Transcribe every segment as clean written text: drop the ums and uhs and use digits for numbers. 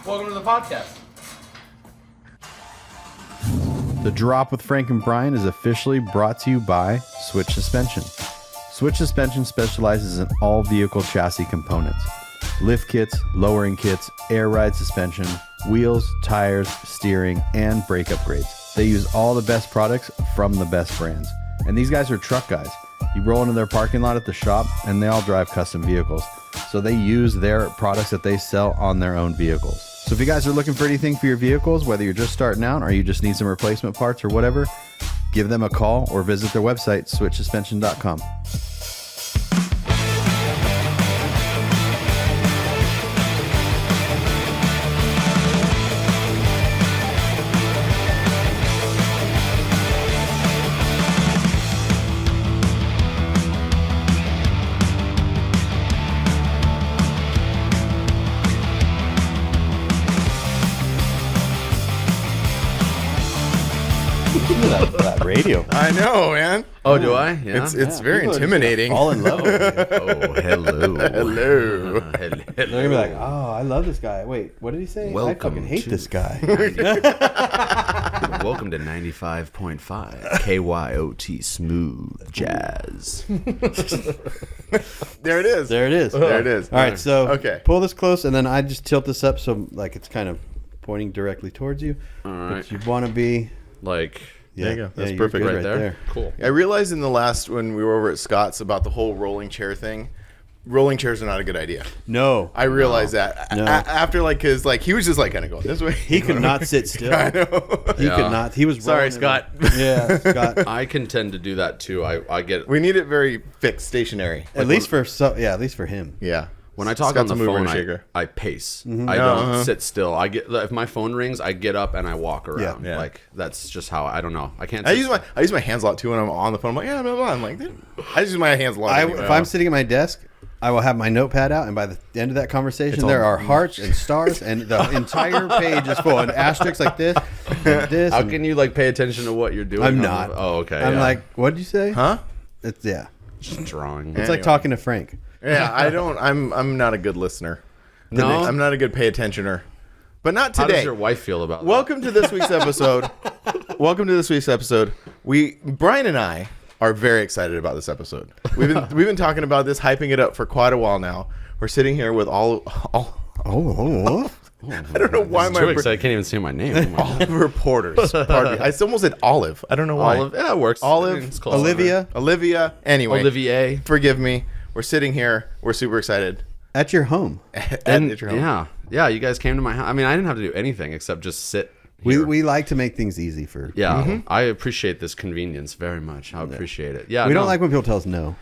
Welcome to the podcast. The Drop with Frank and Brian is officially brought to you by Switch Suspension. Switch Suspension specializes in all vehicle chassis components. Lift kits, lowering kits, air ride suspension, wheels, tires, steering, and brake upgrades. They use all the best products from the best brands. And these guys are truck guys. You roll into their parking lot at the shop and they all drive custom vehicles. So they use their products that they sell on their own vehicles. So if you guys are looking for anything for your vehicles, whether you're just starting out or you just need some replacement parts or whatever, give them a call or visit their website, switchsuspension.com. That radio. I know, man. Oh, do I? Yeah. It's very intimidating. All in love with you. Oh, hello. Hello. They're gonna be like, oh, I love this guy. Wait, what did he say? I Welcome fucking hate to- this guy. Welcome to 95.5 KYOT Smooth Jazz. There it is. There it is. There it is. All right, so Okay. pull this close, and then I just tilt this up so like it's kind of pointing directly towards you. All right. But you want to be Like, There you go. That's you're perfect good right there. Cool. I realized in the last, when we were over at Scott's, about the whole rolling chair thing. Rolling chairs are not a good idea. No, I realized that No. after, like, because, like, he was just, like, kind of going this way. he could not sit still. I know. He Yeah. could not. He was Sorry, rolling Scott. it. Yeah, Scott. I can tend to do that too. I get We need it very fixed, stationary. At least for at least for him. Yeah. when I talk Scott's on a the mover phone, and a shaker. I pace. I don't sit still. I get if my phone rings, I get up and I walk around. Yeah. Like that's just how I don't know. I can't. I sit use my hands a lot too when I'm on the phone. I'm like, yeah, blah, blah. I'm like, I just use my hands a lot. If I'm sitting at my desk, I will have my notepad out, and by the end of that conversation, there are hearts and stars, and the entire page is full, and asterisks like this, and this. How and can you like pay attention to what you're doing? I'm not. Oh, okay. I'm yeah. like, what did you say? huh? It's just drawing. It's like talking to Frank. Yeah, I don't. I'm not a good listener. No? I'm not a good pay attentioner. But not How today. does your wife feel about that? Welcome to this week's episode. Welcome to this week's episode. Brian and I are very excited about this episode. We've been talking about this, hyping it up for quite a while now. We're sitting here with all Oh, I don't know why Too excited. I can't even say my name. Olive reporters. Pardon me. I almost said Olive. I don't know why. Olive. Yeah, it works. Olive, It's close. Olivia. Anyway, Olivier. forgive me. We're sitting here. We're super excited. at your home. And your home. yeah. You guys came to my house. I mean, I didn't have to do anything except just sit. Here. We like to make things easy for. Yeah, I appreciate this convenience very much. I appreciate it. Yeah, We don't like when people tell us no.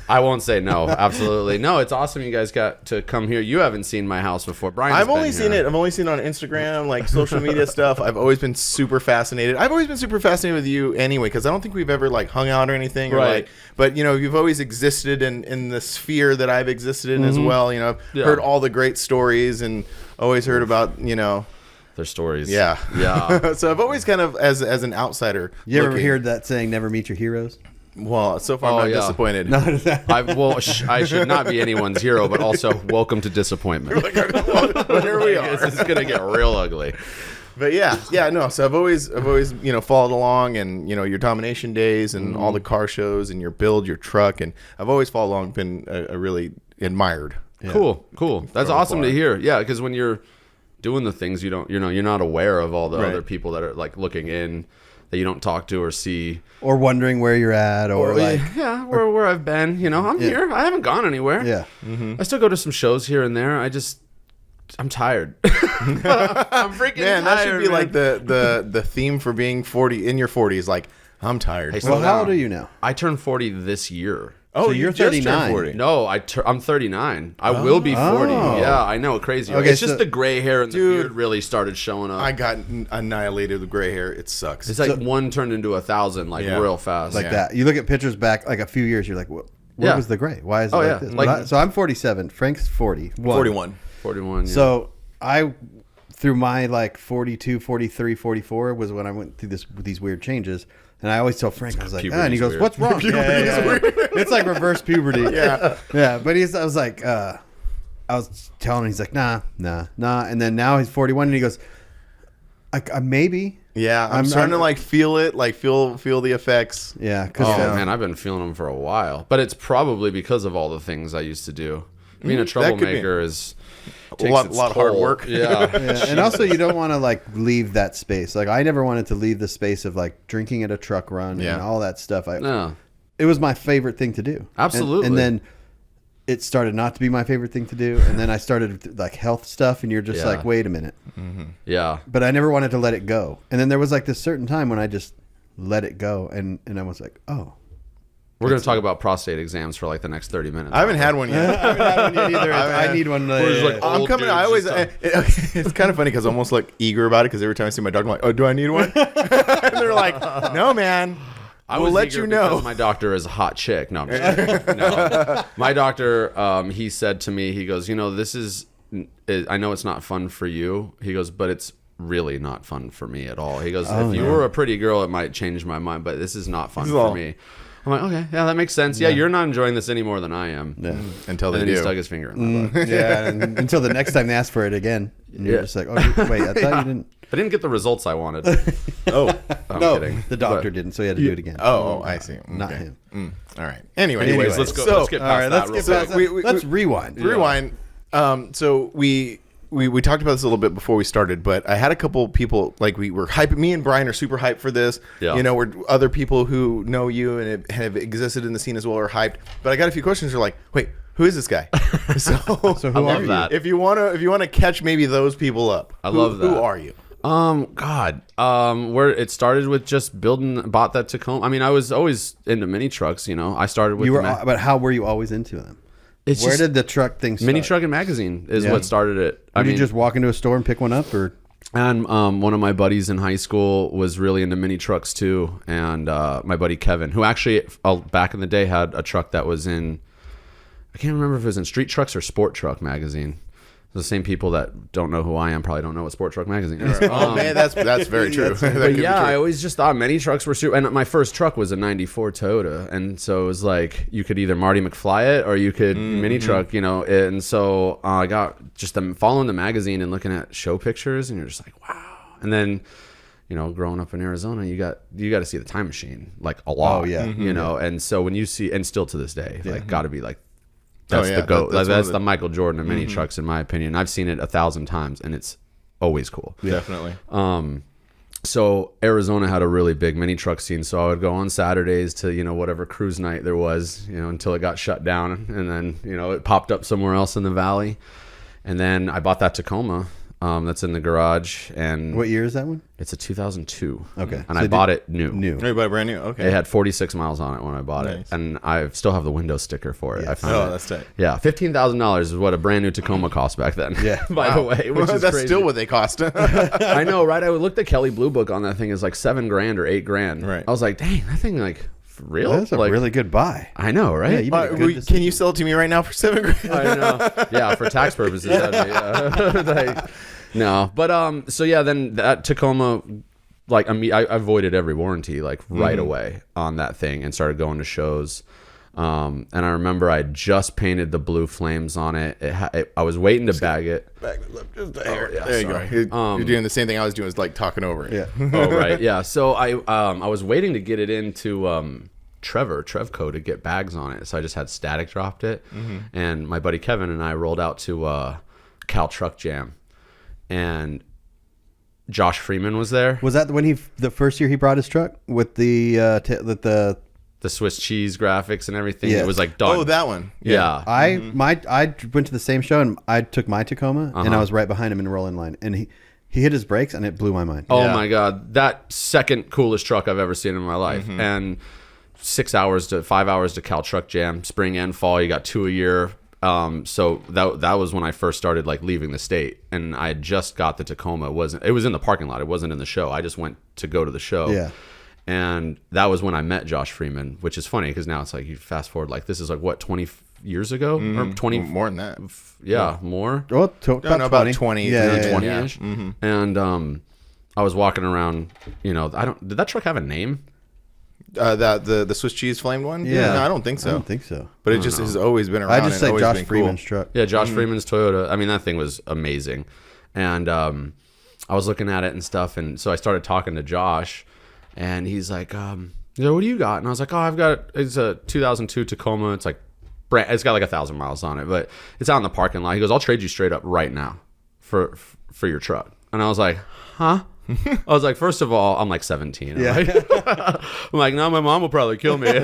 I won't say no. Absolutely no. It's awesome you guys got to come here. You haven't seen my house before, Brian. I've only seen it on Instagram, like social media stuff. I've always been super fascinated. I've always been super fascinated with you anyway, because I don't think we've ever like hung out or anything. Or, Right. like, but you know, you've always existed in the sphere that I've existed in as well. You know, I've Yeah. heard all the great stories and always heard about, you know, their stories. yeah. Yeah. So I've always kind of, as an outsider, You ever looking- heard that saying, never meat your heroes? Well, so far Oh, I'm not yeah. disappointed. I should not be anyone's hero, but also welcome to disappointment. But here we are. This is gonna get real ugly. But yeah, no. So I've always, you know, followed along, and you know, your Domination days and all the car shows and your build, your truck, and I've always followed along, been a really admired. Cool. That's From awesome to afar. hear. Yeah, because when you're doing the things you're not aware of all the Right. other people that are like looking in that you don't talk to or see. Or wondering where you're at, or like, Yeah, where I've been. You know, I'm here. I haven't gone anywhere. yeah. I still go to some shows here and there. I'm tired. I'm freaking Man, tired. that should be man. like the theme for being 40 in your 40s. Like, I'm tired. Hey, Well, slow how down. old are you now? I turned 40 this year. oh, so you're you just turned 39. 40. No, I'm 39. I will be 40. Oh. Yeah, I know, crazy. Okay, It's just so- the gray hair and the Dude, beard really started showing up. I got annihilated with gray hair. It sucks. It's like one turned into 1,000, like Yeah. real fast. Like Yeah. that. You look at pictures back like a few years, you're like, what? Where Yeah. was the gray? Why is it Oh, like yeah. this? Like- So I'm 47. Frank's 40. 41. 41. Yeah. So I, through my like 42, 43, 44 was when I went through these weird changes. And I always tell Frank, I was like, and he Puberty's goes, weird. what's wrong? Yeah. It's like reverse puberty. Yeah. Yeah. But I was like, I was telling him, he's like, nah. And then now he's 41 and he goes, maybe. Yeah, I'm starting to like feel it, like feel the effects. Yeah. Oh man, I've been feeling them for a while, but it's probably because of all the things I used to do. Being a troublemaker is a lot of hard work. Yeah. And also you don't want to like leave that space. Like I never wanted to leave the space of like drinking at a truck run and all that stuff. It was my favorite thing to do. Absolutely. And then it started not to be my favorite thing to do. And then I started like health stuff and you're just like, wait a minute. Mm-hmm. Yeah. But I never wanted to let it go. And then there was like this certain time when I just let it go. And I was like, oh. We're going to talk about prostate exams for like the next 30 minutes. I haven't had one yet. I haven't had one yet either. I need one. I'm coming. I always. It's kind of funny because I'm almost like eager about it because every time I see my doctor, I'm like, oh, do I need one? And they're like, no, man. I will let you know. My doctor is a hot chick. No, I'm just kidding. No. My doctor, he said to me, he goes, this is, I know it's not fun for you. He goes, but it's really not fun for me at all. He goes, if you were a pretty girl, it might change my mind, but this is not fun for me. I'm like, okay, yeah, that makes sense. Yeah, you're not enjoying this any more than I am. Yeah. Until they and then do. he stuck his finger in my butt. Yeah, until the next time they ask for it again. And you're just like, oh, wait, I thought you didn't. I didn't get the results I wanted. Oh, I'm no, kidding. the doctor didn't, so he had to do it again. Oh, I see. Not Okay. him. All right. Anyways, let's go. So, Let's get past All right, that. let's real get quick. past that. Let's rewind. Rewind. So we talked about this a little bit before we started, but I had a couple people like we were hyped. Me and Brian are super hyped for this. Yeah. We're other people who know you and have existed in the scene as well are hyped. But I got a few questions. Are like, wait, who is this guy? So who I are love you? that. if you wanna catch maybe those people up, I love that. Who are you? Where it started with just bought that Tacoma. I mean, I was always into mini trucks. I started with You were, but how were you always into them? Where did the truck thing start? Mini Truck and Magazine is what started it. Did you just walk into a store and pick one up, or? And one of my buddies in high school was really into mini trucks too, and my buddy Kevin, who actually back in the day had a truck that was in, I can't remember if it was in Street Trucks or Sport Truck Magazine. The same people that don't know who I am probably don't know what Sport Truck Magazine is. Oh man, that's very true. That could But be yeah, true. I always just thought mini trucks were super. And my first truck was a '94 Toyota, and so it was like you could either Marty McFly it or you could mini truck, And so I got just following the magazine and looking at show pictures, and you're just like, wow. And then, growing up in Arizona, you got to see the Time Machine like a lot. Oh, yeah. And so when you see, and still to this day, like got to be like. That's the GOAT. That's the Michael Jordan of mini trucks, in my opinion. I've seen it 1,000 times, and it's always cool. Definitely. So Arizona had a really big mini truck scene. So I would go on Saturdays to whatever cruise night there was, until it got shut down, and then it popped up somewhere else in the valley. And then I bought that Tacoma. That's in the garage. And What year is that one? it's a 2002. Okay. And So I bought it new. Everybody brand new. Okay. It had 46 miles on it when I bought Nice. it, and I still have the window sticker for it. I found it. That's tight. Yeah, $15,000 is what a brand new Tacoma cost back then. Yeah. By the way, which is that's crazy. still what they cost. I know, right? I looked at Kelly Blue Book on that thing. It's like $7,000 or $8,000. Right. I was like, dang, that thing like for real. That's a like, really good buy. I know, right? Yeah, you made a good decision. Can you sell it to me right now for $7,000? I know. Yeah, for tax purposes. Yeah. No, but so yeah, then that Tacoma, like I avoided every warranty like right away on that thing and started going to shows. And I remember I just painted the blue flames on it. I was waiting to bag it. Back it up just a hair. yeah, there you sorry. go. You're doing the same thing I was doing, is like talking over it. Yeah. Oh right, yeah. So I was waiting to get it into Trevco to get bags on it. So I just had static dropped it, and my buddy Kevin and I rolled out to Cal Truck Jam, and Josh Freeman was there. Was that when the first year he brought his truck with the The Swiss cheese graphics and everything. Yeah. It was like done. Oh, that one. Yeah. I went to the same show and I took my Tacoma and I was right behind him in the roll-in line and he hit his brakes and it blew my mind. Oh Yeah. my God. That second coolest truck I've ever seen in my life. And 5 hours to Cal Truck Jam, spring and fall. You got 2 a year. So that was when I first started like leaving the state, and I had just got the Tacoma. It was in the parking lot. It wasn't in the show. I just went to go to the show. Yeah. And that was when I met Josh Freeman, which is funny because now it's like you fast forward, like this is like what, 20 years ago or 20 More than that. yeah, more. Well, about 20. Yeah, Yeah, 20-ish. And I was walking around, did that truck have a name? That the Swiss cheese flamed one? Yeah. No, I don't think so. I don't think so. But it just has always been around. I just and say always Josh been Freeman's cool. truck. Yeah, Josh Freeman's Toyota. I mean, that thing was amazing. And I was looking at it and stuff, and so I started talking to Josh, and he's like, what do you got? And I was like, it's a 2002 Tacoma. It's like, it's got like 1,000 miles on it, but it's out in the parking lot. He goes, I'll trade you straight up right now for your truck. And I was like, huh? I was like, first of all, I'm like 17. I'm like, no, my mom will probably kill me. I'm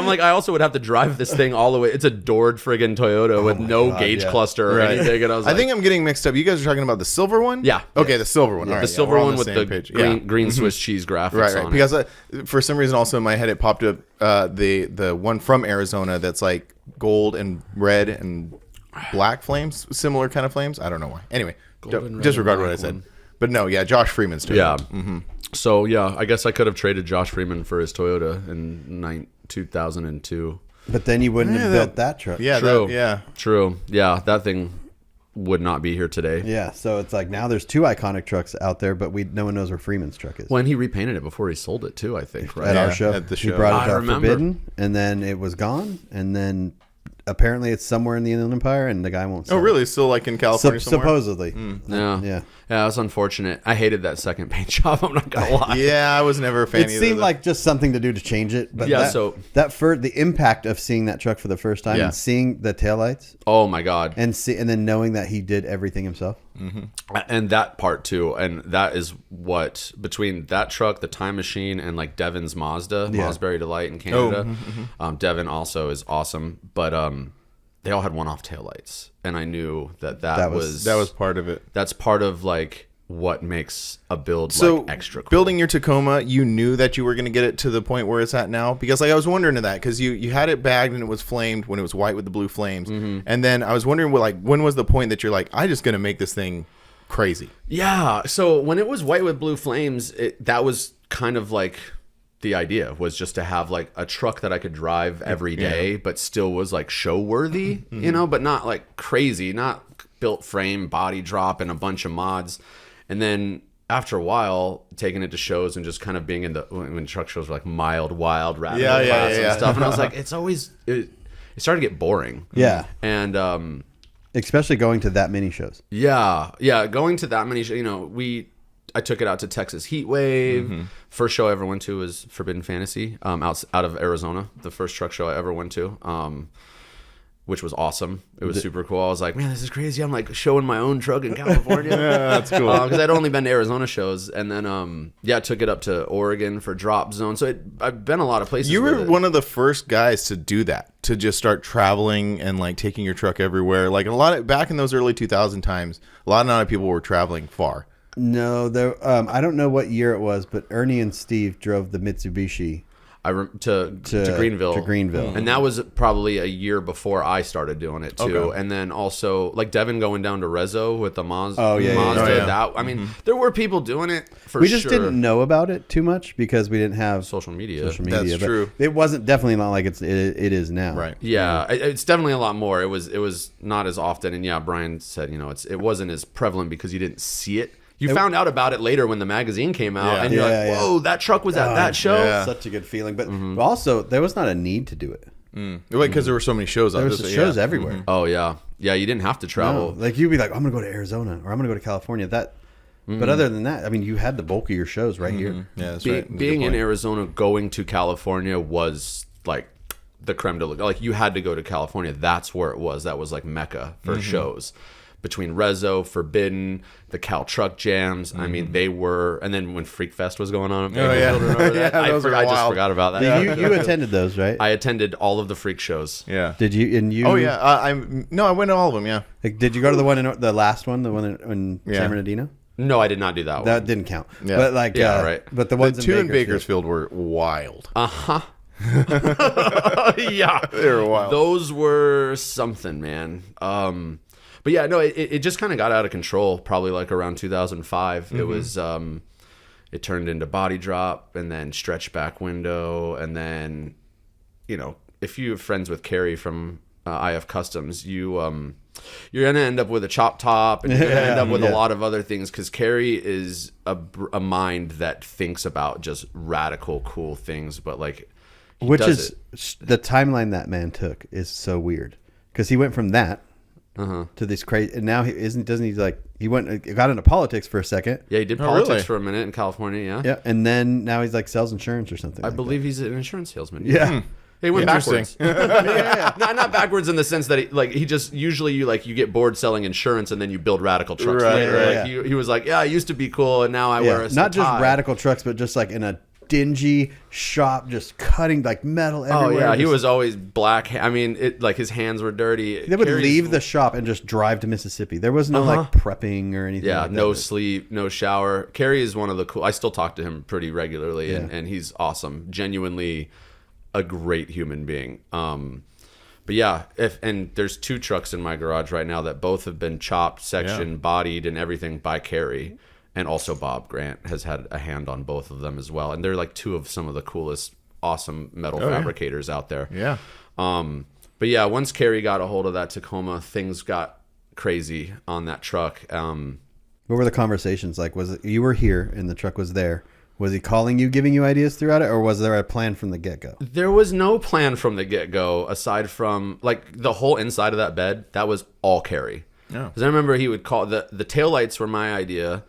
like, I also would have to drive this thing all the way. It's a doored friggin' Toyota with no gauge cluster or anything. And I was like, I think I'm getting mixed up. You guys are talking about the silver one? Yeah. Okay, the silver one. the All right, silver we're on one with same the page. green Swiss cheese graphics Right. on Because it. for some reason, also in my head, it popped up the one from Arizona that's like gold and red and black flames, similar kind of flames. I don't know why. Anyway, red disregard and what I black said. one. But no, yeah, Josh Freeman's too. Yeah. So, yeah, I guess I could have traded Josh Freeman for his Toyota in 2002. But then you wouldn't have built that truck. Yeah. True. Yeah. True. Yeah, that thing would not be here today. Yeah, so it's like now there's two iconic trucks out there, but no one knows where Freeman's truck is. When he repainted it before he sold it, too, I think, right? At our Yeah, show, at the he show. brought it I out remember. Forbidden, and then it was gone, and then apparently it's somewhere in the Inland Empire, and the guy won't sell Oh, really? Still like in it. California somewhere? Supposedly. Yeah. Yeah. Yeah, it was unfortunate. I hated that second paint job. I'm not going to lie. Yeah, I was never a fan It either. seemed like just something to do to change it, but Yeah, the impact of seeing that truck for the first time Yeah. and seeing the taillights Oh, my God. and then knowing that he did everything himself. And that part, too. And that is what, between that truck, the Time Machine, and like Devon's Mazda, Mosberry Delight in Canada. Devon also is awesome. But they all had one-off taillights. And I knew that was part of it. that's part of like what makes a build So like extra cool. building your Tacoma, you knew that you were going to get it to the point where it's at now? Because like I was wondering to that because you had it bagged and it was flamed when it was white with the blue flames. And then I was wondering when was the point that you're like, I'm just going to make this thing crazy? Yeah. So when it was white with blue flames, that was kind of like the idea was just to have like a truck that I could drive every day, but still was like show worthy, but not like crazy, not built frame, body drop, and a bunch of mods. And then after a while, taking it to shows and just kind of being in when truck shows were like mild, wild, radical class and stuff. And I was like, it started to get boring. Yeah. And Especially going to that many shows. yeah, going to that many, I took it out to Texas Heat Wave. First show I ever went to was Forbidden Fantasy, out of Arizona. The first truck show I ever went to, which was awesome. It was super cool. I was like, man, this is crazy. I'm like showing my own truck in California. That's cool. Because I'd only been to Arizona shows, and then I took it up to Oregon for Drop Zone. So I've been a lot of places. You were with it. one of the first guys to do that, to just start traveling and like taking your truck everywhere. Like back in those early 2000 times, a lot of people were traveling far. No, I don't know what year it was, but Ernie and Steve drove the Mitsubishi to Greenville. To Greenville. And that was probably a year before I started doing it too. Okay. And then also like Devin going down to Rezo with the Mazda. Oh, yeah, yeah, Mazda. yeah. That I mean, there were people doing it for We just sure. didn't know about it too much because we didn't have Social media. That's but true. It wasn't definitely not like it is now. Right. Yeah, it's definitely a lot more. It was not as often, and yeah, Brian said, it wasn't as prevalent because you didn't see it. You found out about it later when the magazine came out, Yeah. and you're Yeah, like, "Whoa, that truck was at that show." yeah. Such a good feeling, but also there was not a need to do it. Because there were so many shows. There was shows everywhere. Oh yeah, you didn't have to travel. No, like you'd be like, I'm gonna go to Arizona or I'm gonna go to California. But other than that, I mean, you had the bulk of your shows right here. Yeah, that's right. That's a good Being in point. Arizona, going to California was like the creme de la. Like you had to go to California. That's where it was. That was like Mecca for shows. Between Rezo, Forbidden, the Cal Truck Jams. I mean, they were. And then when Freak Fest was going on, Oh, yeah. remember that? Yeah, those were I just wild. forgot about that. You attended those, right? I attended all of the Freak shows. Yeah. Did you? And you? Oh yeah. I went to all of them. Yeah. Like, did you go to the one the last one, the one in Yeah. San Bernardino? No, I did not do that one. That didn't count. Yeah. But like, Yeah, right. But the The ones two in Bakersfield. Bakersfield were wild. Yeah. They were wild. Those were something, man. But yeah, no, it just kind of got out of control probably like around 2005. It was, it turned into body drop and then stretch back window. And then, if you have friends with Carrie from IF Customs, you're gonna end up with a chop top, and you're gonna end up with a lot of other things, because Kerry is a mind that thinks about just radical, cool things, but like, which is the timeline that man took is so weird, because he went from that to this crazy, and now he got into politics for a second. Yeah, he did politics for a minute in California. Yeah, and then now he's like sells insurance or something. I believe he's an insurance salesman. Yeah. He went backwards. Not backwards in the sense that he just usually you get bored selling insurance and then you build radical trucks later. He was like, I used to be cool and now I wear a not just tie. radical trucks, but just like in a dingy shop, just cutting like metal everywhere. Oh yeah, he was always black. I mean, his hands were dirty. They would leave the shop and just drive to Mississippi. There was no like prepping or anything. Yeah, like no that. sleep, no shower. Kerry is one of the cool. I still talk to him pretty regularly, and he's awesome. Genuinely a great human being. But yeah, and there's 2 trucks in my garage right now that both have been chopped, sectioned, bodied, and everything by Kerry. And also Bob Grant has had a hand on both of them as well. And they're like 2 of some of the coolest, awesome metal fabricators out there. Yeah. But yeah, once Kerry got a hold of that Tacoma, things got crazy on that truck. What were the conversations like? Was it you were here and the truck was there? Was he calling you, giving you ideas throughout it, or was there a plan from the get-go? There was no plan from the get-go, aside from like the whole inside of that bed. That was all Kerry. Yeah. Because I remember he would call the taillights were my idea.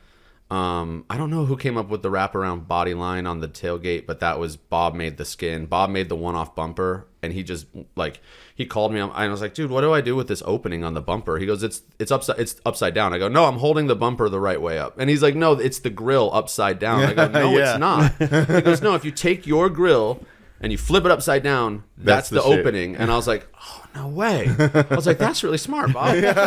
I don't know who came up with the wraparound body line on the tailgate, but that was Bob made the skin. Bob made the one-off bumper, and he just he called me and I was like, dude, what do I do with this opening on the bumper? He goes, it's upside down. I go, no, I'm holding the bumper the right way up. And he's like, no, it's the grill upside down. I go, no, it's not. He goes, no, if you take your grill and you flip it upside down, that's the opening. And I was like, oh, no way. I was like, that's really smart, Bob. Not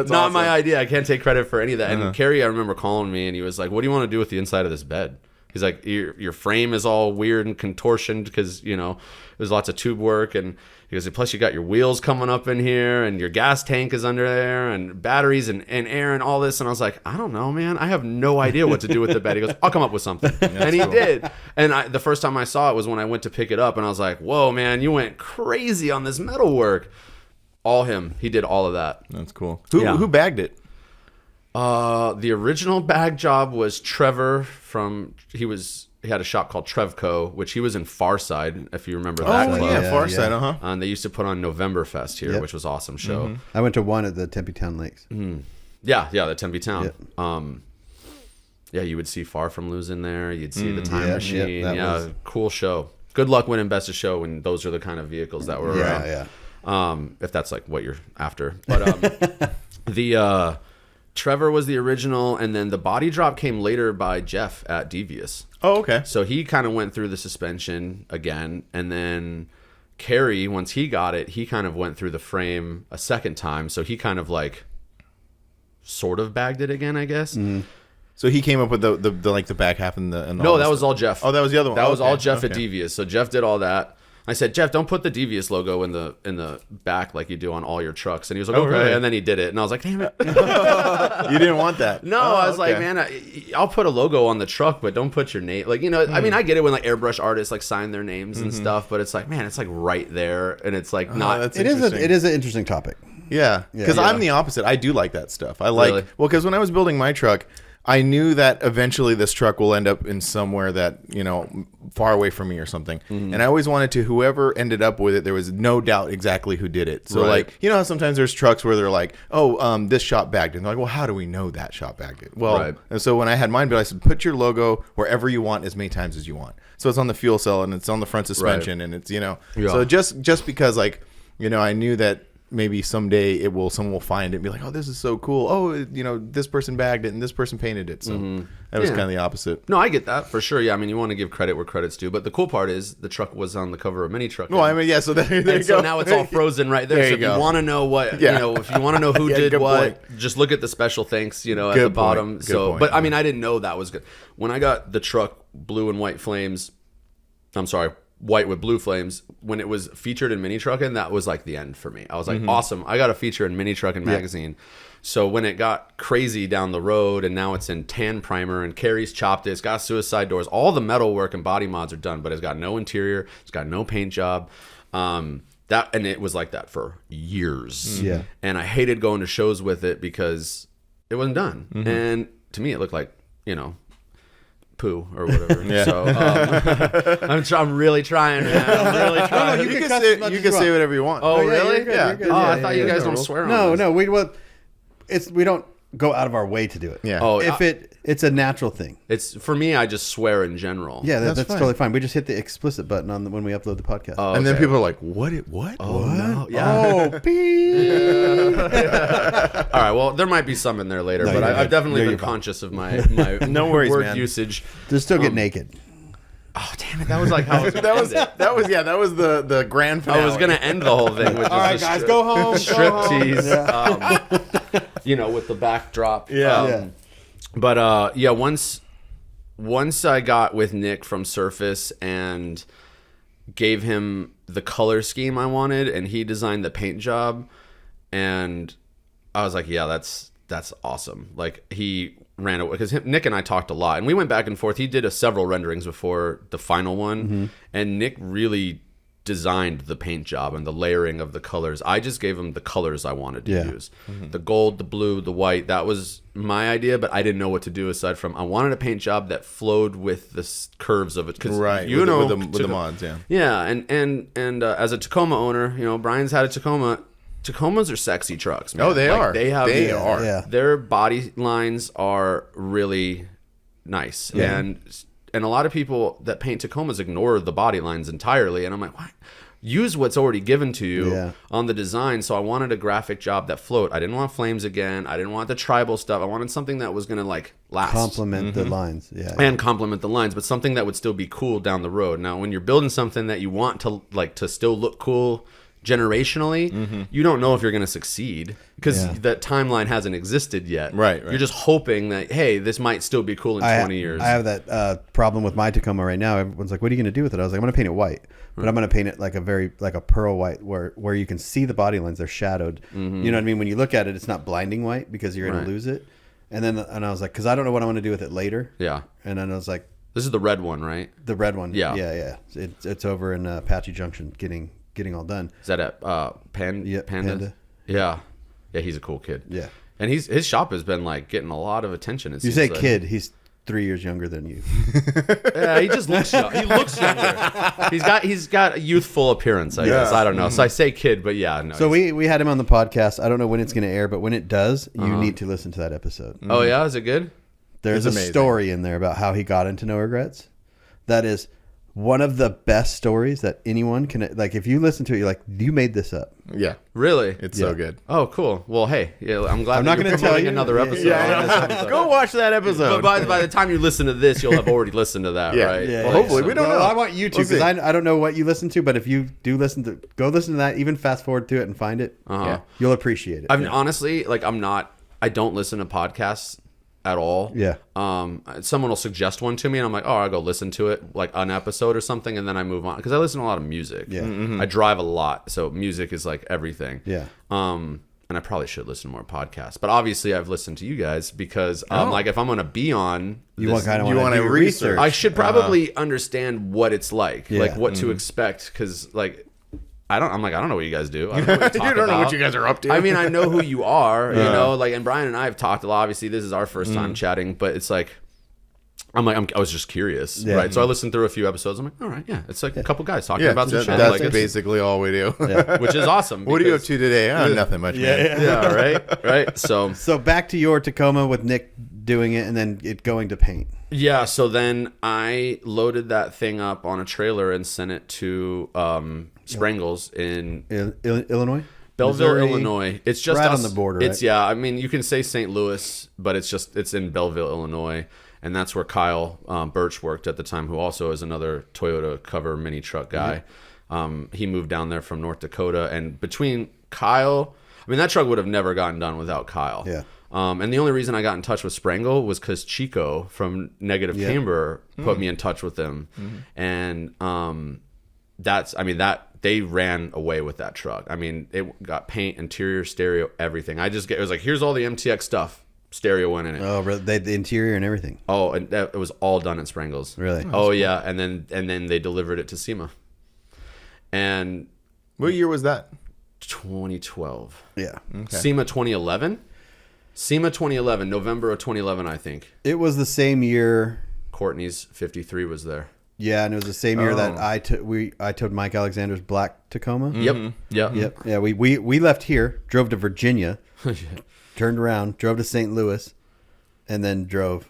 awesome. My idea. I can't take credit for any of that. And Kerry, I remember calling me and he was like, what do you want to do with the inside of this bed? He's like, your frame is all weird and contortioned because, there's lots of tube work. And he goes, plus you got your wheels coming up in here and your gas tank is under there and batteries and air and all this. And I was like, I don't know, man. I have no idea what to do with the bed. He goes, I'll come up with something. And he did. And the first time I saw it was when I went to pick it up. And I was like, whoa, man, you went crazy on this metal work. All him. He did all of that. That's cool. Who bagged it? The original bag job was Trevor he had a shop called Trevco, which he was in Farside, if you remember that club. Yeah, Farside, And they used to put on Novemberfest here, which was an awesome show. Mm-hmm. I went to one at the Tempe Town Lakes. Yeah, the Tempe Town. Yep. You would see Far From Losing there. You'd see the Time Machine. Was... cool show. Good luck winning Best of Show when those are the kind of vehicles that were around. Yeah. If that's like what you're after. But the Trevor was the original, and then the body drop came later by Jeff at Devious. Oh, okay. So he kind of went through the suspension again, and then Kerry, once he got it, he kind of went through the frame a second time. So he kind of sort of bagged it again, I guess. Mm-hmm. So he came up with the back half and the no, that was all Jeff. Oh, that was the other one. That was all Jeff at Devious. So Jeff did all that. I said, Jeff, don't put the Devious logo in the back like you do on all your trucks. And he was like, okay. Really? And then he did it. And I was like, damn it. You didn't want that. No, I was like, man, I'll put a logo on the truck, but don't put your name. I mean, I get it when airbrush artists sign their names and stuff, but it's man, it's right there. And it's not. It is an interesting topic. Yeah. Because I'm the opposite. I do like that stuff. I like, because when I was building my truck, I knew that eventually this truck will end up in somewhere that, far away from me or something. Mm-hmm. And I always wanted to, whoever ended up with it, there was no doubt exactly who did it. So how sometimes there's trucks where they're like, this shop bagged it. And they're like, well, how do we know that shop bagged it? Well, and so when I had mine, I said, put your logo wherever you want as many times as you want. So it's on the fuel cell and it's on the front suspension and it's, so just because I knew that maybe someday someone will find it and be like, oh, this is so cool. Oh, this person bagged it and this person painted it. So that was kind of the opposite. No, I get that for sure. Yeah, I mean, you want to give credit where credit's due, but the cool part is the truck was on the cover of Mini Truck. Well, I mean, yeah. So there you go. So now it's all frozen right there. So if you want to know what, if you want to know who did what, just look at the special thanks, at the bottom. But I mean, I didn't know that was good. When I got the truck blue and white flames, white with blue flames, when it was featured in Mini Truckin', that was the end for me. I was like, awesome, I got a feature in Mini Truckin' magazine. So when it got crazy down the road and now it's in tan primer and Kerry's chopped it, it's got suicide doors, all the metal work and body mods are done, but it's got no interior, it's got no paint job. and it was like that for years. Yeah. And I hated going to shows with it because it wasn't done. And to me, it looked like, poo or whatever. Yeah. So I'm really trying, man. I'm really trying. You can say whatever you want. Oh, yeah, really? you're good, Yeah. you're good. Oh, Yeah, I thought you yeah, guys yeah. don't swear on No, this. no, we don't go out of our way to do it. Yeah. Oh, If it's a natural thing. it's for me. I just swear in general. Yeah, that's fine. totally fine. We just hit the explicit button on when we upload the podcast. Oh, And then okay. people are like, what? What? Oh, no. Yeah. Oh, beep. All right. Well, there might be some in there later, No, but you're I've good. definitely You're been fine. conscious of my No worries, word man. usage. Just still get naked. Oh, damn it! That was like how I was That was the grand finale. I was gonna end the whole thing. With All right, just guys, the go home. strip go home. tease. Yeah. With the backdrop. Yeah. Yeah. But once I got with Nick from Surface and gave him the color scheme I wanted, and he designed the paint job, and I was like, yeah, that's awesome. Like, he ran away because Nick and I talked a lot, and we went back and forth. He did several renderings before the final one, and Nick really designed the paint job and the layering of the colors. I just gave him the colors I wanted to use. The gold, the blue, the white. That was my idea, but I didn't know what to do aside from I wanted a paint job that flowed with the curves of it. 'Cause right. with the mods. Yeah. Yeah, and as a Tacoma owner, Brian's had a Tacoma. Tacomas are sexy trucks, man. Oh, they are. They have They are. Yeah. their body lines are really nice, and a lot of people that paint Tacomas ignore the body lines entirely, and I'm like, what? Use what's already given to you on the design. So I wanted a graphic job that float. I didn't want flames again. I didn't want the tribal stuff. I wanted something that was gonna last. Complement the lines. Yeah. And complement the lines, but something that would still be cool down the road. Now, when you're building something that you want to still look cool generationally, you don't know if you're going to succeed because that timeline hasn't existed yet. Right. You're just hoping that, hey, this might still be cool in 20 years. I have that problem with my Tacoma right now. Everyone's like, what are you going to do with it? I was like, I'm going to paint it white, but I'm going to paint it like a pearl white where you can see the body lines. They're shadowed. You know what I mean? When you look at it, it's not blinding white because you're going to lose it. And I was like, because I don't know what I'm going to do with it later. Yeah. And then I was like, this is the red one, right? the red one. Yeah. Yeah. It's over in Apache Junction getting all done. Is that at Panda? Panda. Yeah. Yeah, he's a cool kid. Yeah. And his shop has been getting a lot of attention. You say kid, he's 3 years younger than you. Yeah, he just looks young. He looks younger. He's got a youthful appearance, I guess. I don't know. So I say kid, but yeah, no. So we had him on the podcast. I don't know when it's going to air, but when it does, you need to listen to that episode. Oh yeah, is it good? There's a amazing. story in there about how he got into No Regrets. That is one of the best stories that anyone can, if you listen to it, you're like, you made this up. Yeah. Really? It's so good. Oh, cool. Well, hey, I'm glad I'm that not you're gonna tell promoting you. another episode. Yeah. Go watch that episode. But by the time you listen to this, you'll have already listened to that, Yeah. right? Yeah. Well, hopefully. We don't know. I want you to, We'll see. because I don't know what you listen to, but if you do go listen to that, even fast forward to it and find it, Uh-huh. you'll appreciate it. Honestly, I don't listen to podcasts at all. Yeah. Someone will suggest one to me, and I'm like, oh, I'll go listen to it, like an episode or something, and then I move on because I listen to a lot of music. Yeah. I drive a lot, so music is everything. Yeah. And I probably should listen to more podcasts, but obviously I've listened to you guys because if I'm gonna be on, You want to wanna do your research. I should probably understand what it's like, Yeah. what to expect, because I don't know what you guys do. I don't know what you, You don't know what about. you guys are up to. I mean, I know who you are, and Brian and I have talked a lot. Obviously, this is our first time chatting, but it's I was just curious, Yeah. right? So I listened through a few episodes. I'm like, all right, yeah, it's a couple guys talking about some shit, that's it's- basically all we do. which is awesome. What are you up because- to today? Nothing much, man. Yeah, right. So back to your Tacoma with Nick doing it and then it going to paint. yeah, so then I loaded that thing up on a trailer and sent it to Sprangles in Illinois? Belleville, Missouri? Illinois. It's just Right us- on the border, It's right? I mean, you can say St. Louis, but it's in Belleville, Illinois, and that's where Kyle Birch worked at the time, who also is another Toyota cover mini truck guy. He moved down there from North Dakota, and between Kyle, I mean, that truck would have never gotten done without Kyle. Yeah. And the only reason I got in touch with Sprangle was because Chico from Negative Camber put me in touch with him, and that they ran away with that truck. I mean, it got paint, interior, stereo, everything. It was like, here's all the MTX stuff, stereo went in it. Oh, the interior and everything. Oh, and it was all done at Sprangles. Really? Oh yeah, and then they delivered it to SEMA, and What year was that? 2012. Yeah. SEMA 2011. SEMA 2011, November of 2011, I think. It was the same year. Courtney's 53 was there. Yeah, and it was the same year that I towed Mike Alexander's black Tacoma. Yep. Yep. Yeah, we left here, drove to Virginia, turned around, drove to St. Louis, and then drove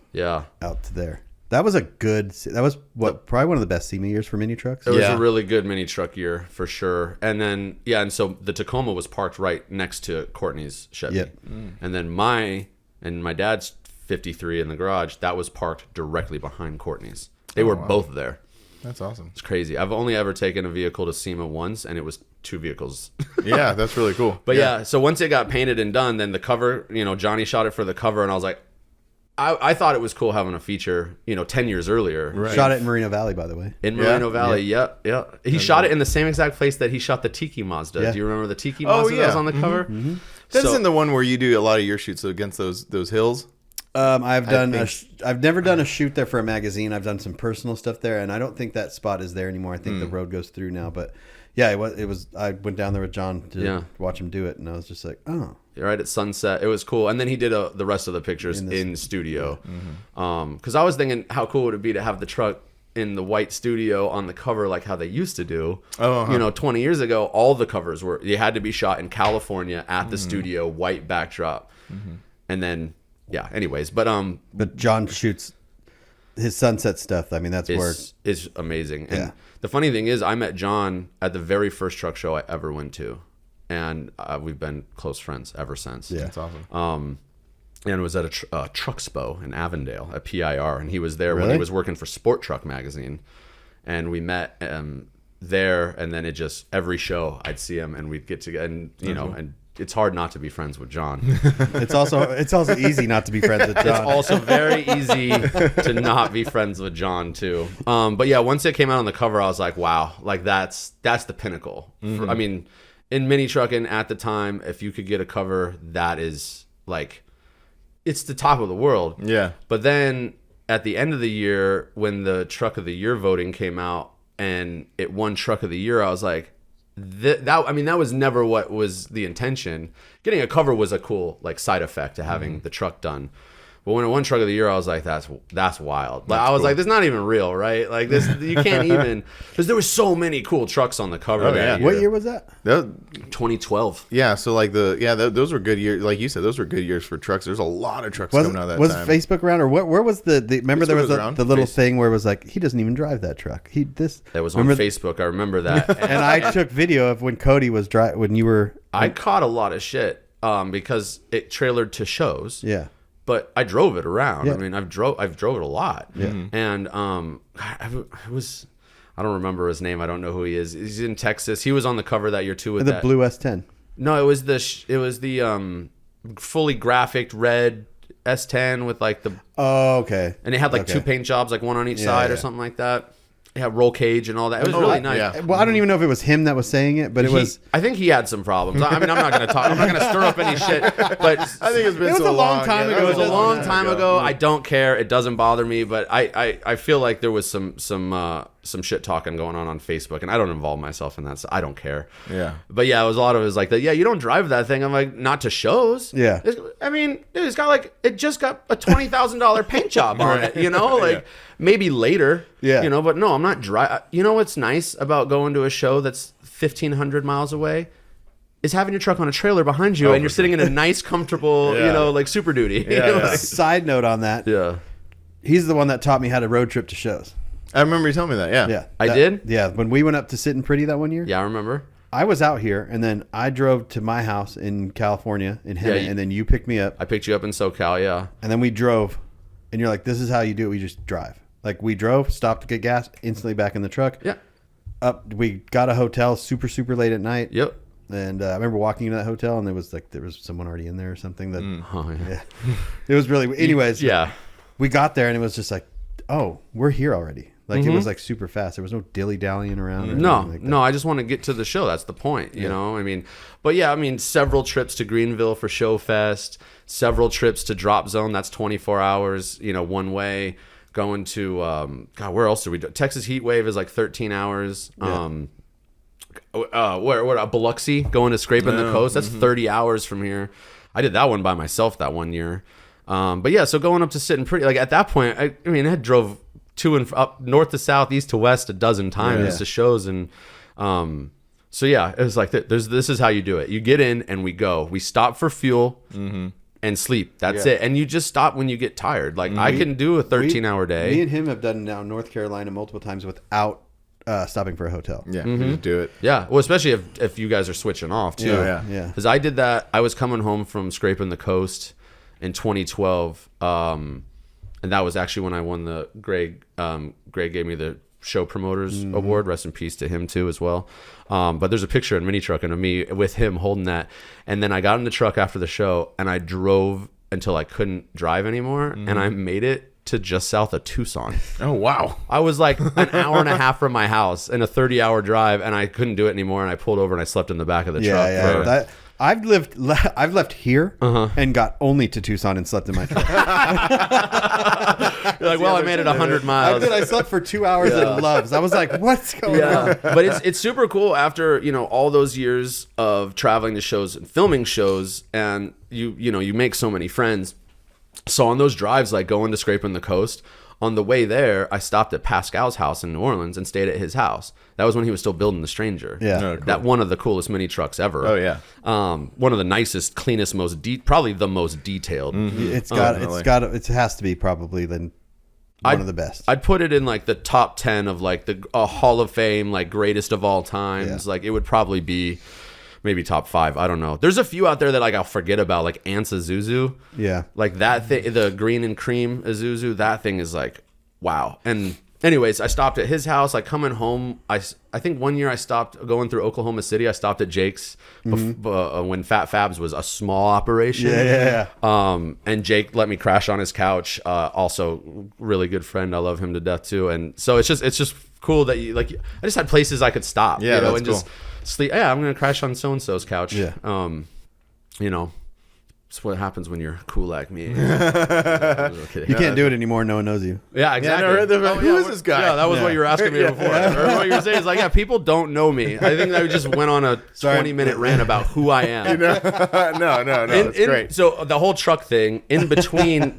out to there. That was probably one of the best SEMA years for mini trucks. It was a really good mini truck year for sure. And then, and so the Tacoma was parked right next to Courtney's Chevy. Yep. And then my dad's 53 in the garage, that was parked directly behind Courtney's. They were both there. That's awesome. It's crazy. I've only ever taken a vehicle to SEMA once, and it was 2 vehicles. Yeah, that's really cool. But so once it got painted and done, then the cover, Johnny shot it for the cover, and I was like, I thought it was cool having a feature, 10 years earlier. Right. Shot it in Moreno Valley, by the way. In Moreno Valley, yeah. He shot it in the same exact place that he shot the Tiki Mazda. Yeah. Do you remember the Tiki Mazda that was on the cover? Mm-hmm. This isn't the one where you do a lot of your shoots against those hills? I've never done a shoot there for a magazine. I've done some personal stuff there, and I don't think that spot is there anymore. I think the road goes through now. But yeah, it was. I went down there with John to watch him do it, and I was just like, oh. Right at sunset, it was cool. And then he did the rest of the pictures in studio. Because I was thinking, how cool would it be to have the truck in the white studio on the cover, like how they used to do. 20 years ago, all the covers you had to be shot in California at the studio, white backdrop, and then anyways, but John shoots his sunset stuff. I mean, that's where is amazing. And the funny thing is, I met John at the very first truck show I ever went to. And we've been close friends ever since. Yeah, that's awesome. And it was at a truck expo in Avondale at PIR, and he was there when he was working for Sport Truck magazine, and we met there. And then every show I'd see him, and we'd get together, and and it's hard not to be friends with John. It's also easy not to be friends with John. It's also very easy to not be friends with John too. But yeah, once it came out on the cover, I was like, wow, like that's the pinnacle. I mean. In mini trucking at the time, if you could get a cover, that is like, it's the top of the world. Yeah. But then at the end of the year, when the Truck of the Year voting came out and it won Truck of the Year, I was like, that was never what was the intention. Getting a cover was a cool like side effect to having the truck done. But when it won Truck of the Year, I was like, that's wild. Like, I was like, this is not even real, right? Like this, you can't even, because there were so many cool trucks on the cover that year. What year was that? 2012. Yeah, so like those were good years. Like you said, those were good years for trucks. There's a lot of trucks coming out that time. Was Facebook around, or where was the remember there was the little thing where it was like, he doesn't even drive that truck. That was on Facebook. I remember that. And I took video of when Cody was driving, when you were. I caught a lot of shit because it trailered to shows. Yeah. But I drove it around. Yeah. I mean, I've drove it a lot. Yeah. And I don't remember his name. I don't know who he is. He's in Texas. He was on the cover that year too with the blue S10. No, it was the fully graphic red S10 with like the. Oh, okay. And it had like two paint jobs, like one on each side or something like that. It had roll cage and all that. It was really nice. Yeah. Well, I don't even know if it was him that was saying it, but it was. I think he had some problems. I mean, I'm not going to talk. I'm not going to stir up any shit. But I think it was a long time ago. It was a long time ago. I don't care. It doesn't bother me. But I feel like there was some shit talking going on Facebook, and I don't involve myself in that. So I don't care. Yeah. But yeah, it was a lot of it was like that. Yeah, you don't drive that thing. I'm like, not to shows. Yeah. I mean, dude, it's got it just got a $20,000 paint job on it. You know, like. Yeah. Maybe later, but no, I'm not driving. You know what's nice about going to a show that's 1,500 miles away is having your truck on a trailer behind you and you're sitting in a nice, comfortable, like Super Duty. Yeah. Side note on that. Yeah. He's the one that taught me how to road trip to shows. I remember you telling me that. Yeah. I did? Yeah. When we went up to Sitting Pretty that one year. Yeah, I remember. I was out here, and then I drove to my house in California, in Hemet, and then you picked me up. I picked you up in SoCal, yeah. And then we drove, and you're like, this is how you do it. We just drive. Like, we drove, stopped to get gas, instantly back in the truck. Yeah. We got a hotel super, super late at night. Yep. And I remember walking into that hotel, and there was someone already in there or something. It was really... Anyways. Yeah. We got there, and it was just like, oh, we're here already. Like, it was like super fast. There was no dilly-dallying around. No, I just want to get to the show. That's the point, you know? I mean, but yeah, I mean, several trips to Greenville for Show Fest, several trips to Drop Zone. That's 24 hours, one way. Going to where else did we do? Texas Heat Wave is like 13 hours. where Biloxi, going to Scraping the Coast. That's 30 hours from here. I did that one by myself that one year. But yeah, so going up to Sitting Pretty, like at that point, I mean, I had drove to and up north to south, east to west a dozen times to shows, and so yeah, it was like this is how you do it. You get in and we go. We stop for fuel and sleep. That's it. And you just stop when you get tired. Like I can do a 13-hour day. Me and him have done now North Carolina multiple times without stopping for a hotel. Yeah, you just do it. Yeah, well, especially if you guys are switching off too. Yeah. Because I did that. I was coming home from Scraping the Coast in 2012, and that was actually when I won the Greg gave me the show promoters award. Rest in peace to him too as well. But there's a picture in Mini Truck and of me with him holding that. And then I got in the truck after the show and I drove until I couldn't drive anymore, and I made it to just south of Tucson. Oh wow! I was like an hour and a half from my house in a 30-hour drive, and I couldn't do it anymore. And I pulled over and I slept in the back of the truck. Yeah. I've left here and got only to Tucson and slept in my truck. You're like, well, I made it 100 miles. I slept for 2 hours at Love's. I was like, what's going on? But it's super cool after, all those years of traveling to shows and filming shows, and you make so many friends. So on those drives, like going to Scraping the Coast, on the way there, I stopped at Pascal's house in New Orleans and stayed at his house. That was when he was still building the Stranger. Yeah. Oh, cool. That one of the coolest mini trucks ever. Oh yeah. One of the nicest, cleanest, probably the most detailed. It has to be probably one of the best. I'd put it in like the top 10 of like the Hall of Fame, like greatest of all times. Yeah. Like it would probably be maybe top 5. I don't know. There's a few out there that like I'll forget about, like Ant's Isuzu. Yeah. Like that thing, the green and cream Isuzu, that thing is like, wow. And anyways, I stopped at his house. Like coming home, I think one year I stopped going through Oklahoma City. I stopped at Jake's when Fat Fabs was a small operation. Yeah. And Jake let me crash on his couch. Also, really good friend. I love him to death too. And so it's just cool that I just had places I could stop. Yeah, that's and cool. just sleep. Yeah, I'm gonna crash on so and so's couch. Yeah. It's what happens when you're cool like me. You can't do it anymore. No one knows you. Yeah, exactly. Who is this guy? Yeah, that was what you were asking me before. Or what you were saying is like, yeah, people don't know me. I think I just went on a 20-minute rant about who I am. No, it's great. So the whole truck thing, in between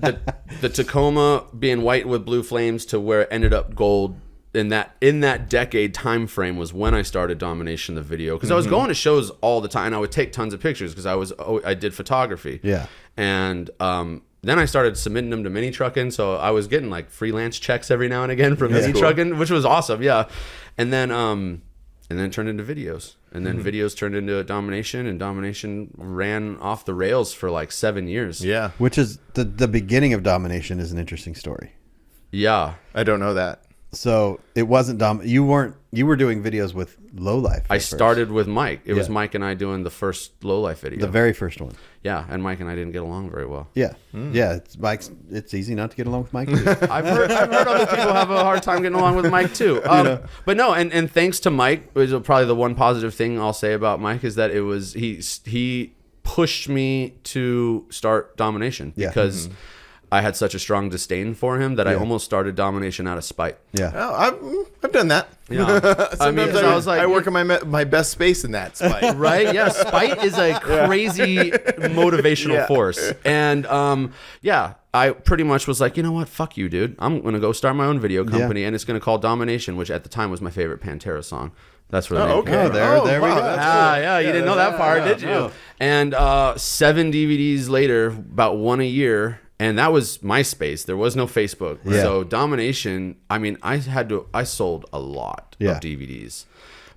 the Tacoma being white with blue flames to where it ended up gold, in that decade time frame was when I started Domination, the video, because I was going to shows all the time and I would take tons of pictures because I did photography. Yeah. And then I started submitting them to Mini Trucking, so I was getting like freelance checks every now and again from Mini Trucking, which was awesome. Yeah. And then it turned into videos, and then videos turned into Domination, and Domination ran off the rails for like 7 years. Yeah. Which is the beginning of Domination is an interesting story. Yeah. I don't know that. So it wasn't you were doing videos with Lowlife. I started with Mike. It was Mike and I doing the first Lowlife video. The very first one. Yeah, and Mike and I didn't get along very well. Yeah. Yeah, it's easy not to get along with Mike. I've heard other people have a hard time getting along with Mike too. But no, and thanks to Mike, was probably the one positive thing I'll say about Mike is that it was he pushed me to start Domination because I had such a strong disdain for him that I almost started Domination out of spite. Yeah. Oh, I've done that. Yeah. Sometimes I was like, I work in my best space in that spite. Right? Yeah. Spite is a crazy motivational force. And I pretty much was like, you know what? Fuck you, dude. I'm going to go start my own video company, and it's going to call Domination, which at the time was my favorite Pantera song. That's where the name came from. There we go. Yeah, you didn't know that part, did you? No. And 7 DVDs later, about one a year. And that was MySpace. There was no Facebook. Yeah. So Domination, I mean, I sold a lot of DVDs.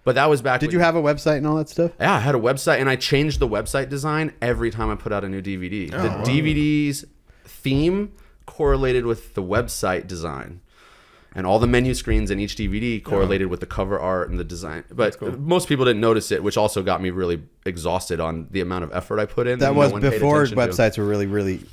But that was back Did you have a website and all that stuff? Yeah, I had a website, and I changed the website design every time I put out a new DVD. The DVD's theme correlated with the website design. And all the menu screens in each DVD correlated with the cover art and the design. But most people didn't notice it, which also got me really exhausted on the amount of effort I put in. That was before websites were really, really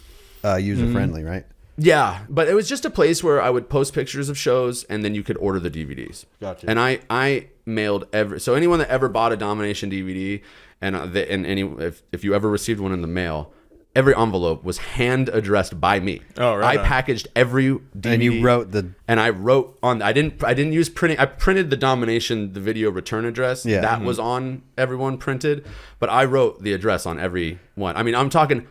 user-friendly, right? Yeah, but it was just a place where I would post pictures of shows, and then you could order the DVDs. Gotcha. And I mailed so anyone that ever bought a Domination DVD, and if you ever received one in the mail, every envelope was hand addressed by me. Oh, right I on. packaged every DVD. And you wrote the. And I wrote on. I didn't use printing. I printed the Domination, the video return address. Yeah. That was on everyone printed, but I wrote the address on every one. I mean, I'm talking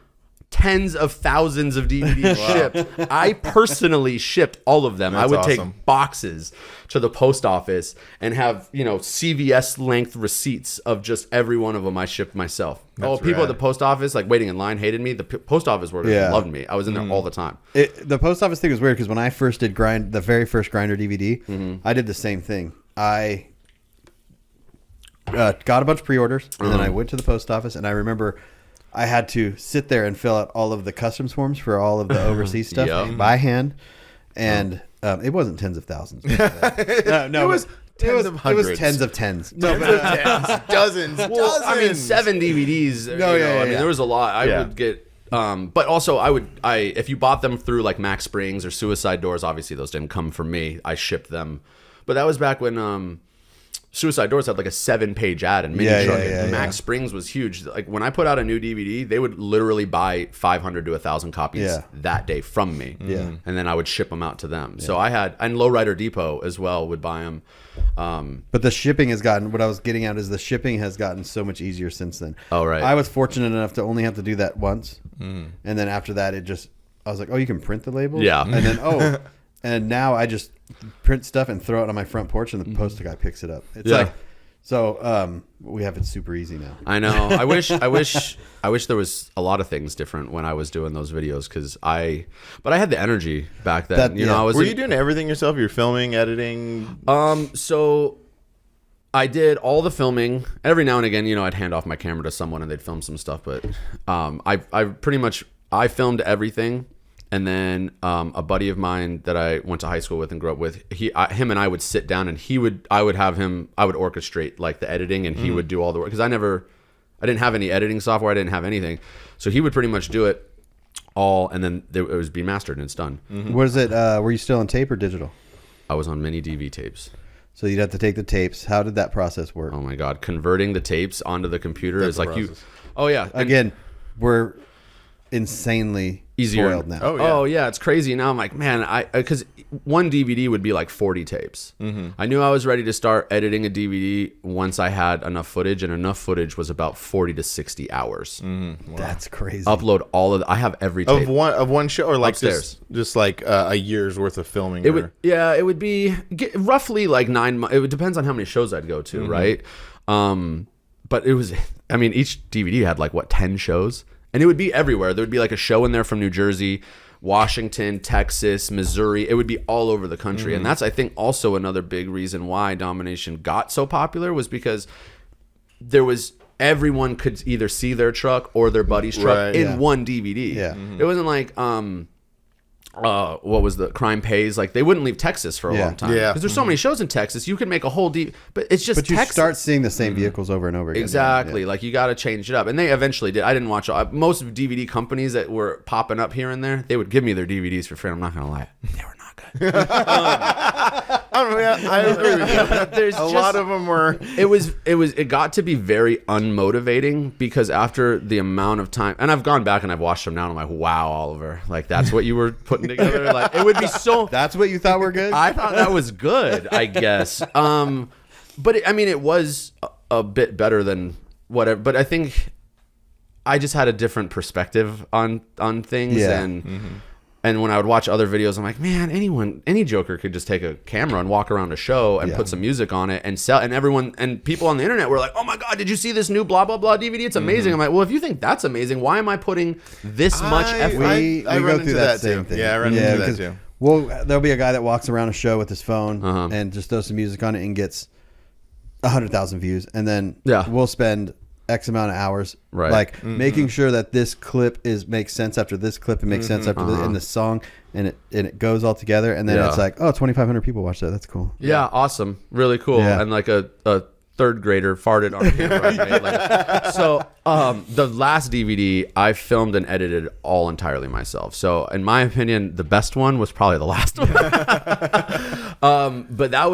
tens of thousands of DVDs shipped. I personally shipped all of them. That's I would awesome. take boxes to the post office and have, CVS length receipts of just every one of them I shipped myself. People rad. at the post office, like waiting in line, hated me. The post office workers Yeah. loved me. I was in there all the time. The post office thing was weird because when I first did the very first Grinder DVD, I did the same thing. I got a bunch of pre-orders, and then I went to the post office, and I remember I had to sit there and fill out all of the customs forms for all of the overseas stuff Yep. by hand, and it wasn't tens of thousands. no, It was tens of It hundreds. was tens of tens. Dozens. Well, I mean, 7 DVDs. No, yeah, I mean, yeah. there was a lot. I Yeah. would get, but also if you bought them through like Max Springs or Suicide Doors, obviously those didn't come from me. I shipped them, but that was back when Suicide Doors had like a 7-page ad and mini truck. And Max Springs was huge. Like when I put out a new DVD, they would literally buy 500 to 1,000 copies that day from me. Yeah. And then I would ship them out to them. So I had, and Lowrider Depot as well would buy them. But the shipping has gotten, what I was getting at is the shipping has gotten so much easier since then. Oh, right. I was fortunate enough to only have to do that once. And then after that, I was like, oh, you can print the labels? Yeah. And then, and now I just print stuff and throw it on my front porch and the post guy picks it up. It's Yeah. we have it super easy now. I know. I wish there was a lot of things different when I was doing those videos but I had the energy back then. I was. Were you doing everything yourself? You're filming, editing. So I did all the filming. Every now and again, I'd hand off my camera to someone and they'd film some stuff. But I filmed everything. And then a buddy of mine that I went to high school with and grew up with, him and I would sit down and I would orchestrate like the editing and he would do all the work because I didn't have any editing software. I didn't have anything. So he would pretty much do it all and then it was be mastered and it's done. Was it, were you still on tape or digital? I was on mini DV tapes. So you'd have to take the tapes. How did that process work? Oh my God. Converting the tapes onto the computer is like process. Oh yeah. And Again, we're insanely easier spoiled now. Oh, yeah. It's crazy now. I'm like, man, because one DVD would be like 40 tapes. I knew I was ready to start editing a DVD once I had enough footage, and enough footage was about 40 to 60 hours. That's crazy. Upload all of I have every tape. Of one show or like Upstairs. just like a year's worth of filming. It would be roughly like 9 months. It depends on how many shows I'd go to, right? But it was, each DVD had like 10 shows. And it would be everywhere. There would be like a show in there from New Jersey, Washington, Texas, Missouri. It would be all over the country. And that's, I think, also another big reason why Domination got so popular was because everyone could either see their truck or their buddy's truck in one DVD. Yeah. It wasn't like, what was the Crime Pays? Like they wouldn't leave Texas for a long time. Yeah. Because there's so many shows in Texas. You can make a whole but it's just But you Texas. start seeing the same vehicles over and over again. Exactly. Yeah. Like you got to change it up. And they eventually did. I didn't watch most DVD companies that were popping up here and there. They would give me their DVDs for free. I'm not going to lie. They were not good. I agree with you. There's A lot of them were. It got to be very unmotivating because after the amount of time, and I've gone back and I've watched them now and I'm like, wow, Oliver, like that's what you were putting together. Like it would be so. That's what you thought were good? I thought that was good, I guess. But it was a bit better than whatever. But I think I just had a different perspective on things, Yeah. and when I would watch other videos, I'm like, man, any joker could just take a camera and walk around a show and put some music on it and sell. And people on the internet were like, oh my God, did you see this new blah blah blah DVD? It's amazing. I'm like, well, if you think that's amazing, why am I putting this much effort? We I go run through into that that same too. thing. Yeah, I run into that because, too. Well, there'll be a guy that walks around a show with his phone Uh-huh. and just throws some music on it and gets 100,000 views, and then Yeah. we'll spend X amount of hours, Right. like making sure that this clip makes sense after this clip and makes sense after this, in the song, and it goes all together, and then Yeah. it's like, oh, 2,500 people watched that. That's cool. Yeah, awesome, really cool, Yeah. and like a third grader farted on camera. Right? Like, so the last DVD I filmed and edited all entirely myself. So in my opinion, the best one was probably the last one. But that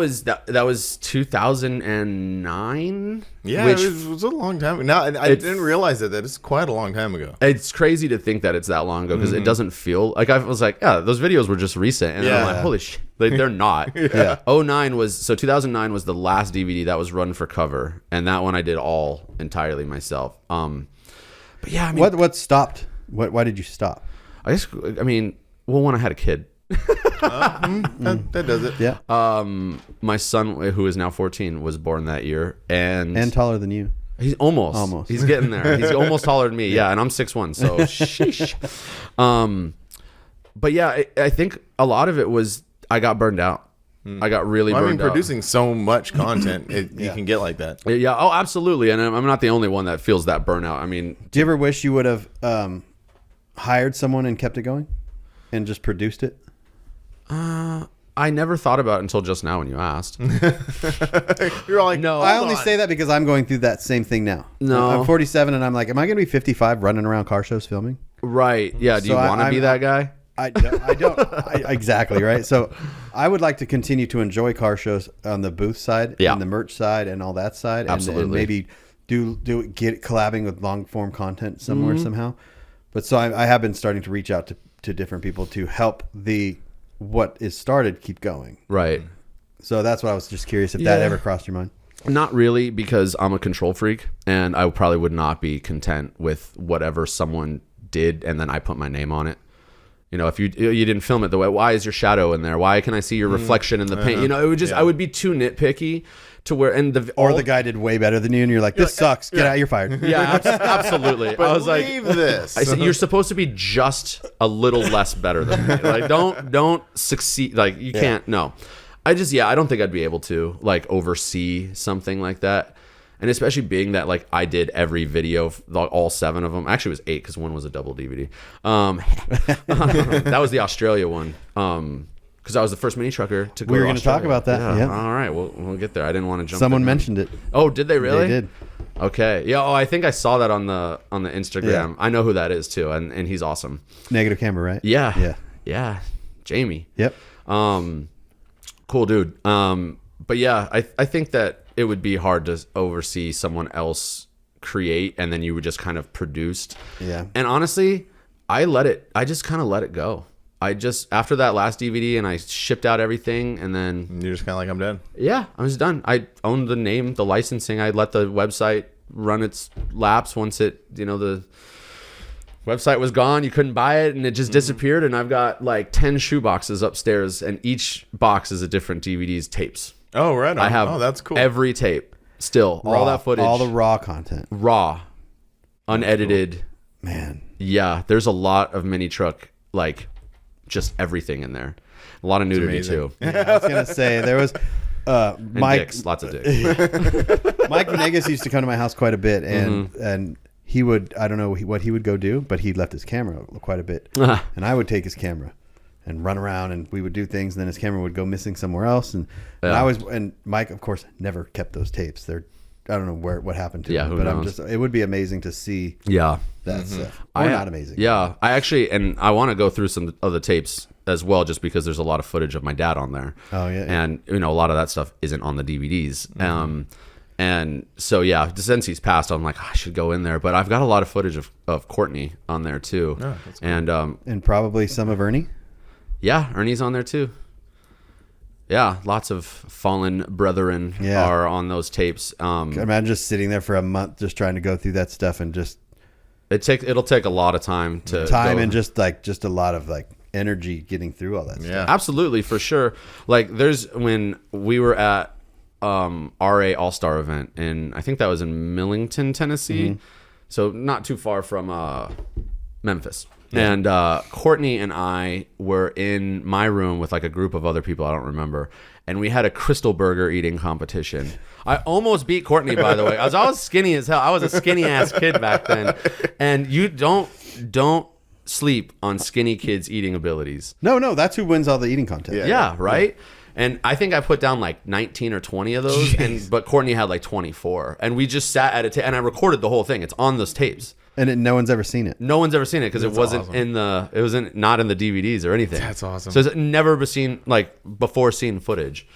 was 2009 Yeah, Which- it was a long time. Now I didn't realize that it's quite a long time ago. It's crazy to think that it's that long ago because it doesn't feel like I was like, yeah, those videos were just recent. And I'm like, holy shit. Like, they're not. 2009 was the last DVD that was run for cover. And that one I did all entirely myself. But yeah, I mean, What stopped? Why did you stop? I mean, well, when I had a kid. That does it. Yeah. My son, who is now 14, was born that year. And taller than you. he's almost. He's getting there. He's almost taller than me. Yeah, and I'm 6'1", so sheesh. But yeah, I think a lot of it was I got burned out. I got really burned out. Producing so much content, you can get like that. Yeah, oh, absolutely. And I'm not the only one that feels that burnout. I mean, Do you ever wish you would have hired someone and kept it going and just produced it? I never thought about it until just now when you asked. You're all like, No, I only say that because I'm going through that same thing now. No. I'm 47 and I'm like, am I going to be 55 running around car shows filming? Right. Yeah. Do you So want to be that guy? I don't. Exactly, right? So I would like to continue to enjoy car shows on the booth side Yeah. and the merch side and all that side. Absolutely. And maybe get collabing with long form content somewhere somehow. But so I have been starting to reach out to different people to help what is started keep going. Right. So that's what I was just curious if that ever crossed your mind. Not really, because I'm a control freak and I probably would not be content with whatever someone did and then I put my name on it. You know, if you didn't film it the way, why is your shadow in there? Why can I see your reflection in the paint? You know, it would just, I would be too nitpicky to where, and the guy did way better than you and you're like, this sucks. Get out, you're fired. Yeah, absolutely. I was like, leave this. I said, you're supposed to be just a little less better than me. Like, don't succeed. Like, you can't. No, I don't think I'd be able to like oversee something like that. And especially being that like I did every video, all 7 of them. Actually, it was 8 because one was a double DVD. That was the Australia one. Because I was the first mini trucker to go. We were to going to talk Australia. about that. Yeah. All right, we'll get there. I didn't want to jump. Someone in. mentioned it. Oh, did they really? They did. Okay. Yeah. Oh, I think I saw that on the Instagram. Yeah. I know who that is too, and he's awesome. Negative camera, right? Yeah. Yeah. Yeah. Jamie. Yep. Cool dude. But yeah, I think that it would be hard to oversee someone else create and then you would just kind of produced. Yeah. And honestly, I just kind of let it go. After that last DVD and I shipped out everything and then You're just kind of like, I'm done. yeah, I was done. I owned the name, the licensing. I let the website run its laps once the website was gone. You couldn't buy it and it just disappeared. And I've got like 10 shoe boxes upstairs and each box is a different DVD's tapes. Oh, right on. I have oh, that's cool. every tape still, all that footage. All the raw content. Raw, unedited. Man. Yeah, there's a lot of mini truck, like just everything in there. A lot of nudity too. Yeah, I was going to say, there was... And Mike, dicks, lots of dicks. Mike Venegas used to come to my house quite a bit, and he would, I don't know what he would go do, but he left his camera quite a bit. And I would take his camera and run around and we would do things and then his camera would go missing somewhere else. And Mike, of course, never kept those tapes. I don't know what happened to them, who but knows? it would be amazing to see Yeah. that stuff. Or not amazing. Yeah, I actually, and I want to go through some of the tapes as well, just because there's a lot of footage of my dad on there. Oh, yeah. And a lot of that stuff isn't on the DVDs. And so yeah, since he's passed, I'm like, I should go in there. But I've got a lot of footage of Courtney on there too. Oh, that's cool. And probably some of Ernie. Yeah, Ernie's on there too. Yeah, lots of fallen brethren are on those tapes. Imagine just sitting there for a month just trying to go through that stuff and just it'll take a lot of time to go. and just a lot of like energy getting through all that stuff. Yeah. Absolutely, for sure. Like when we were at RA All-Star event and I think that was in Millington, Tennessee. So not too far from Memphis. Yeah. And Courtney and I were in my room with like a group of other people I don't remember, and we had a Crystal Burger eating competition. I almost beat Courtney, by the way. I was skinny as hell. I was a skinny ass kid back then. And you don't sleep on skinny kids' eating abilities. No, that's who wins all the eating contest. Yeah, right? And I think I put down like 19 or 20 of those, but Courtney had like 24. And we just sat at and I recorded the whole thing. It's on those tapes. And no one's ever seen it. No one's ever seen it because it wasn't awesome. not in the DVDs or anything. That's awesome. So it's never been seen, like before seen footage.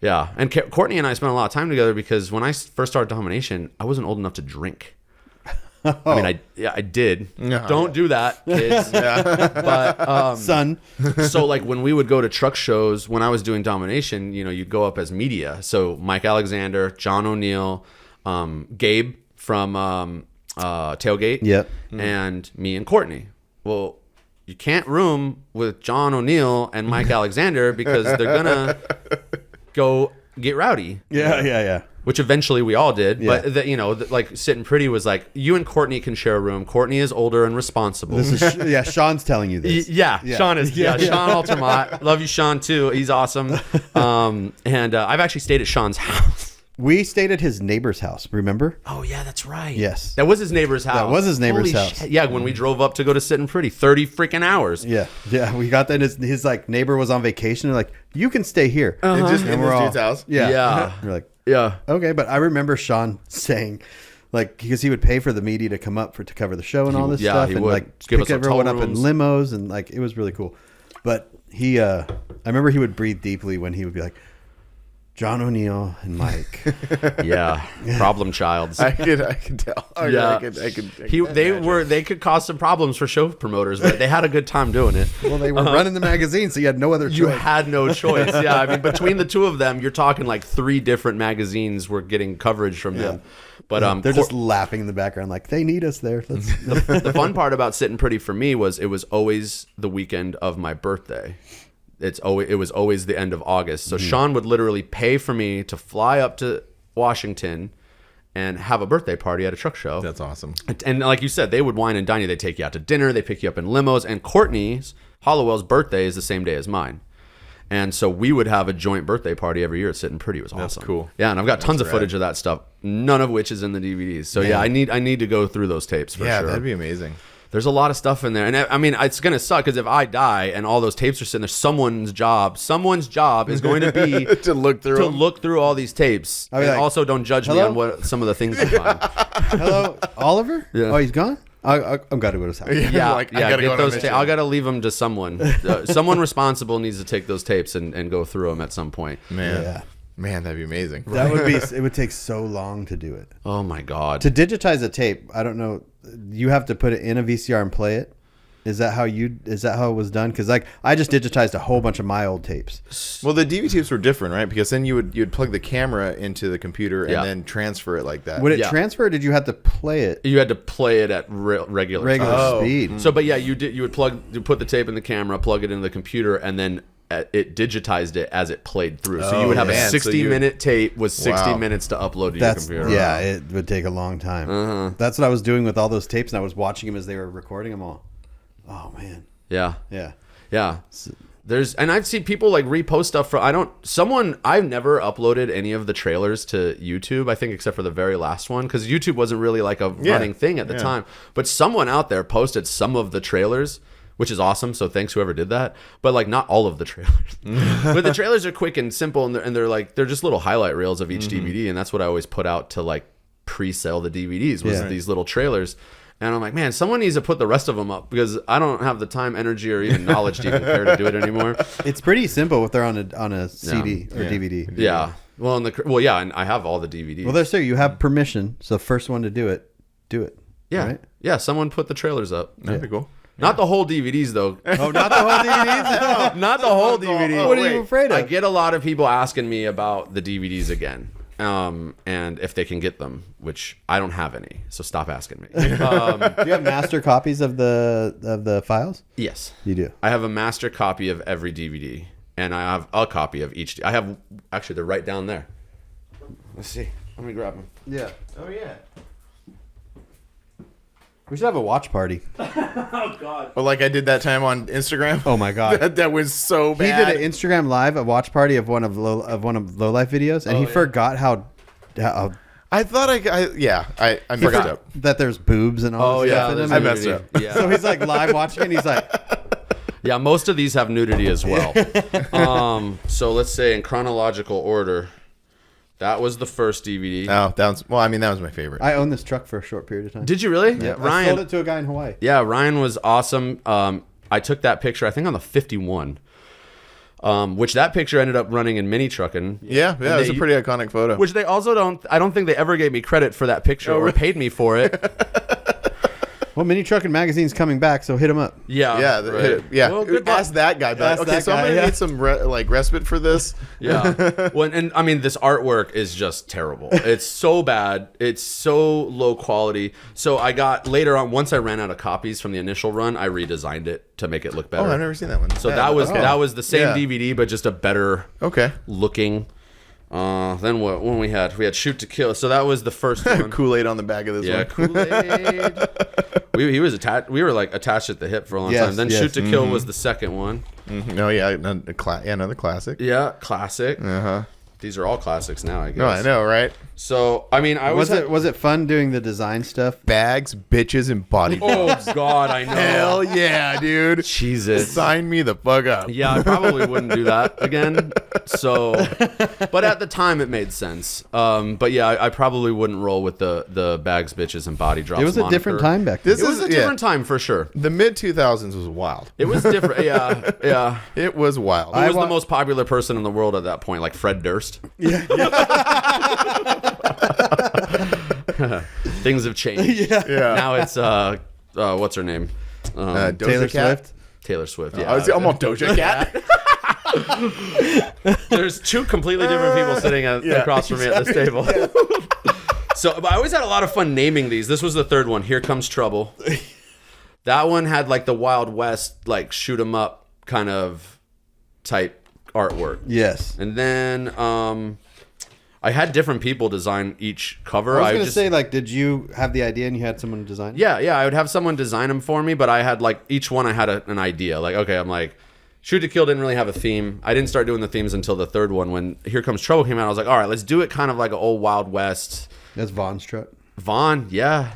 Yeah, and Courtney and I spent a lot of time together because when I first started Domination, I wasn't old enough to drink. I mean, I did. Don't do that, kids. But Son. so like when we would go to truck shows, when I was doing Domination, you know, you'd go up as media. So Mike Alexander, John O'Neill, Gabe from Tailgate, Yep. and me and Courtney. Well, you can't room with John O'Neill and Mike Alexander because they're gonna go get rowdy. Yeah. Which eventually we all did, Yeah. but like Sitting Pretty was like, you and Courtney can share a room. Courtney is older and responsible. This is Sean's telling you this. Yeah, Sean is. Yeah, Sean Altamont. Love you, Sean, too. He's awesome. And I've actually stayed at Sean's house. We stayed at his neighbor's house, remember? Oh, yeah, that's right. Yes. That was his neighbor's house. That was his neighbor's Holy house. shit. Yeah, when we drove up to go to Sitting Pretty, 30 freaking hours. Yeah. We got that. His like neighbor was on vacation. They're like, you can stay here. And just in we're this all- dude's house. Yeah. Yeah. We're like, Yeah. okay, but I remember Sean saying, like, because he would pay for the media to come up to cover the show and all this yeah, stuff, he and would. like Give pick us hotel everyone up in rooms. limos, and like it was really cool. But he, I remember he would breathe deeply when he would be like, John O'Neill and Mike. Yeah. Problem childs. I could tell. Yeah. I could They could cause some problems for show promoters, but they had a good time doing it. Well, they were running the magazine, so you had no other choice. You had no choice. Yeah, I mean, between the two of them, you're talking like 3 different magazines were getting coverage from them. But They're just laughing in the background, like they need us there. Let's, the fun part about Sitting Pretty for me was it was always the weekend of my birthday. It was always the end of August. So Sean would literally pay for me to fly up to Washington and have a birthday party at a truck show. That's awesome. And like you said, they would wine and dine you. They'd take you out to dinner. They pick you up in limos. And Courtney's, Hollowell's birthday is the same day as mine. And so we would have a joint birthday party every year at Sitting Pretty. It was awesome. That's cool. Yeah, and I've got tons of rad. footage of that stuff, none of which is in the DVDs. So yeah, I need to go through those tapes for Yeah, sure. that'd be amazing. There's a lot of stuff in there. And I mean, it's going to suck because if I die and all those tapes are sitting there, someone's job is going to be To look through them. look through all these tapes. I'll be And like, also don't judge me "Hello?" on what some of the things I find. hello, Oliver? Yeah. Oh, he's gone? I'm got to go to his house. Yeah, Like, I gotta get go on a those. mission. I gotta leave them to someone. Someone responsible needs to take those tapes and go through them at some point. Yeah. Man, that'd be amazing. That would be. It would take so long to do it. Oh my god. To digitize a tape, I don't know. You have to put it in a VCR and play it. Is that how it was done? Because like I just digitized a whole bunch of my old tapes. Well, the DV tapes were different, right? Because then you'd plug the camera into the computer and Yeah. then transfer it like that. Would it Yeah. transfer? Or did you have to play it You had to play it at regular time. Oh. speed? So, but yeah, you would put the tape in the camera, plug it into the computer, and then it digitized it as it played through. So you would have man. a So 60-minute tape with 60 Wow. minutes to upload to That's your computer. yeah. It would take a long time. That's what I was doing with all those tapes, and I was watching them as they were recording them all. Oh man. Yeah. Yeah. Yeah. And I've seen people like repost stuff I've never uploaded any of the trailers to YouTube, I think, except for the very last one, because YouTube wasn't really like a running thing at the time. But someone out there posted some of the trailers, which is awesome. So thanks whoever did that. But like not all of the trailers. But the trailers are quick and simple, and they're just little highlight reels of each DVD, and that's what I always put out to like pre-sell the DVDs was these little trailers. And I'm like, man, someone needs to put the rest of them up because I don't have the time, energy, or even knowledge to even care to do it anymore. It's pretty simple if they're on a CD or DVD. Yeah. Well, and I have all the DVDs. Well, there's you have permission. So the first one to do it. yeah. Right? Yeah. Someone put the trailers up. That'd be cool. Not the whole DVDs though. Oh, not the whole DVDs. Not the whole DVD. What are you afraid of? I get a lot of people asking me about the DVDs again. And if they can get them, which I don't have any, so stop asking me. Do you have master copies of the files? Yes, You do. I have a master copy of every DVD, and I have a copy of each. I have actually they're right down there. Let's see. Let me grab them. Yeah. Oh yeah. We should have a watch party. Well, like I did that time on Instagram. Oh my god. that was so He bad. did an Instagram live, a watch party of one of Low Life videos, and he forgot how I thought I messed up. that there's boobs and all this stuff in there's them. I messed nudity. up. Yeah. So he's like live watching it, and he's like, Yeah, most of these have nudity as well. So let's say in chronological order, that was the first DVD. Oh, that was my favorite. I owned this truck for a short period of time. Did you really? I Ryan sold it to a guy in Hawaii. Yeah, Ryan was awesome. I took that picture, I think, on the 51. which that picture ended up running in Mini Truckin'. Yeah, it was a pretty iconic photo. Which they also I don't think they ever gave me credit for that picture or paid me for it. Well, Mini Truckin' Magazine's coming back, so hit them up. Yeah. Yeah. Well, good Ask that guy back. Ask Okay, that so I'm guy, gonna yeah. need some respite for this. Yeah. Well, and I mean, this artwork is just terrible. It's so bad. It's so low quality. So I got later on, once I ran out of copies from the initial run, I redesigned it to make it look better. Oh, I've never seen that one. So Yeah, that was the same Yeah. DVD, but just a better Okay. looking. Then what? When we had Shoot to Kill. So that was the first one. Kool-Aid on the back of this Yeah, one. Kool-Aid. He was attached. We were like attached at the hip for a long Yes, time. Then yes. Shoot to Kill was the second one. No, yeah, another classic. Yeah, classic. Uh-huh. These are all classics now, I guess. No, I know, right? So I mean, Was it fun doing the design stuff? Bags, bitches, and body. Oh God, I know. Hell yeah, dude. Jesus. Sign me the fuck up. Yeah, I probably wouldn't do that again. So, but at the time it made sense. But yeah, I probably wouldn't roll with the bags, bitches, and body drops. It was a different moniker. time back then. This It was a different time for sure. The mid 2000s was wild. It was different. Yeah. It was wild. Who was the most popular person in the world at that point? Like Fred Durst. Things have changed. Yeah. Yeah. Now it's what's her name? Doja Taylor Cat? Swift. Taylor Swift. Yeah. I'm on Doja Cat. There's two completely different people sitting across from me at this table. So, but I always had a lot of fun naming these. This was the third one. Here Comes Trouble. That one had like the Wild West, like shoot 'em up kind of type artwork. Yes. And then I had different people design each cover. I was going to say, like, did you have the idea and you had someone design it? Yeah, I would have someone design them for me, but I had like each one I had an idea. Like, okay, I'm like, Shoot to Kill didn't really have a theme. I didn't start doing the themes until the third one. When Here Comes Trouble came out, I was like, all right, let's do it kind of like an old Wild West. That's Vaughn's truck. Vaughn, yeah.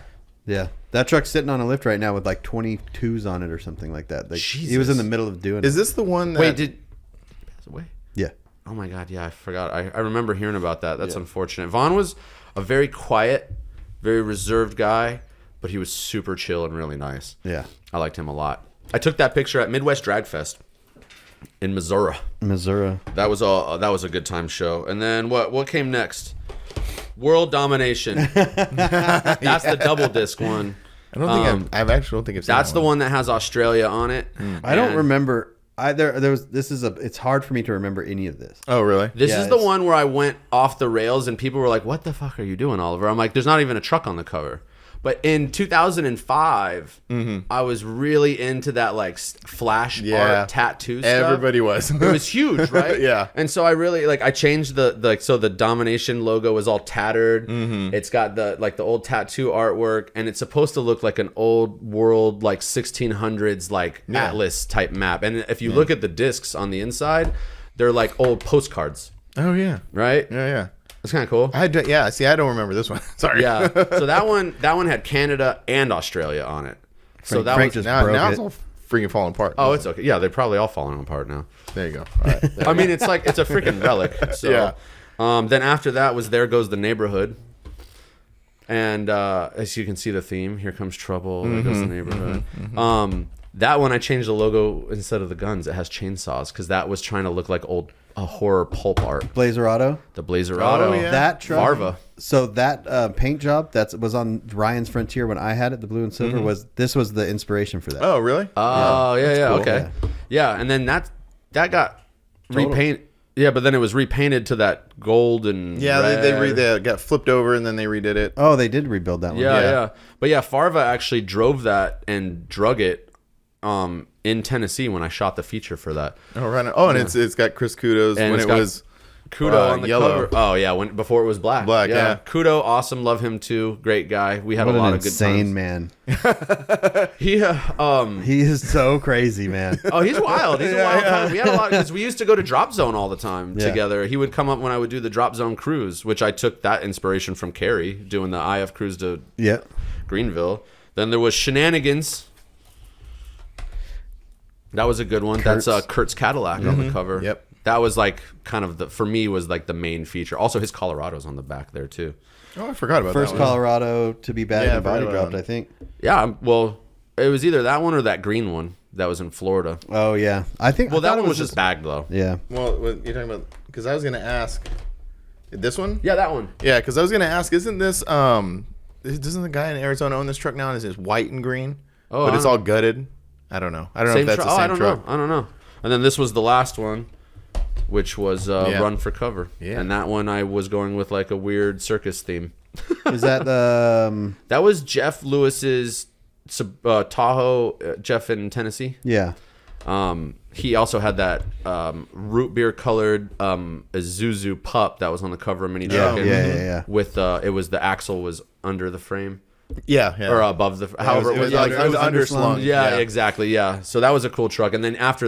Yeah. That truck's sitting on a lift right now with like 22s on it or something like that. Like, he Jesus. was in the middle of doing Is it. this the one that... Wait, did he pass away? Yeah. Oh my God, yeah, I forgot. I remember hearing about that. That's unfortunate. Vaughn was a very quiet, very reserved guy, but he was super chill and really nice. Yeah. I liked him a lot. I took that picture at Midwest Drag Fest in Missouri. Missouri. That was a good time show. And then what came next? World Domination. That's the double disc one. I don't think I actually don't think I've seen That's that the one that has Australia on it. I don't And remember either. It's hard for me to remember any of this. Oh, really? This Yeah, is the it's- one where I went off the rails and people were like, "What the fuck are you doing, Oliver?" I'm like, "There's not even a truck on the cover." But in 2005, I was really into that like flash art tattoo stuff. Everybody was. It was huge, right? Yeah. And so I really I changed the Domination logo is all tattered. It's got the old tattoo artwork, and it's supposed to look like an old world like 1600s atlas type map. And if you look at the discs on the inside, they're like old postcards, Oh, yeah. right? Yeah. That's kind of cool. I don't remember this one. Sorry. Yeah. So that one had Canada and Australia on it. So that Frank was just Now broke it's it. all freaking falling apart. oh, it's okay. Yeah, they're probably all falling apart now. There you go. All right. I mean, it's like it's a freaking relic. So, Yeah. then after that was There Goes the Neighborhood, and as you can see the theme, Here Comes Trouble. There Goes the Neighborhood. That one I changed the logo instead of the guns. It has chainsaws because that was trying to look like a horror pulp art. Blazerado. The Blazerado. Oh, yeah. That truck. Farva. So that paint job that was on Ryan's Frontier when I had it, the blue and silver, was the inspiration for that. Oh, really? Oh yeah, cool. okay, yeah. And then that got repainted. Yeah, but then it was repainted to that gold and Yeah, red. they got flipped over and then they redid it. Oh, they did rebuild that one. Yeah. But yeah, Farva actually drove that and drug it in Tennessee when I shot the feature for that. Oh, right. Oh, and it's got Chris Kudos And when it's it got was Kudo on the yellow. cover. Oh yeah, before it was black. Black, yeah. Kudo, awesome, love him too. Great guy. We had What a lot an of good insane times. man. He He is so crazy, man. Oh, he's wild. He's a wild time. We had a lot because we used to go to Drop Zone all the time Yeah. together. He would come up when I would do the Drop Zone cruise, which I took that inspiration from Carrie doing the IF cruise to Yeah. Greenville. Then there was Shenanigans. That was a good one. Kurt's. That's Kurt's Cadillac on the cover. Yep. That was like kind of for me was like the main feature. Also, his Colorado's on the back there too. Oh, I forgot about First that one. Colorado to be bagged Yeah, and body I forgot dropped, about I think. Yeah, well, it was either that one or that green one. that was in Florida. Oh yeah, I think. Well, I thought that it one was just bagged though. Yeah. Well, what you're talking about? Because I was gonna ask, this one. Yeah, that one. Yeah, because I was gonna ask, isn't this doesn't the guy in Arizona own this truck now? And is it white and green? Oh, but I it's don't- all gutted. I don't know. I don't know if that's the same I don't truck. know. I don't know. And then this was the last one, which was Run for Cover. Yeah. And that one I was going with like a weird circus theme. Is that the? That was Jeff Lewis's Tahoe. Jeff in Tennessee. Yeah. He also had that root beer colored Isuzu pup that was on the cover of Mini Yeah. Truckin'. Yeah. With it was the axle was under the frame. Yeah. Or above the, however it was yeah, under- it was underslung. yeah, exactly. Yeah, so that was a cool truck. And then after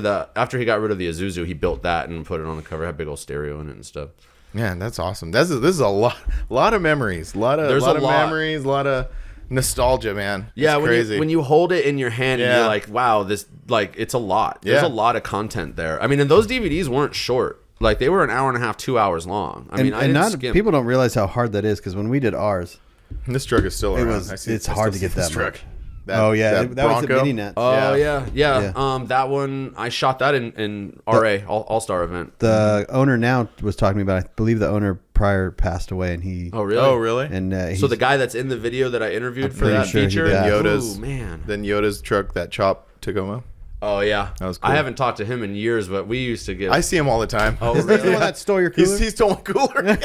he got rid of the Isuzu, he built that and put it on the cover. It had big old stereo in it and stuff. Man, that's awesome. This is a lot of memories. There's a lot. Memories, a lot of nostalgia, man. Yeah, It's crazy. when you hold it in your hand and Yeah. you're like, wow, this like it's a lot. There's Yeah. a lot of content there. I mean, and those DVDs weren't short. Like they were an hour and a half, 2 hours long. I mean, I didn't skim. People don't realize how hard that is because when we did ours, This truck is still around. it's hard to get that truck. much. That, Oh yeah, that that was the Bronco. mini net. Oh yeah. Yeah. That one I shot that in RA All-Star event. The owner now was talking about. I believe the owner prior passed away, and he. Oh really? Oh really? And So the guy that's in the video that I interviewed for pretty that sure he feature, died. Yoda's oh man. Then Yoda's truck, that chop Tacoma. Oh yeah, That was cool. I haven't talked to him in years, but we used to get. I see him all the time. Oh Is he the really? one that stole your cooler? He stole my cooler.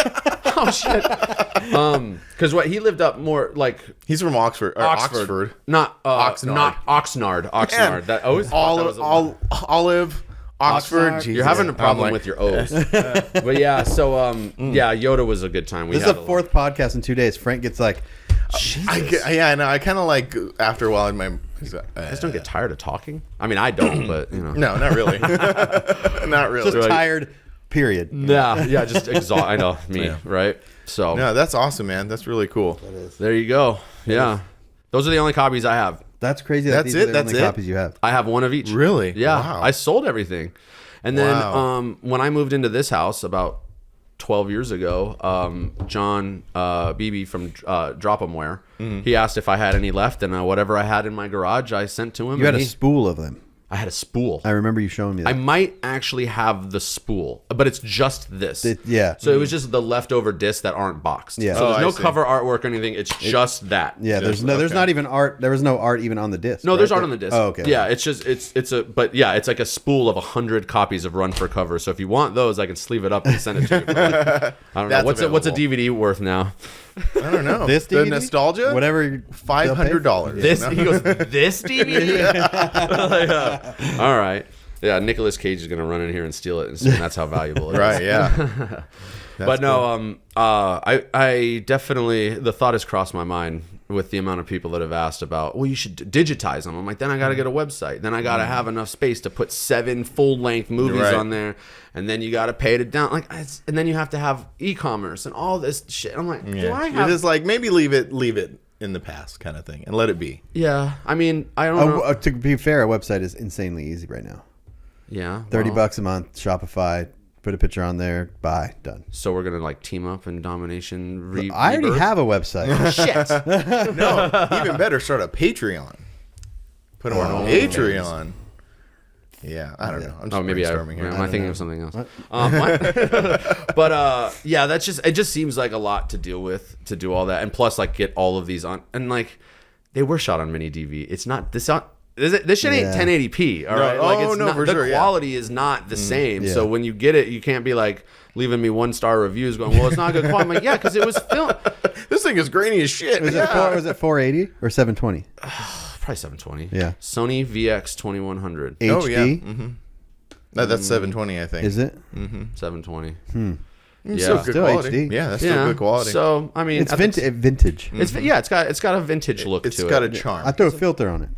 Oh shit. Because what he lived up more like He's from Oxford. Or Oxford. not Oxnard. not Oxnard. Oxnard. Man, That I always thought that was a- Olive, Oxford. Oxnard. Jesus. You're having a I'm problem like- with your O's. But yeah, so yeah, Yoda was a good time. We This is had the a- fourth podcast in 2 days. Frank gets like, I know. I kind of like after a while in my. You guys don't get tired of talking. I mean, I don't, but you know. No, not really. Not really. just tired. Period. Yeah, just exhaust. I know me, Yeah. right? So No, that's awesome, man. That's really cool. there you go. Yeah, those are the only copies I have. That's crazy. That's these it? Are the That's only it? copies you have. I have one of each. Really? Yeah. Wow. I sold everything. And then Wow. when I moved into this house about 12 years ago, John Beebe from Drop'emware, he asked if I had any left, and whatever I had in my garage, I sent to him. You had and a spool of them. I had a spool. I remember you showing me that. I might actually have the spool, but it's just this. Yeah. So it was just the leftover discs that aren't boxed. Yeah. So Oh, there's I no see. cover artwork or anything. It's just that. Yeah. There's okay. not even art. There was no art even on the disc. No, right? there's art on the disc. Oh, okay. Yeah, it's just it's like a spool of 100 copies of Run for Cover. So if you want those, I can sleeve it up and send it to you. I don't know. That's What's a available. DVD worth now? I don't know. This the DVD? nostalgia. Whatever. $500. This he goes, this DVD? All right. Yeah, Nicolas Cage is gonna run in here and steal it, and that's how valuable it is. Right. Yeah. But no, I definitely, the thought has crossed my mind with the amount of people that have asked about, well, you should digitize them. I'm like, then I got to get a website. Then I got to have enough space to put 7 full-length movies Right. on there. And then you got to pay it down. And then you have to have e-commerce and all this shit. I'm like, do I You're have... just like maybe leave it in the past kind of thing and let it be. Yeah, I mean, I don't know. To be fair, a website is insanely easy right now. Yeah. $30 well, a month, Shopify, put a picture on there, buy, done. So we're going to like team up in Domination I already rebirth? have a website. Shit. No, even better, start a Patreon. Put them on Patreon. Yeah, I don't know. I'm just Oh, maybe brainstorming here. am I thinking of something else? What? But yeah, it just seems like a lot to deal with to do all that, and plus like get all of these on, and like they were shot on mini DV. It's not this shit ain't Yeah. 1080p. All No, right, like it's no, not, for the sure, yeah. quality is not the same. yeah. So when you get it, you can't be like leaving me 1-star reviews going, well, it's not good quality. I'm like, yeah, because it was filmed. This thing is grainy as shit. Was it 480 or 720? Probably 720. Yeah. Sony VX 2100. HD? Oh, yeah. That's 720, I think. Is it? 720. It's Yeah. still good Still quality. HD. Yeah, that's still good quality. So I mean, It's at the- vintage. it's got a vintage look It's to got it. a charm. I throw a filter on it.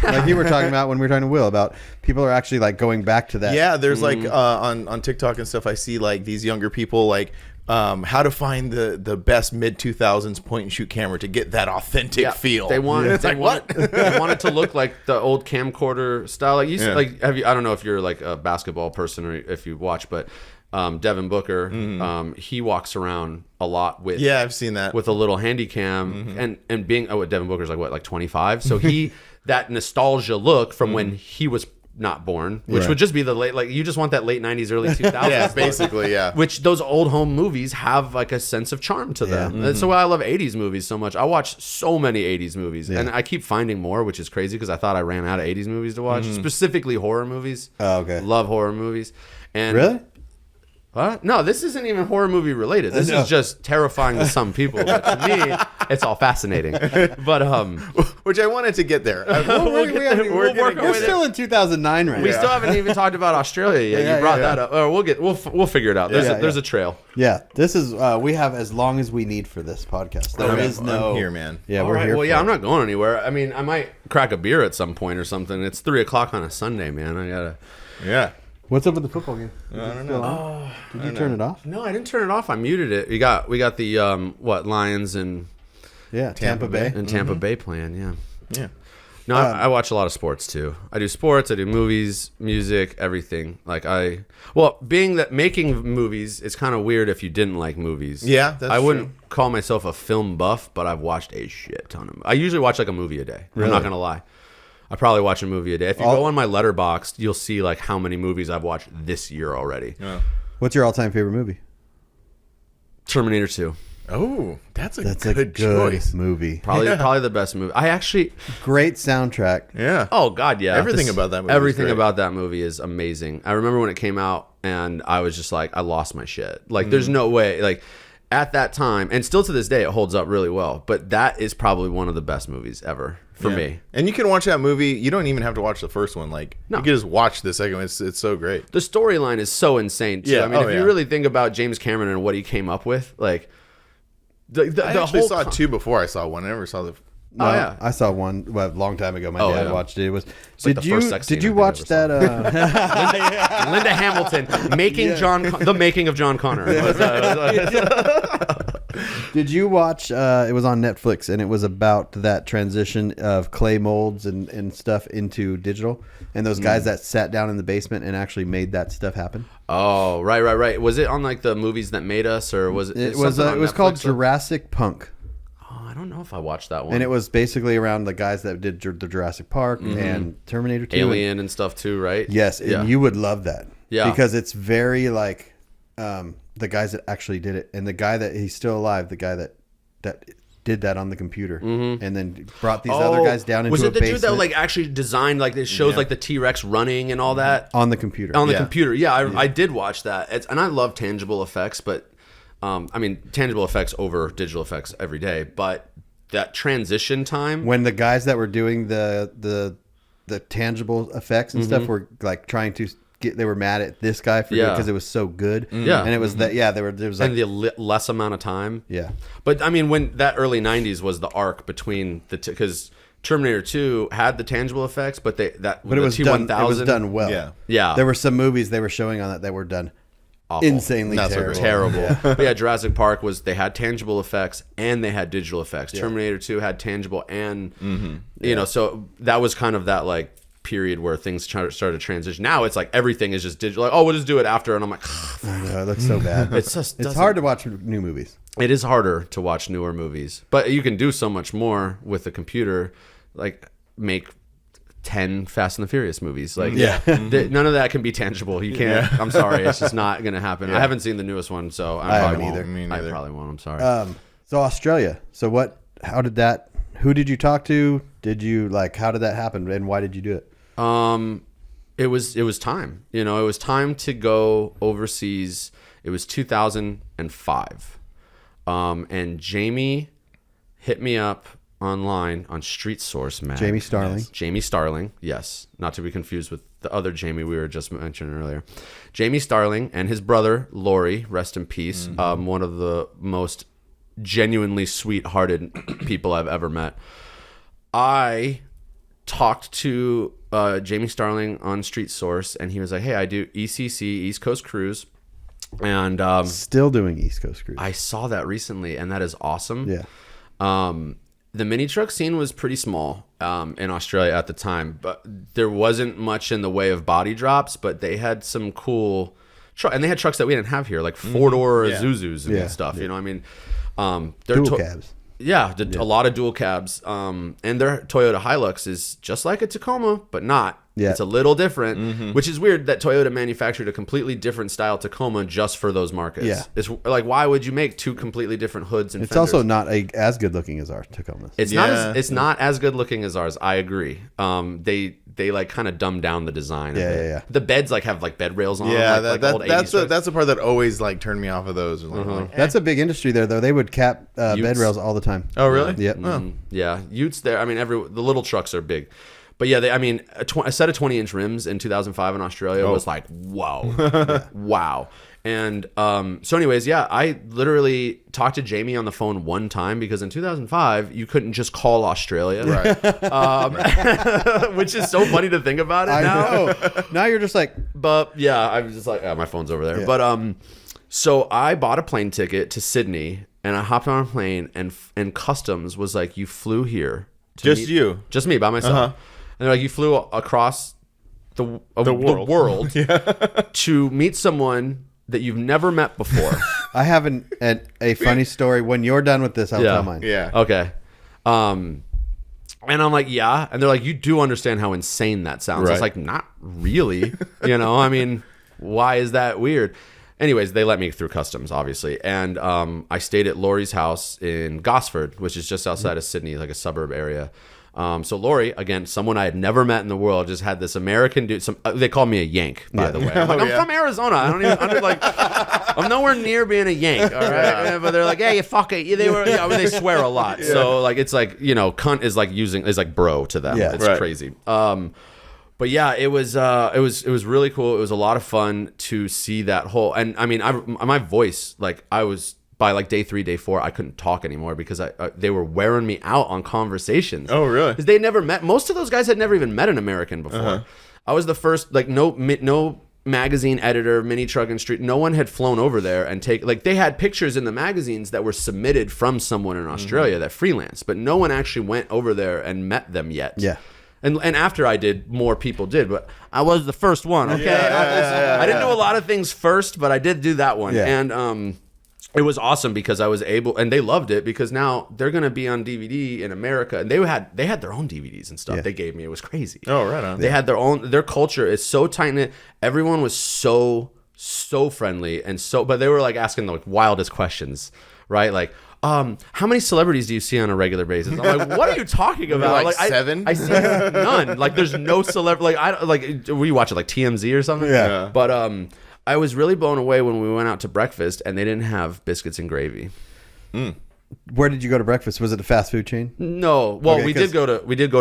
Like you were talking about when we were talking to Will about people are actually like going back to that. Yeah, there's like on TikTok and stuff, I see like these younger people like how to find the best mid 2000s point and shoot camera to get that authentic feel. They want It's they like, want what? they want it to look like the old camcorder style. Like Yeah. like have you? I don't know if you're like a basketball person or if you watch, but Devin Booker, he walks around a lot with Yeah, I've seen that. with a little handy cam and being Devin Booker's like 25, so he that nostalgia look from when he was not born, which Yeah. would just be the late, like you just want that late 90s, early 2000s. Yeah, look. basically, yeah. Which those old home movies have like a sense of charm to them. That's why I love 80s movies so much. I watch so many 80s movies and I keep finding more, which is crazy because I thought I ran out of 80s movies to watch, specifically horror movies. Oh, okay. Love horror movies. And Really? What? No, this isn't even horror movie related. This is just terrifying to some people. But to me, it's all fascinating. But Which I wanted to get there. We'll get there. We'll work our We're way still in 2009 right we now. still haven't even talked about Australia yet. You brought that up. We'll figure it out. There's a trail. Yeah, this is we have as long as we need for this podcast. There is no I'm here, man. Yeah, All we're right, here. well, for yeah, it. I'm not going anywhere. I mean, I might crack a beer at some point or something. It's 3:00 on a Sunday, man. I gotta. Yeah. What's up with the football game? I don't know. Did you turn it off? No, I didn't turn it off. I muted it. We got the Lions and Yeah, Tampa Bay. Tampa Bay playing. Yeah. Yeah. No, I watch a lot of sports too. I do sports, I do movies, music, everything. Being that making movies, it's kind of weird if you didn't like movies. Yeah, that's I wouldn't call myself a film buff, but I've watched a shit ton of. I usually watch like a movie a day. I'm not gonna lie. I probably watch a movie a day. If you go on my Letterboxd, you'll see like how many movies I've watched this year already. Yeah. What's your all-time favorite movie? Terminator 2. Oh, that's a That's a good good choice. movie. Probably the best movie. I actually Great soundtrack. Yeah. Oh God, yeah. Everything about that movie is Everything great. about that movie is amazing. I remember when it came out, and I was just like, I lost my shit. Like, there's no way. Like, at that time, and still to this day, it holds up really well. But that is probably one of the best movies ever for me. And you can watch that movie. You don't even have to watch the first one. Like No. you can just watch the second one. It's so great. The storyline is so insane too. Yeah. I mean, if Yeah. you really think about James Cameron and what he came up with, like the I the actually whole saw two before I saw one. I never saw the. No, Oh, yeah. I saw one a long time ago. My Oh, dad yeah. watched it. It was. like the first sex scene did you I think I watch ever that? Linda Hamilton making the making of John Connor. Did you watch? It was on Netflix, and it was about that transition of clay molds and stuff into digital, and those guys that sat down in the basement and actually made that stuff happen. Oh, right. Was it on like the movies that made us, or was it? It was. something on It was called Netflix? Jurassic Punk. Oh, I don't know if I watched that one. And it was basically around the guys that did the Jurassic Park and Terminator 2. Alien and stuff too, right? Yes, Yeah. and you would love that. Yeah. Because it's very like the guys that actually did it, and the guy that he's still alive, the guy that did that on the computer, and then brought these other guys down into was a it the basement dude that like actually designed like it shows like the T-Rex running and all that on the computer. on the Yeah. computer? Yeah, I did watch that. And I love tangible effects, but I mean tangible effects over digital effects every day. But that transition time When the guys that were doing the tangible effects and stuff were like trying to they were mad at this guy for Yeah. because it was so good. Yeah. and it was that there was like and the less amount of time. yeah. But I mean, when that early '90s was the arc between the because Terminator 2 had the tangible effects, but But it was done. It was done well. Yeah. Yeah. There were some movies they were showing on that were done Awful. insanely Not so great. terrible. But yeah, Jurassic Park they had tangible effects and they had digital effects. Terminator 2 had tangible and you know, so that was kind of that like period where things started to transition. Now it's like everything is just digital. Like, oh, we'll just do it after, and I'm like, I know, it looks so bad. it's just It's hard to watch new movies. It is harder to watch newer movies, but you can do so much more with the computer. Like make 10 Fast and the Furious movies. Like, none of that can be tangible. You can't. I'm sorry, it's just not going to happen. I haven't seen the newest one, so I haven't probably either. won't. Me I neither. probably won't. I'm sorry. So Australia. So what? How did that? Who did you talk to? Did you like? How did that happen? And why did you do it? It was time. You know, it was time to go overseas. It was 2005, and Jamie hit me up online on Street Source Mag. Jamie Starling. Yes. Jamie Starling, yes, not to be confused with the other Jamie we were just mentioning earlier. Jamie Starling and his brother Lori, rest in peace. One of the most genuinely sweet-hearted people I've ever met. I talked to Jamie Starling on Street Source, and he was like, "Hey, I do ECC, East Coast Cruise, and Still doing East Coast Cruise. I saw that recently, and that is awesome." Yeah. The mini truck scene was pretty small in Australia at the time, but there wasn't much in the way of body drops, but they had some cool and they had trucks that we didn't have here, like four-door Zuzus and Yeah. stuff. You know, I mean, Dual cabs. Yeah, a lot of dual cabs. And their Toyota Hilux is just like a Tacoma, but not. Yeah. It's a little different, which is weird that Toyota manufactured a completely different style Tacoma just for those markets. Yeah. It's like, why would you make two completely different hoods and It's fenders? also not as good looking as our Tacomas. It's not as good looking as ours. I agree. They like kind of dumb down the design. Yeah. The beds like have like bed rails on Yeah, them. that's the part that always like turned me off of those. Like, That's a big industry there, though. They would cap bed rails all the time. oh, really? Yep. Yeah, Utes there. I mean, the little trucks are big, but yeah, a set of 20-inch rims in 2005 in Australia was like, whoa, wow. And so, anyways, yeah, I literally talked to Jamie on the phone one time because in 2005 you couldn't just call Australia, Right. which is so funny to think about it I now. know. Now you're just like, But yeah, I was just like, oh, my phone's over there. Yeah. But so I bought a plane ticket to Sydney, and I hopped on a plane, and customs was like, you flew here, Just me by myself, and they're like, you flew across the world to meet someone that you've never met before. I have a funny story. When you're done with this, I'll tell mine. Yeah. Okay. And I'm like, yeah. And they're like, you do understand how insane that sounds. I was Right. like, not really. I mean, why is that weird? Anyways, they let me through customs, obviously. And I stayed at Laurie's house in Gosford, which is just outside of Sydney, like a suburb area. So Laurie, again, someone I had never met in the world, just had this American dude. They call me a Yank, by the way. I'm, like, I'm from Arizona. I'm nowhere near being a Yank. All right, but they're like, hey, you fuck it. They swear a lot. So like, it's like, cunt is like bro to them. Yeah. It's crazy. But yeah, it was really cool. It was a lot of fun to see that whole. And I mean, my voice, like I was. By like day 3, day 4, I couldn't talk anymore because they were wearing me out on conversations. Oh, really? Because they never met. Most of those guys had never even met an American before. I was the first, like no magazine editor, Mini Truck and Street. No one had flown over there and they had pictures in the magazines that were submitted from someone in Australia that freelanced, but no one actually went over there and met them yet. Yeah. And after I did, more people did, but I was the first one. Okay, I didn't do a lot of things first, but I did do that one. Yeah. And it was awesome because I was able, and they loved it because now they're going to be on DVD in America, and they had their own DVDs and stuff. Yeah. They gave me. It was crazy. Oh, right on. They had their culture is so tight knit. Everyone was so friendly but they were like asking the like wildest questions, right? Like, how many celebrities do you see on a regular basis? I'm like, what are you talking about? Like 7? I see none. Like, there's no celebrity. We watch it like TMZ or something. Yeah. But I was really blown away when we went out to breakfast and they didn't have biscuits and gravy. Where did you go to breakfast? Was it a fast food chain? No. Well, Okay, we did go to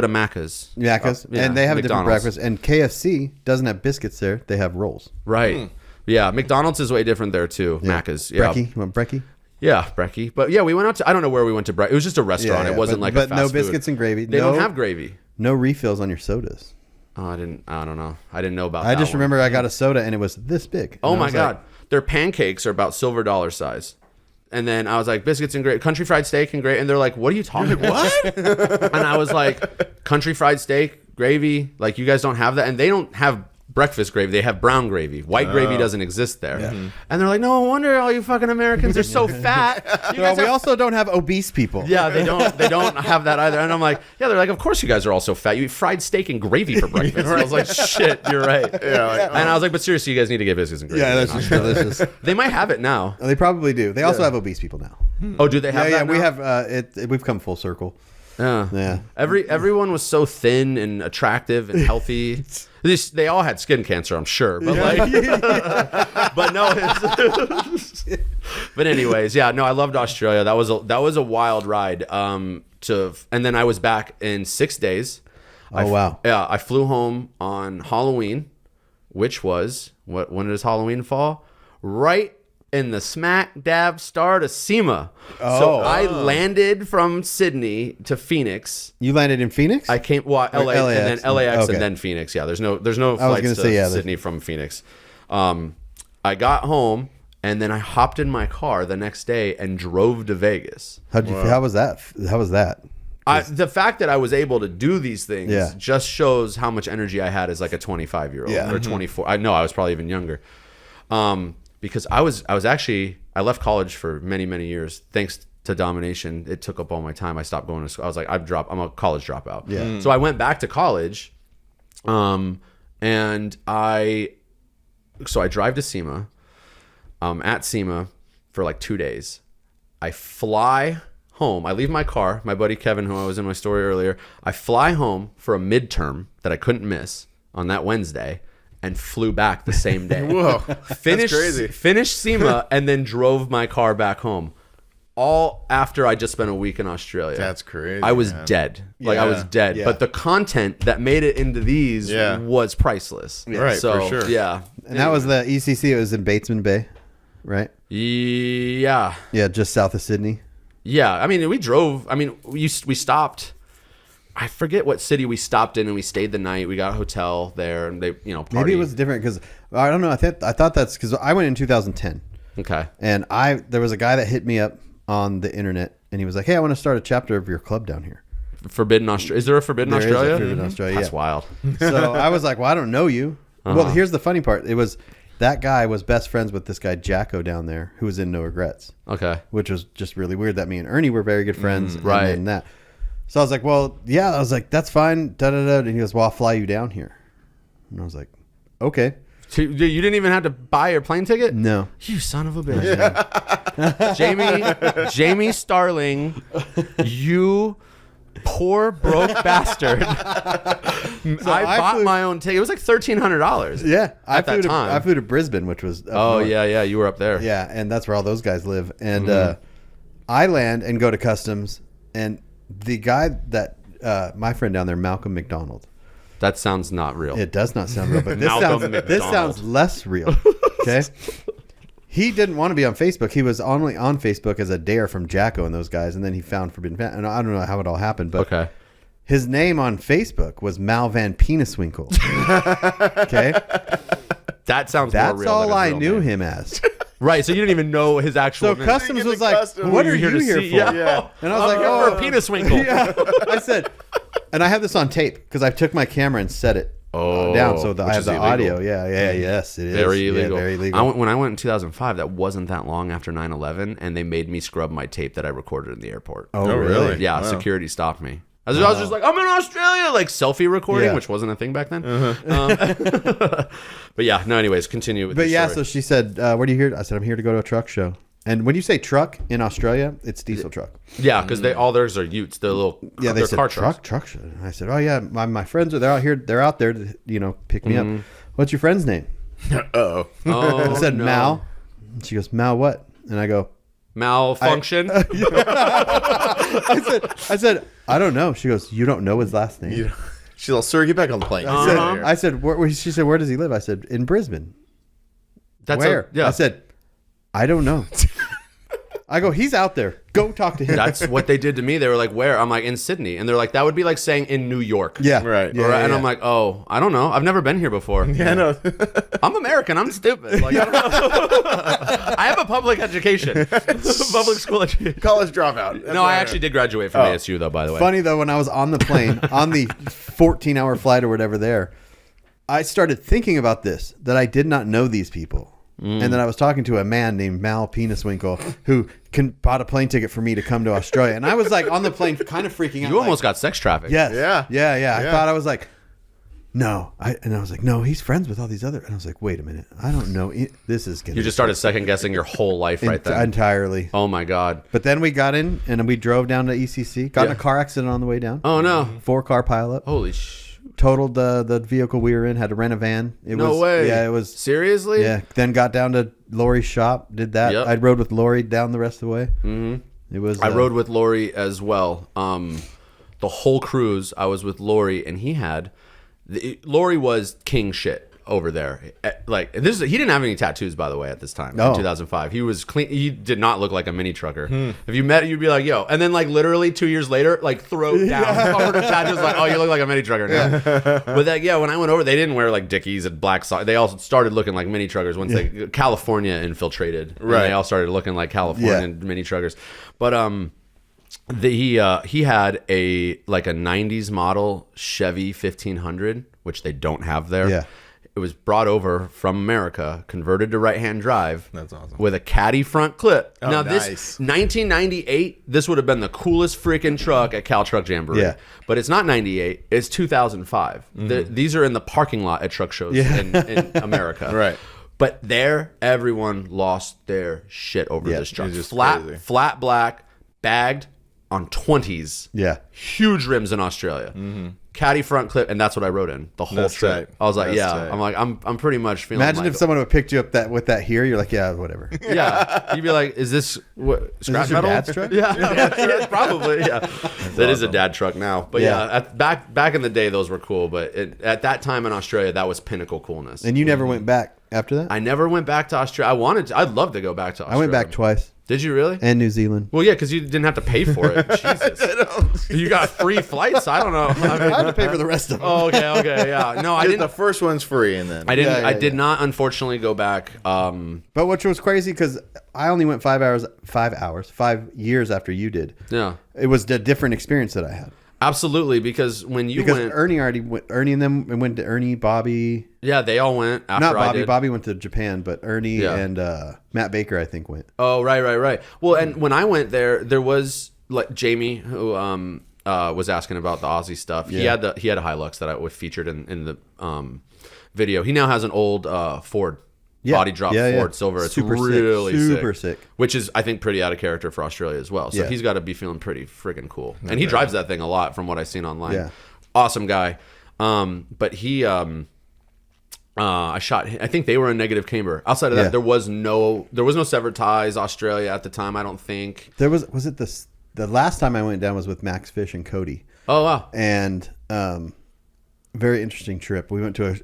Macca's. Macca's? Yeah, And they have a different McDonald's. breakfast. And KFC doesn't have biscuits there. They have rolls. Right. Yeah. McDonald's is way different there too. Macca's. Yeah. Brekkie? You want brekkie? Yeah, brekkie. But yeah, we went out to, I don't know where we went to breakfast. It was just a restaurant. Yeah, It wasn't but- like but a fast no food. biscuits and gravy. They No- don't have gravy. No refills on your sodas. Oh, I don't know. I didn't know about I that just one. remember I got a soda and it was this big. Oh And I my was God. like, Their pancakes are about silver dollar size. And then I was like, biscuits and gravy, country fried steak and gravy. And they're like, what are you talking about? What? And I was like, country fried steak, gravy. Like, you guys don't have that. And they don't have breakfast gravy. They have brown gravy. White gravy doesn't exist there. And they're like, no wonder all you fucking Americans are so fat. You Well, guys we have- also don't have obese people. Yeah, they don't have that either. And I'm like, yeah, they're like, of course you guys are all so fat. You eat fried steak and gravy for breakfast. And I was like, shit, you're right. And I was like, but seriously, you guys need to get biscuits and gravy. Yeah, that's just delicious. They might have it now. They probably do. They also have obese people now. Oh, do they have Yeah, that we now? have. We've come full circle. Yeah. Yeah. Everyone was so thin and attractive and healthy. They all had skin cancer, I'm sure. But but no. But anyways, yeah. No, I loved Australia. That was a wild ride. And then I was back in 6 days. Oh, wow. Yeah, I flew home on Halloween, which was when does Halloween fall? Right in the smack dab start of SEMA. So I landed from Sydney to Phoenix. You landed in Phoenix? I came LA and then LAX Okay. and then Phoenix. Yeah, there's no flights gonna to say, yeah, Sydney from Phoenix. I got home and then I hopped in my car the next day and drove to Vegas. How was that? How was that? The fact that I was able to do these things Yeah. just shows how much energy I had as like a 25-year-old Yeah. or 24. I was probably even younger. Because I left college for many, many years thanks to Domination, it took up all my time. I stopped going to school. I was like, I'm a college dropout. Yeah. So I went back to college, and I drive to SEMA. At SEMA for like 2 days. I fly home. I leave my car. My buddy Kevin, who I was in my story earlier, I fly home for a midterm that I couldn't miss on that Wednesday, and flew back the same day. Whoa, that's crazy. Finished SEMA and then drove my car back home. All after I just spent a week in Australia. That's crazy. I was man. dead. Like I was dead. Yeah. But the content that made it into these was priceless. Right, So, for sure. Yeah. And that was the ECC. It was in Batesman Bay, right? Yeah. Yeah, just south of Sydney. Yeah. I mean, we drove. I mean, we stopped. I forget what city we stopped in, and we stayed the night. We got a hotel there, and they, partied. Maybe it was different because I don't know. I thought that's because I went in 2010. Okay. And there was a guy that hit me up on the internet, and he was like, "Hey, I want to start a chapter of your club down here." Forbidden Australia. Is there a Forbidden There is a Australia? Forbidden Australia, That's yeah. wild. So I was like, "Well, I don't know you." Well, here's the funny part. It was that guy was best friends with this guy Jacko down there, who was in No Regrets, Okay. which was just really weird. That me and Ernie were very good friends, right. And that. So I was like, "Well, yeah." I was like, "That's fine." Da da da. And he goes, "Well, I'll fly you down here." And I was like, "Okay." So you didn't even have to buy your plane ticket? No. You son of a bitch. Jamie Starling, you poor broke bastard. I bought my own ticket. It was like $1,300. Yeah, I At that time. I flew to Brisbane, which was up Oh, north. yeah, you were up there. Yeah, and that's where all those guys live. And I land and go to customs, and the guy that my friend down there, Malcolm McDonald. That sounds not real. It does not sound real, but Malcolm this McDonald. sounds less real. Okay. He didn't want to be on Facebook. He was only on Facebook as a dare from Jacko and those guys, and then he found Forbidden Fan. And I don't know how it all happened, but Okay. his name on Facebook was Mal Van Peniswinkle. Okay. That sounds more That's real all than his I real knew name. him as. Right, so you didn't even know his actual So name. customs Get was the like, customs. "What Who are you here see? for?" Yeah. And I was like, "Oh, "Oh, penis winkle." Yeah. I said, and I have this on tape because I took my camera and set it down so that I which have is the illegal. audio. Yeah, yes, it is. Very Yeah, illegal. very illegal. When I went in 2005, that wasn't that long after 9/11, and they made me scrub my tape that I recorded in the airport. Oh, really? Yeah, Wow. security stopped me. I was just like, I'm in Australia, like selfie recording, Yeah. which wasn't a thing back then. But yeah, no. Anyways, continue with. But the yeah, story. so she said, "What are you here?" I said, "I'm here to go to a truck show." And when you say truck in Australia, it's diesel truck. yeah, because all theirs are Utes. They're little. Yeah, they they're said car trucks. truck show. And I said, "Oh yeah, my friends are out here. They're out there to pick me up. What's your friend's name?" Oh, Oh, I said no. Mal. And she goes, "Mal what?" And I go, Malfunction. I said, "I don't know." She goes, "You don't know his last name?" she's all, "Sir, get back on the plane." I said, she said, "Where does he live?" I said, "In Brisbane." That's Where? yeah. I said, "I don't know." I go, "He's out there. Go talk to him." That's what they did to me. They were like, "Where?" I'm like, "In Sydney," and they're like, "That would be like saying in New York." Yeah. Right. Yeah, Right? And yeah. I'm like, "Oh, I don't know. I've never been here before." Yeah, I know. I'm American. I'm stupid. Like, I don't know. I have a public education, public school education. College dropout. That's No, what I actually did graduate from ASU though. By the way, Funny though, when I was on the plane, on the 14-hour flight or whatever there, I started thinking about this, that I did not know these people. And then I was talking to a man named Mal Peniswinkle who bought a plane ticket for me to come to Australia. And I was like on the plane kind of freaking out. you almost got sex trafficked. Yes. Yeah. Yeah. I Yeah. thought I was like, no. And I was like, no, he's friends with all these other. And I was like, wait a minute. I don't know. This is going to You just started second guessing your whole life right then. entirely. Oh my god. But then we got in and we drove down to ECC. Got in a car accident on the way down. Oh no. 4-car pileup. Holy sh. Totaled the vehicle we were in. Had to rent a van. It No was, way. Yeah, it was. Seriously? Yeah. Then got down to Lori's shop. Did that. Yep. I rode with Lori down the rest of the way. Mm-hmm. It was. I rode with Lori as well. The whole cruise, I was with Lori, and Lori was king shit over there. Like he didn't have any tattoos, by the way, at this time. No. In 2005, he was clean. He did not look like a mini trucker. If you met, you'd be like, "Yo," and then like literally 2 years later, like throat down, covered in tattoos, like, "Oh, you look like a mini trucker now." But when I went over, they didn't wear like Dickies and black socks. They all started looking like mini truckers once California infiltrated. And Right. they all started looking like Californian mini truckers. But he had a 90s model Chevy 1500, which they don't have there. Yeah. It was brought over from America, converted to right-hand drive. That's awesome. With a caddy front clip. Oh, Now, nice. this 1998, this would have been the coolest freaking truck at Cal Truck Jamboree. Yeah. But it's not 98. It's 2005. These are in the parking lot at truck shows in America. Right. But there, everyone lost their shit over this truck. it's just crazy. Flat black, bagged on 20s. Yeah. Huge rims in Australia. Caddy front clip, and that's what I rode in the whole That's trip. tight. I was like, That's yeah. tight. I'm like, I'm pretty much feeling. Imagine like, if someone would picked you up with that here. You're like, yeah, whatever. yeah, you'd be like, is this what scrap this your metal? dad's truck? Yeah, probably. Yeah, that is a dad truck now. But Yeah. back in the day, those were cool. But at that time in Australia, that was pinnacle coolness. And you never went back after that? I never went back to Australia. I'd love to go back to Australia. I went back twice. Did you really? And New Zealand. Well, yeah, because you didn't have to pay for it. Jesus. You got free flights? I don't know. I mean, I had to pay for the rest of them. oh, okay, yeah. No, I The didn't. first one's free, and then I didn't. Yeah, I did yeah. not, unfortunately, go back. But which was crazy because I only went 5 years after you did. Yeah, It was a different experience that I had. absolutely. Because when you Because went, Ernie already went. Ernie and them went to Ernie, Bobby. yeah, they all went after Not I Bobby. did. Bobby went to Japan, but Ernie Yeah. and Matt Baker, I think, went. Oh, right. Well, and when I went there was like Jamie who was asking about the Aussie stuff. He Yeah. had a Hilux that I was featured in the video. He now has an old Ford. Yeah. Body drop Yeah, yeah. Ford Silver. It's Super sick. really Super sick. Which is, I think, pretty out of character for Australia as well. So Yeah. he's got to be feeling pretty friggin' cool. And he drives that thing a lot from what I've seen online. Yeah. Awesome guy. But he, I think they were in negative camber. Outside of that, Yeah. there was no severed ties Australia at the time, I don't think. There was it the last time I went down was with Max Fish and Cody, Oh, wow. and very interesting trip. We went to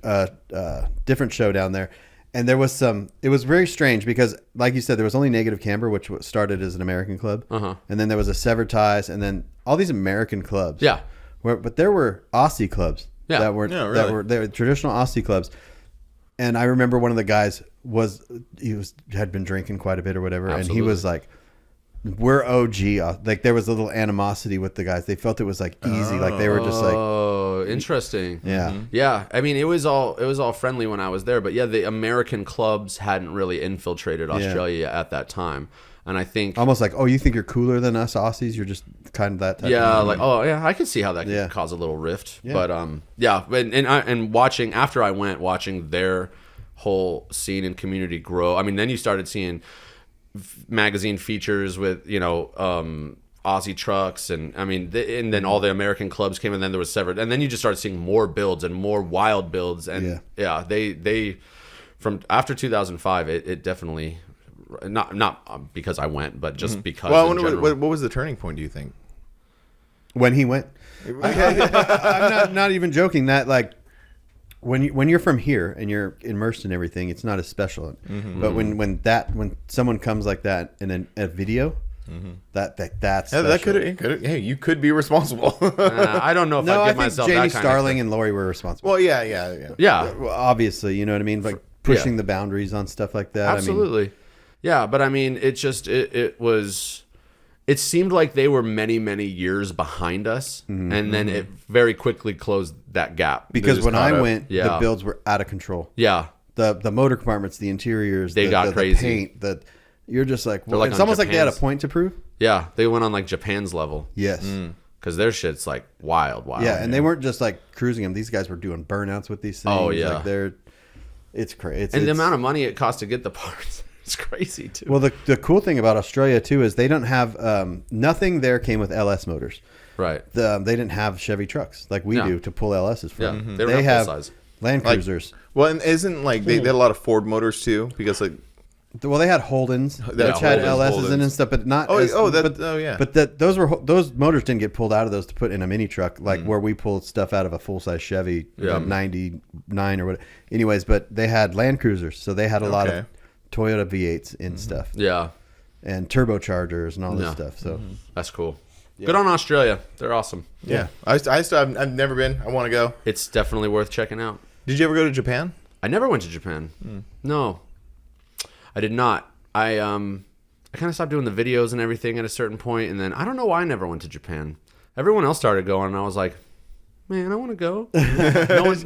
a different show down there, and there was it was very strange because, like you said, there was only negative camber, which started as an American club, and then there was a severed ties, and then all these American clubs. Yeah. But there were Aussie clubs Yeah. that were Yeah, that really? were traditional Aussie clubs. And I remember one of the guys had been drinking quite a bit or whatever, and he was like, "We're OG." Like there was a little animosity with the guys. They felt it was like easy, like they were just like, Oh, interesting. yeah, Yeah, I mean, it was all friendly when I was there, but yeah, the American clubs hadn't really infiltrated Australia at that time, and I think almost like, oh, you think you're cooler than us Aussies? You're just kind of that type. yeah, of like oh yeah, I could see how that could Yeah. cause a little rift, but yeah, and watching after I went watching their whole scene and community grow. I mean, then you started seeing magazine features with Aussie trucks, and I mean, and then all the American clubs came, and then there was severed, and then you just started seeing more builds and more wild builds, and yeah, they from after 2005, it definitely not because I went, but just because. Well, I in wonder general. what was the turning point? Do you think? When he went, I'm not even joking. That like when you're from here and you're immersed in everything, it's not as special. But when someone comes like that in a video, that's Yeah, special. that could. Hey, you could be responsible. I don't know if No, I I give think myself Jamie that kind Starling and Lori were responsible. well, yeah. yeah. Well, obviously, you know what I mean. Like pushing the boundaries on stuff like that. Absolutely. I mean, yeah, but I mean, it just it seemed like they were many, many years behind us, and then it very quickly closed that gap. because just when caught I up. went, Yeah. the builds were out of control. Yeah, The motor compartments, the interiors, They got the crazy. paint. You're just like, well, like it's on almost like they had a Japan's- point to prove. yeah, they went on like Japan's level Yes. because their shit's like wild. Yeah, and they weren't just like cruising them. These guys were doing burnouts with these things. Oh, yeah. Like it's crazy. and the amount of money it costs to get the parts, it's crazy too. Well, the cool thing about Australia too is they don't have nothing there came with LS motors. right. They didn't have Chevy trucks like we Yeah. do to pull LSs from. Yeah, they don't They have have full size. Land Like- Cruisers. Well, and isn't like they had a lot of Ford motors too? Because like Well, they had Holdens, which Yeah, had Holdens, LSs in and stuff, but not. yeah. But those motors didn't get pulled out of those to put in a mini truck, like where we pulled stuff out of a full size Chevy, Yeah. 99 or what. Anyways, but they had Land Cruisers, so they had a lot of Okay. Toyota V8s in stuff Yeah, and turbochargers and all this Yeah. stuff. So that's cool. Good on Australia. They're awesome. yeah, I still I've never been. I want to go. It's definitely worth checking out. Did you ever go to Japan? I never went to Japan. No, I did not. I kind of stopped doing the videos and everything at a certain point, and then I don't know why I never went to Japan. Everyone else started going, and I was like, man, I want to go.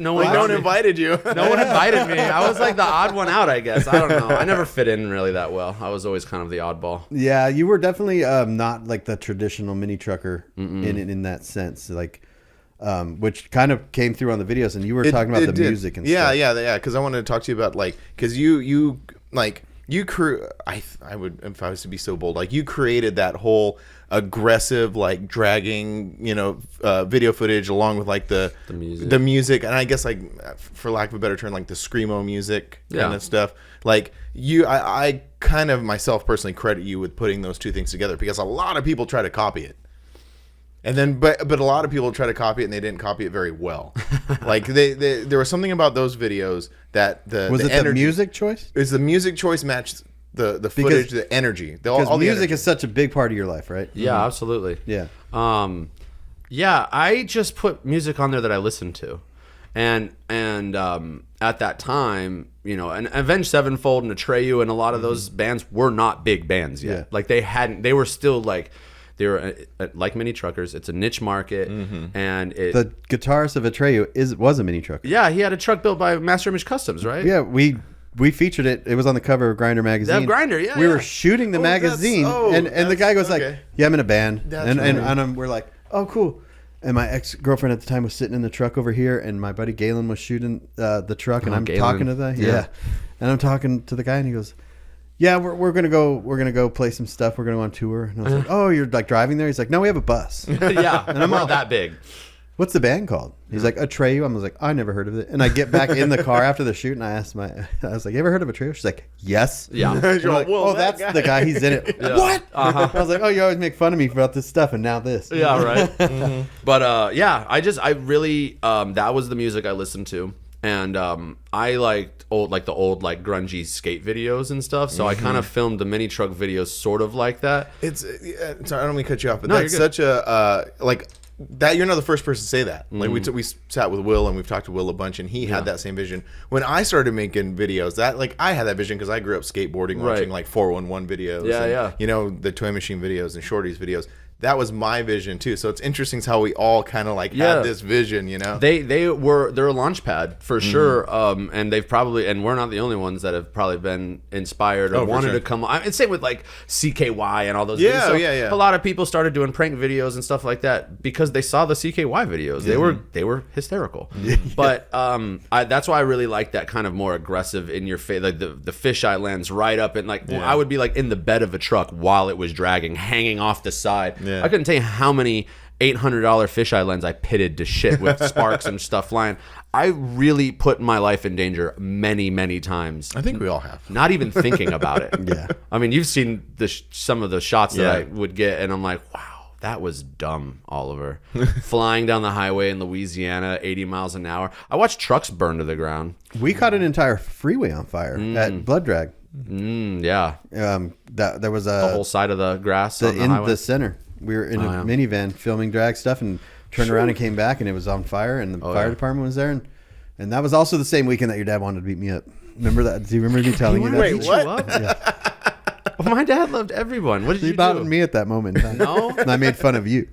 No one invited you. No one invited me. I was like the odd one out, I guess. I don't know. I never fit in really that well. I was always kind of the oddball. Yeah, you were definitely not like the traditional mini trucker in that sense. Like, which kind of came through on the videos, and you were talking about the music and stuff. Yeah. Because I wanted to talk to you about like, because you I would, if I was to be so bold, like you created that whole aggressive like dragging video footage along with like the music, and I guess like for lack of a better term, like the screamo music kind of stuff. Like I kind of myself personally credit you with putting those two things together, because a lot of people try to copy it. And then, but a lot of people try to copy it and they didn't copy it very well. Like there was something about those videos that the music choice? Is the music choice matched the footage, the energy? Because music is such a big part of your life, right? Yeah, absolutely. Yeah. Yeah, I just put music on there that I listened to, and at that time, and Avenged Sevenfold and Atreyu and a lot of those bands were not big bands yet. Yeah. Like they were still like. They were like mini truckers. It's a niche market, and the guitarist of Atreyu was a mini trucker. Yeah, he had a truck built by Master Image Customs, right? Yeah, we featured it. It was on the cover of Grinder magazine. Yeah, Grinder, yeah. We were shooting the magazine, and the guy goes like, "Yeah, I'm in a band," and we're like, "Oh, cool." And my ex-girlfriend at the time was sitting in the truck over here, and my buddy Galen was shooting the truck, and I'm Galen. talking to and I'm talking to the guy, and he goes, "Yeah, we're gonna go play some stuff. We're gonna go on tour." And I was like, "Oh, you're like driving there?" He's like, "No, we have a bus." Yeah, and I'm not that big. What's the band called? He's like, Atreyu. I was like, I never heard of it. And I get back in the car after the shoot, and I asked I was like, you ever heard of Atreyu? She's like, yes. Yeah. You're like, well, that's the guy. He's in it. Yeah. What? I was like, oh, you always make fun of me about this stuff, and now this. Yeah, right. But yeah, I really that was the music I listened to. And I liked the old grungy skate videos and stuff. So I kind of filmed the mini truck videos sort of like that. Sorry, I don't mean to cut you off, but No, that's such a that you're not the first person to say that. Like we sat with Will, and we've talked to Will a bunch, and he had that same vision. When I started making videos, that I had that vision because I grew up skateboarding, watching like 411 videos, the Toy Machine videos and Shorty's videos. That was my vision too. So it's interesting how we all kind of had this vision, They're a launch pad for sure. And they've probably, and we're not the only ones that have probably been inspired or wanted to come on. And same with like CKY and all those videos. So a lot of people started doing prank videos and stuff like that because they saw the CKY videos. They were hysterical. But that's why I really like that kind of more aggressive in your face, like the fisheye lens right up and I would be like in the bed of a truck while it was dragging, hanging off the side. Yeah. I couldn't tell you how many $800 fisheye lens I pitted to shit with sparks and stuff flying. I really put my life in danger many, many times. I think we all have. Not even thinking about it. Yeah. I mean, you've seen some of the shots that I would get, and I'm like, wow, that was dumb, Oliver. Flying down the highway in Louisiana, 80 miles an hour. I watched trucks burn to the ground. We caught an entire freeway on fire at Blood Drag. Yeah. There was the whole side of the grass on the highway. The center. We were in a minivan filming drag stuff and turned around and came back and it was on fire and the fire department was there and that was also the same weekend that your dad wanted to beat me up. Remember that? Do you remember me telling you that? Wait, what? Well, my dad loved everyone. What did you do? He bothered me at that moment in time. No? And I made fun of you.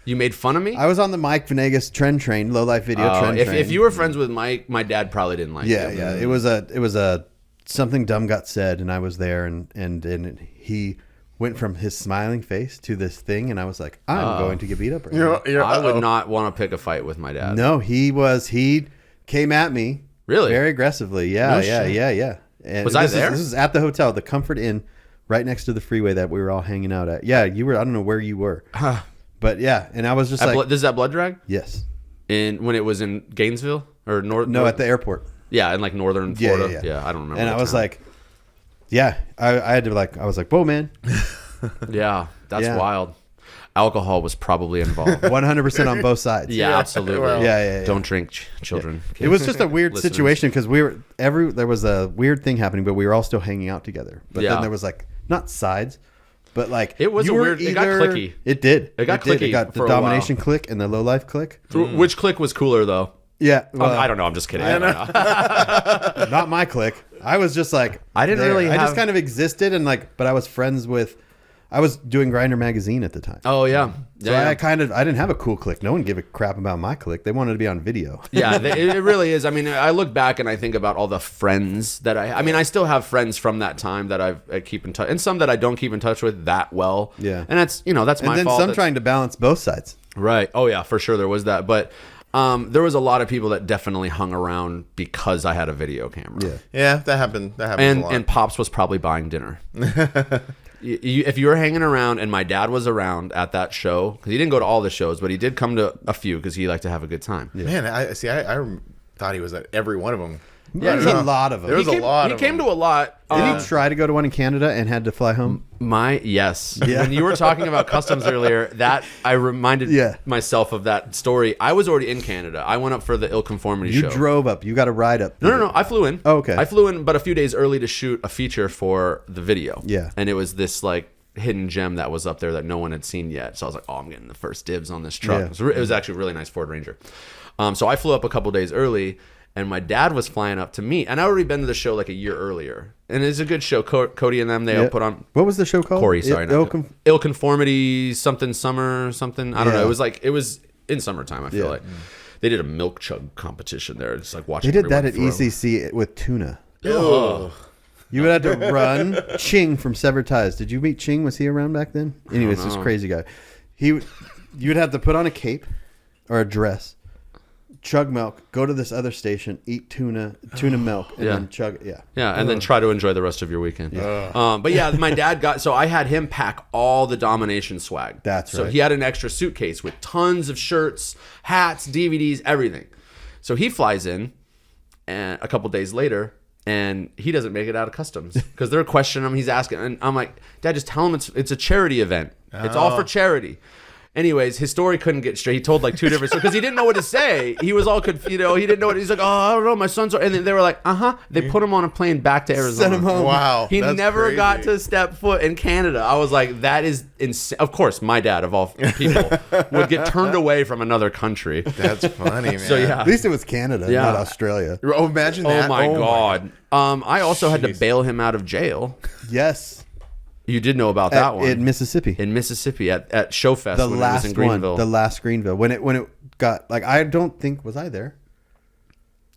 You made fun of me? I was on the Mike Venegas Trend Train, low life video trend train. If you were friends with Mike, my dad probably didn't like you. Yeah. It was a something dumb got said and I was there and he went from his smiling face to this thing, and I was like, I'm going to get beat up right now. I would not want to pick a fight with my dad. No, he came at me. Really? Very aggressively. Yeah. And was I there? This is at the hotel, the Comfort Inn, right next to the freeway that we were all hanging out at. Yeah, you were, I don't know where you were. But yeah, and I was just this is that Blood Drag? Yes. When it was in Gainesville? Or No, at the airport. Yeah, in northern Florida. Yeah, I don't remember. And I was like, yeah, I had to I was like, whoa, man. Yeah, that's wild. Alcohol was probably involved. 100% on both sides. Yeah, absolutely. Well, yeah. Don't drink, children. It was just a weird situation because there was a weird thing happening, but we were all still hanging out together. But then there was not sides, but it was it got clicky. It did. It got clicky. It got the Domination click and the low life click. Which click was cooler though? Yeah, I don't know. I'm just kidding. I don't know. Not my clique. I was just I didn't really. I just kind of existed and but I was friends with I was doing Grinder magazine at the time. Oh yeah. So Yeah, I didn't have a cool click. No one gave a crap about my click. They wanted to be on video. yeah, it really is. I mean, I look back and I think about all the friends that I mean, I still have friends from that time that I keep in touch, and some that I don't keep in touch with that well. Yeah. And that's, that's my And then fault. some trying to balance both sides. Right. Oh yeah, for sure there was that. But there was a lot of people that definitely hung around because I had a video camera. Yeah. Yeah, that happened. That happens a lot. And Pops was probably buying dinner. If you were hanging around and my dad was around at that show, because he didn't go to all the shows, but he did come to a few because he liked to have a good time. Man, I thought he was at every one of them. Yeah, there's a lot of them. There was a lot He of came them. to a lot. Did he try to go to one in Canada and had to fly home? Yes. Yeah. When you were talking about customs earlier, that I reminded myself of that story. I was already in Canada. I went up for the Ill Conformity You show. drove up. You got a ride up. No. I flew in. Oh, okay. I flew in, but a few days early to shoot a feature for the video. Yeah. And it was this like hidden gem that was up there that no one had seen yet. So I was like, oh, I'm getting the first dibs on this truck. Yeah. It was actually a really nice Ford Ranger. So I flew up a couple days early, and my dad was flying up to meet. And I already been to the show like a year earlier. And it's a good show. Cody and them, they all put on. What was the show called? Corey, sorry. Ill Conformity something summer something. I don't know. It was in summertime, I feel like. They did a milk chug competition there. It's like watching They did that at everyone throw. ECC with tuna. Ugh. You would have to run. Ching from Severed Ties. Did you meet Ching? Was he around back then? Anyways, this crazy guy. You would have to put on a cape or a dress, chug milk, go to this other station, eat tuna milk, and then chug it. Yeah, and then try to enjoy the rest of your weekend. But yeah, my dad so I had him pack all the Domination swag. That's So right. he had an extra suitcase with tons of shirts, hats, DVDs, everything. So he flies in and a couple days later, and he doesn't make it out of customs because they're questioning him. He's asking, and I'm like, Dad, just tell him it's a charity event. It's all for charity. Anyways, his story couldn't get straight. He told like two different stories because he didn't know what to say. He was all confused. He didn't know what. He's like, oh, I don't know. My son's. And then they were like, They put him on a plane back to Arizona. Sent him home. Wow. He that's never crazy. got to step foot in Canada. I was like, that is insane. Of course, my dad, of all people, would get turned away from another country. That's funny, man. So yeah. At least it was Canada, Yeah. not Australia. Oh, imagine that. Oh my God. I also had to bail him out of jail. Yes. You did know about that one. In Mississippi. In Mississippi at Showfest The when it was last in Greenville. one. The last Greenville. When it got like I don't think was I there.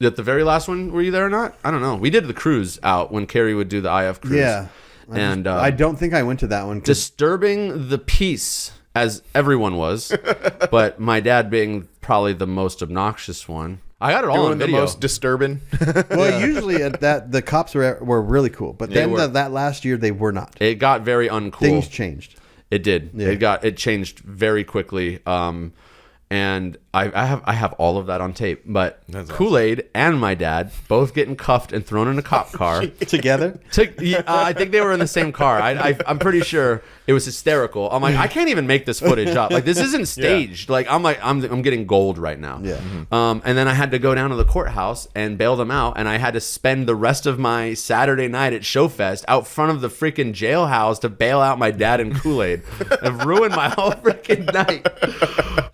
At the very last one, were you there or not? I don't know. We did the cruise out when Carrie would do the IF cruise. Yeah. I don't think I went to that one. Disturbing the peace, as everyone was, but my dad being probably the most obnoxious one. I got it all Doing on the video. most disturbing. Well, usually at that the cops were really cool, but then were. that last year they were not. It got very uncool. Things changed. It did. Yeah. It changed very quickly. And I have all of that on tape. But That's awesome. Kool-Aid and my dad both getting cuffed and thrown in a cop car. Together? I think they were in the same car. I'm pretty sure it was hysterical. I'm like, I can't even make this footage up. Like, this isn't staged. Like, I'm getting gold right now. Yeah. And then I had to go down to the courthouse and bail them out, and I had to spend the rest of my Saturday night at Showfest out front of the freaking jailhouse to bail out my dad and Kool-Aid. I've ruined my whole freaking night.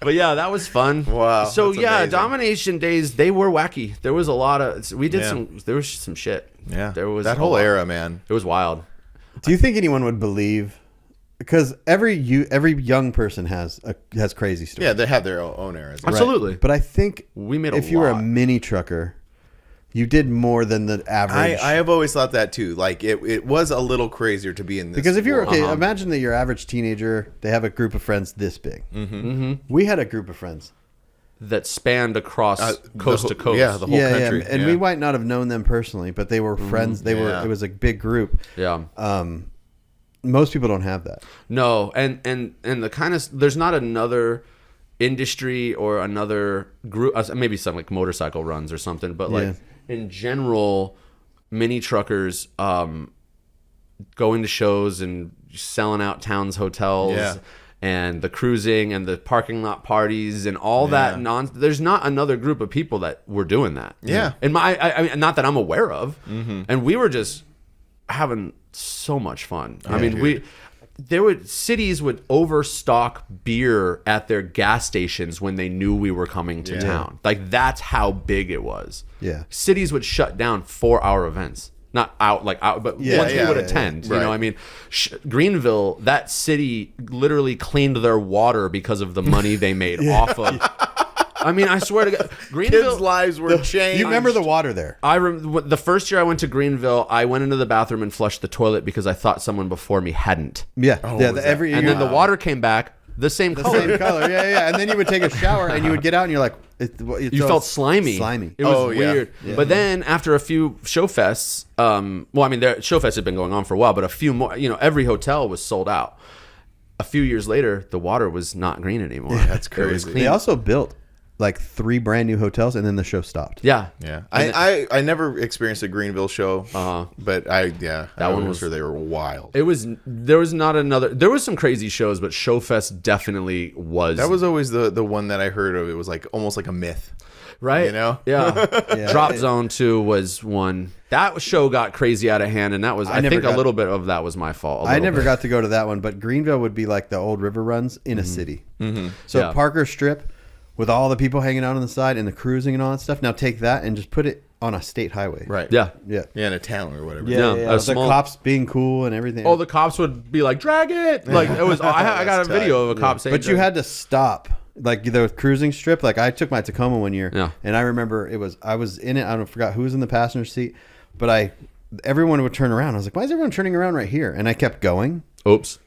But yeah, that was fun. Wow, So that's yeah, amazing. Domination days, they were wacky. There was a lot of there was some shit. Yeah. There was that a whole lot. era, man. It was wild. Do you think anyone would believe? Because every young person has crazy stories. Yeah, they have their own eras. Right. Absolutely. But I think We made a if you were a lot. mini trucker, you did more than the average. I have always thought that too. Like it was a little crazier to be in this. Because if you're world. okay, imagine that your average teenager, they have a group of friends this big. Mm-hmm. We had a group of friends. That spanned across coast to coast. Yeah, the whole country. Yeah, and we might not have known them personally, but they were friends. They were. It was a big group. Yeah. Most people don't have that. No, and the kind of there's not another industry or another group, maybe some like motorcycle runs or something, but like in general, mini truckers going to shows and selling out towns, hotels. Yeah. And the cruising and the parking lot parties and all that there's not another group of people that were doing that. Yeah. And I mean, not that I'm aware of. And we were just having so much fun. I mean, cities would overstock beer at their gas stations when they knew we were coming to town. Like that's how big it was. Yeah. Cities would shut down 4-hour events. not out, like out, but Yeah, ones we yeah, would yeah, attend. yeah. You know, Right. I mean, Greenville, that city literally cleaned their water because of the money they made off of. I mean, I swear to God, Greenville. Kids' lives were changed. You remember the water there? The first year I went to Greenville, I went into the bathroom and flushed the toilet because I thought someone before me hadn't. Yeah. yeah. was that- Every And then the water came back the same color. same color. Yeah, yeah. And then you would take a shower and you would get out and you're like, You felt slimy. Slimy. It was Oh, yeah. weird. But then after a few show fests, show fests had been going on for a while, but a few more, every hotel was sold out. A few years later, the water was not green anymore. That's It was crazy. clean. They also built like 3 brand new hotels and then the show stopped. Yeah. Yeah, I never experienced a Greenville show, but I one was was- sure they were wild. There was some crazy shows, but Showfest definitely was. That was always the one that I heard of. It was like almost like a myth. right. you know? Yeah. Drop Zone 2 was one. That show got crazy out of hand, and that was, I never think, a got- little bit of that was my fault. I never got to go to that one, but Greenville would be like the old river runs in a city. Mm-hmm. So Yeah. Parker Strip with all the people hanging out on the side and the cruising and all that stuff. Now take that and just put it on a state highway. Right. Yeah. Yeah. Yeah, in a town or whatever. Yeah, Yeah, yeah, a the small- cops being cool and everything. Oh, the cops would be like, drag it. Like, it was, I got a That's video tight. of a cop saying, but you had to stop. Like the cruising strip. Like I took my Tacoma one year, Yeah. and I remember I was in it. I don't forgot who was in the passenger seat, but everyone would turn around. I was like, why is everyone turning around right here? And I kept going. oops.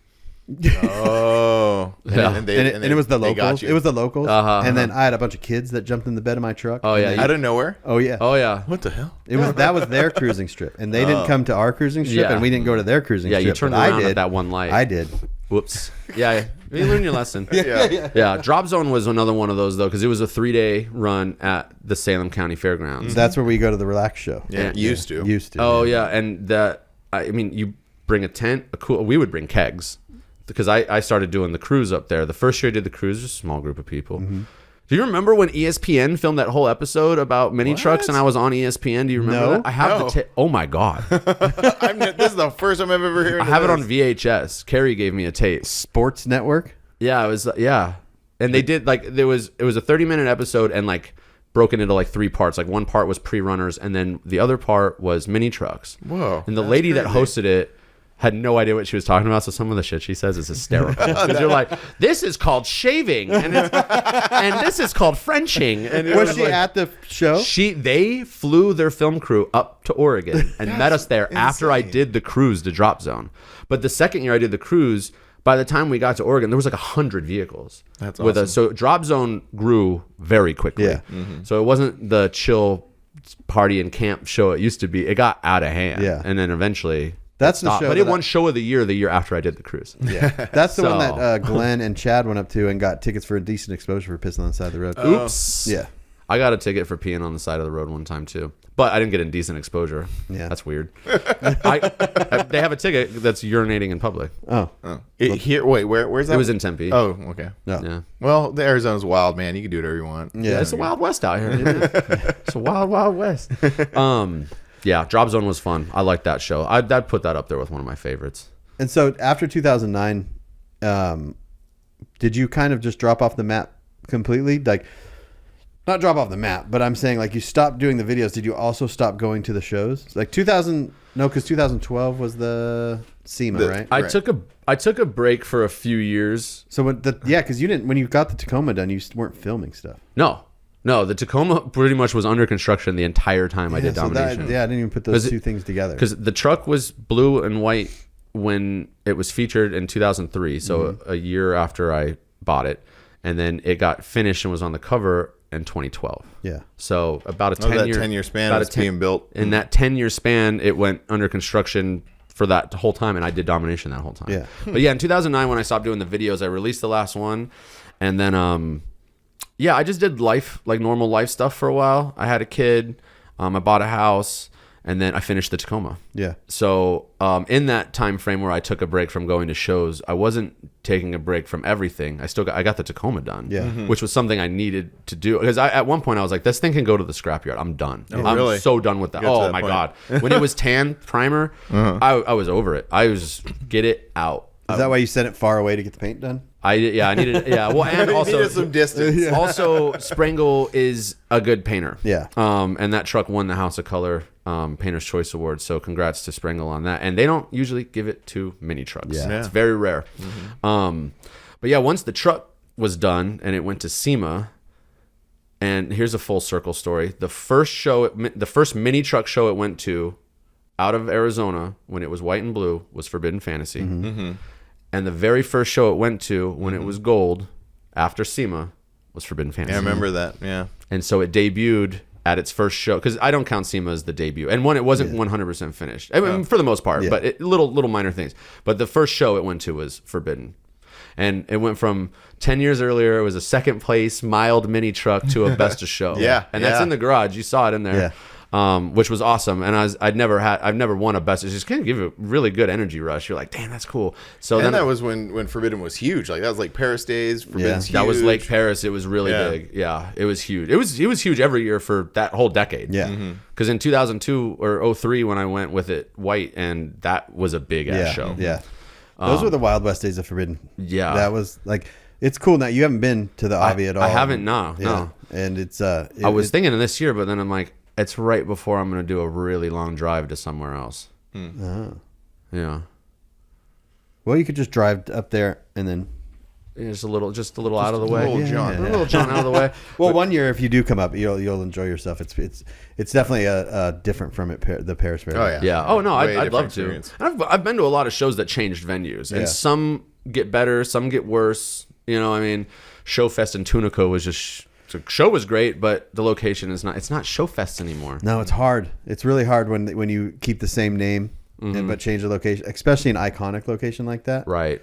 Oh. Yeah. And it was the they got locals. you. It was the locals. Uh-huh, and then I had a bunch of kids that jumped in the bed of my truck. Oh, yeah. out of nowhere. Oh yeah. Oh, yeah. What the hell? That was their cruising strip, and they didn't come to our cruising strip, Yeah. and we didn't go to their cruising Yeah, strip. you turned but I around at did. that one light. I did. Whoops. Yeah. You learned your lesson. Yeah. Drop Zone was another one of those, though, because it was a 3-day run at the Salem County Fairgrounds. That's where we go to the relax show. Yeah. Used to. Used to. Oh, yeah. And you bring a tent, we would bring kegs. Because I started doing the cruise up there. The first year I did the cruise, just a small group of people. Mm-hmm. Do you remember when ESPN filmed that whole episode about mini trucks and I was on ESPN? Do you remember No. that? I have No. the tape. Oh my God. This is the first time I've ever heard. I have it on VHS. Carrie gave me a tape. Sports Network. Yeah, it was and they did it was a 30-minute episode and broken into 3 parts. Like one part was pre-runners and then the other part was mini trucks. Whoa, And the that's lady that crazy. hosted it had no idea what she was talking about, so some of the shit she says is hysterical. Because you're like, this is called shaving, and this is called Frenching. And it Was she at the show? They flew their film crew up to Oregon and met us there after I insane. did the cruise to Drop Zone. But the second year I did the cruise, by the time we got to Oregon, there was 100 vehicles. That's with awesome. us. So Drop Zone grew very quickly. Yeah. So it wasn't the chill party and camp show it used to be. It got out of hand. Yeah. And then eventually That's the stopped. show. But it that won show of the year after I did the cruise. Yeah, that's the one So- that Glenn and Chad went up to and got tickets for a decent exposure for pissing on the side of the road. Oops. Yeah. I got a ticket for peeing on the side of the road one time too, but I didn't get indecent exposure. Yeah. That's weird. They have a ticket that's urinating in public. Oh, Where's that? It was in Tempe. Oh, okay. no. Yeah. Well, the Arizona's wild, man. You can do whatever you want. Yeah. It's the Wild West out here. It's a wild, wild west. Yeah, Drop Zone was fun. I liked that show. I'd put that up there with one of my favorites. And so after 2009, did you kind of just drop off the map completely? Like, not drop off the map, but I'm saying you stopped doing the videos. Did you also stop going to the shows? Like 2012 was the SEMA, right? I took a break for a few years. So because you didn't, when you got the Tacoma done, you weren't filming stuff. No, the Tacoma pretty much was under construction the entire time I did so Domination. I didn't even put those two things together. Because the truck was blue and white when it was featured in 2003, so a year after I bought it, and then it got finished and was on the cover in 2012. Yeah. So about a that 10-year 10-year span about was being built. In that 10-year span, it went under construction for that whole time, and I did Domination that whole time. Yeah. But yeah, in 2009 when I stopped doing the videos, I released the last one, and then I just did normal life stuff for a while. I had a kid, I bought a house, and then I finished the Tacoma. Yeah. So in that time frame where I took a break from going to shows, I wasn't taking a break from everything. I got the Tacoma done, Yeah. which was something I needed to do. Because at one point I was like, this thing can go to the scrapyard. I'm done. I'm really? so done with that. You got to Oh that my point. God. When it was tan primer, I was over it. I was get it out. Is that why you sent it far away to get the paint done? I needed, yeah. Well, and You also needed some distance. also, Sprengel is a good painter. Yeah. And that truck won the House of Color Painter's Choice Award. So congrats to Sprengel on that. And they don't usually give it to mini trucks. Yeah. It's very rare. But yeah, once the truck was done and it went to SEMA, and here's a full circle story. The first mini truck show it went to out of Arizona when it was white and blue was Forbidden Fantasy. And the very first show it went to when it was gold after SEMA was Forbidden Fantasy. Yeah, I remember that. Yeah. And so it debuted at its first show, because I don't count SEMA as the debut. And it wasn't 100% finished. I mean, for the most part, but little minor things. But the first show it went to was Forbidden. And it went from 10 years earlier, it was a second place mild mini truck to a best of show. And that's in the garage. You saw it in there. Which was awesome. And I've never won a best. It just kind of give you a really good energy rush. You're like, damn, that's cool. So then that was when Forbidden was huge. Like that was like Paris days. Forbidden's huge. That was Lake Paris. It was really big. Yeah, it was huge. It was huge every year for that whole decade. Yeah. Because in 2002 or 03 when I went with it white, and that was a big ass show. Yeah. Those were the Wild West days of Forbidden. Yeah. That was like, it's cool now. You haven't been to the Avi at all. I haven't, no. And it's I was thinking of this year, but then I'm like, it's right before I'm going to do a really long drive to somewhere else. Yeah. Well, you could just drive up there and then just a little out of the way. Little John. A little John out of the way. Well, one year if you do come up, you'll enjoy yourself. It's definitely a different from the Paris Fair. Oh yeah. Yeah. Oh no, Way I'd love different to. experience. And I've been to a lot of shows that changed venues, and some get better, some get worse. You know, I mean, Showfest in Tunica was just the show was great, but the location is not. It's not Showfest anymore. No, it's hard. It's really hard when you keep the same name but change the location, especially an iconic location like that. Right.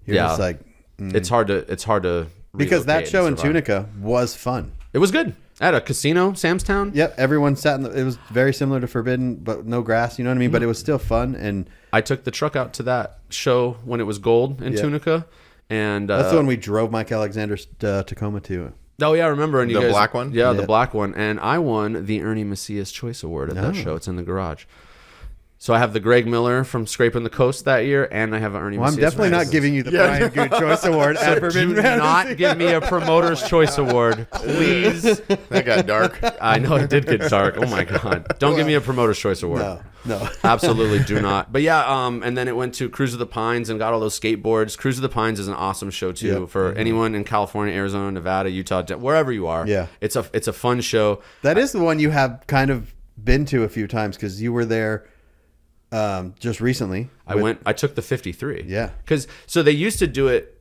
You're just like, it's hard to because that relocate show in and survive. Tunica was fun. It was good. At a casino, Sam's Town. Yep, everyone sat in it was very similar to Forbidden, but no grass, you know what I mean? But it was still fun. And I took the truck out to that show when it was gold in Tunica. And that's the one we drove Mike Alexander's Tacoma to. Oh yeah, I remember. And you The guys, black one? Yeah, Yeah. the black one. And I won the Ernie Macias Choice Award at that show. It's in the garage. So I have the Greg Miller from Scraping the Coast that year, and I have an Ernie Well, I'm Macias. definitely not giving you the Brian Good Choice Award at Forbidden Do Fantasy. not give me a Promoter's Choice Award, please. That got dark. I know it did get dark. Oh my god! Don't give me a Promoter's Choice Award. No. Absolutely do not. But yeah, and then it went to Cruise of the Pines and got all those skateboards. Cruise of the Pines is an awesome show too for anyone in California, Arizona, Nevada, Utah, wherever you are. Yeah. It's a fun show. That is the one you have kind of been to a few times because you were there just recently. I took the 53. Yeah. So they used to do it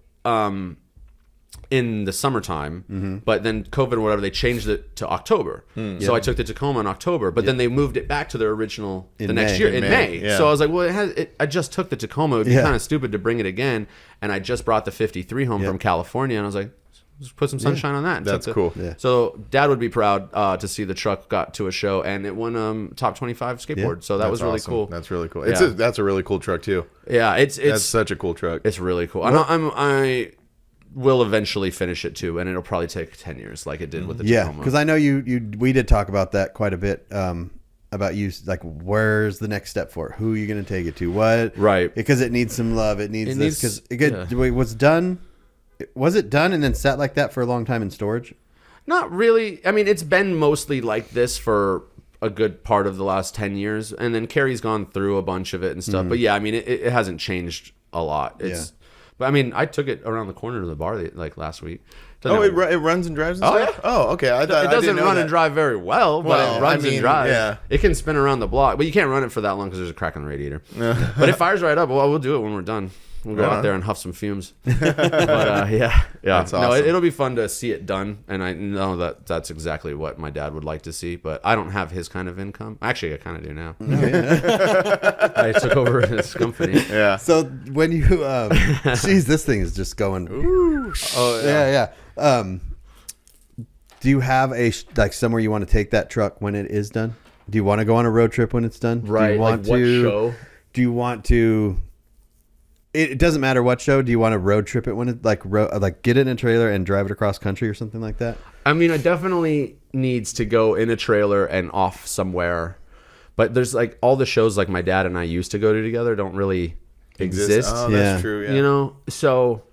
in the summertime, but then COVID or whatever, they changed it to October. So I took the Tacoma in October, but then they moved it back to their original the next May. year In in May, May. yeah. So I was like, well, I just took the Tacoma. It would be Yeah. kind of stupid to bring it again. And I just brought the 53 home from California, and I was like, just put some sunshine on that. And That's took cool. Yeah. So Dad would be proud to see the truck got to a show, and it won top 25 skateboard. So that was really awesome. cool. That's really cool. Yeah. That's a really cool truck too. Yeah, That's it's such a cool truck. it's really cool. I will eventually finish it too, and it'll probably take 10 years, like it did with the Yeah, Tacoma. because I know we did talk about that quite a bit. About you, like, where's the next step for it? Who are you going to take it to? What? Right. Because it needs some love. It needs this. Because it was done. Was it done and then sat like that for a long time in storage? Not really. I mean, it's been mostly like this for a good part of the last 10 years, and then Carrie's gone through a bunch of it and stuff. But yeah, I mean, it hasn't changed a lot. But I mean, I took it around the corner to the bar like last week. Oh, it runs and drives and Oh, stuff? yeah. Oh, okay. I thought It I doesn't didn't know run that. and drive very well, but Well, it runs I mean, and drives. yeah. It can spin around the block, but you can't run it for that long because there's a crack in the radiator. But it fires right up. Well, we'll do it when we're done. We'll go out there and huff some fumes. But yeah. That's No, awesome. it'll be fun to see it done, and I know that's exactly what my dad would like to see. But I don't have his kind of income. Actually, I kind of do now. I took over his company. Yeah. So when you, geez, this thing is just going. Oh Yeah. Do you have like somewhere you want to take that truck when it is done? Do you want to go on a road trip when it's done? Do Right. you want Like what to? show? Do you want to? It doesn't matter what show. Do you want to road trip it when it like get it in a trailer and drive it across country or something like that? I mean, it definitely needs to go in a trailer and off somewhere. But there's like all the shows like my dad and I used to go to together don't really exist. Oh, Yeah. that's true. Yeah. You know, so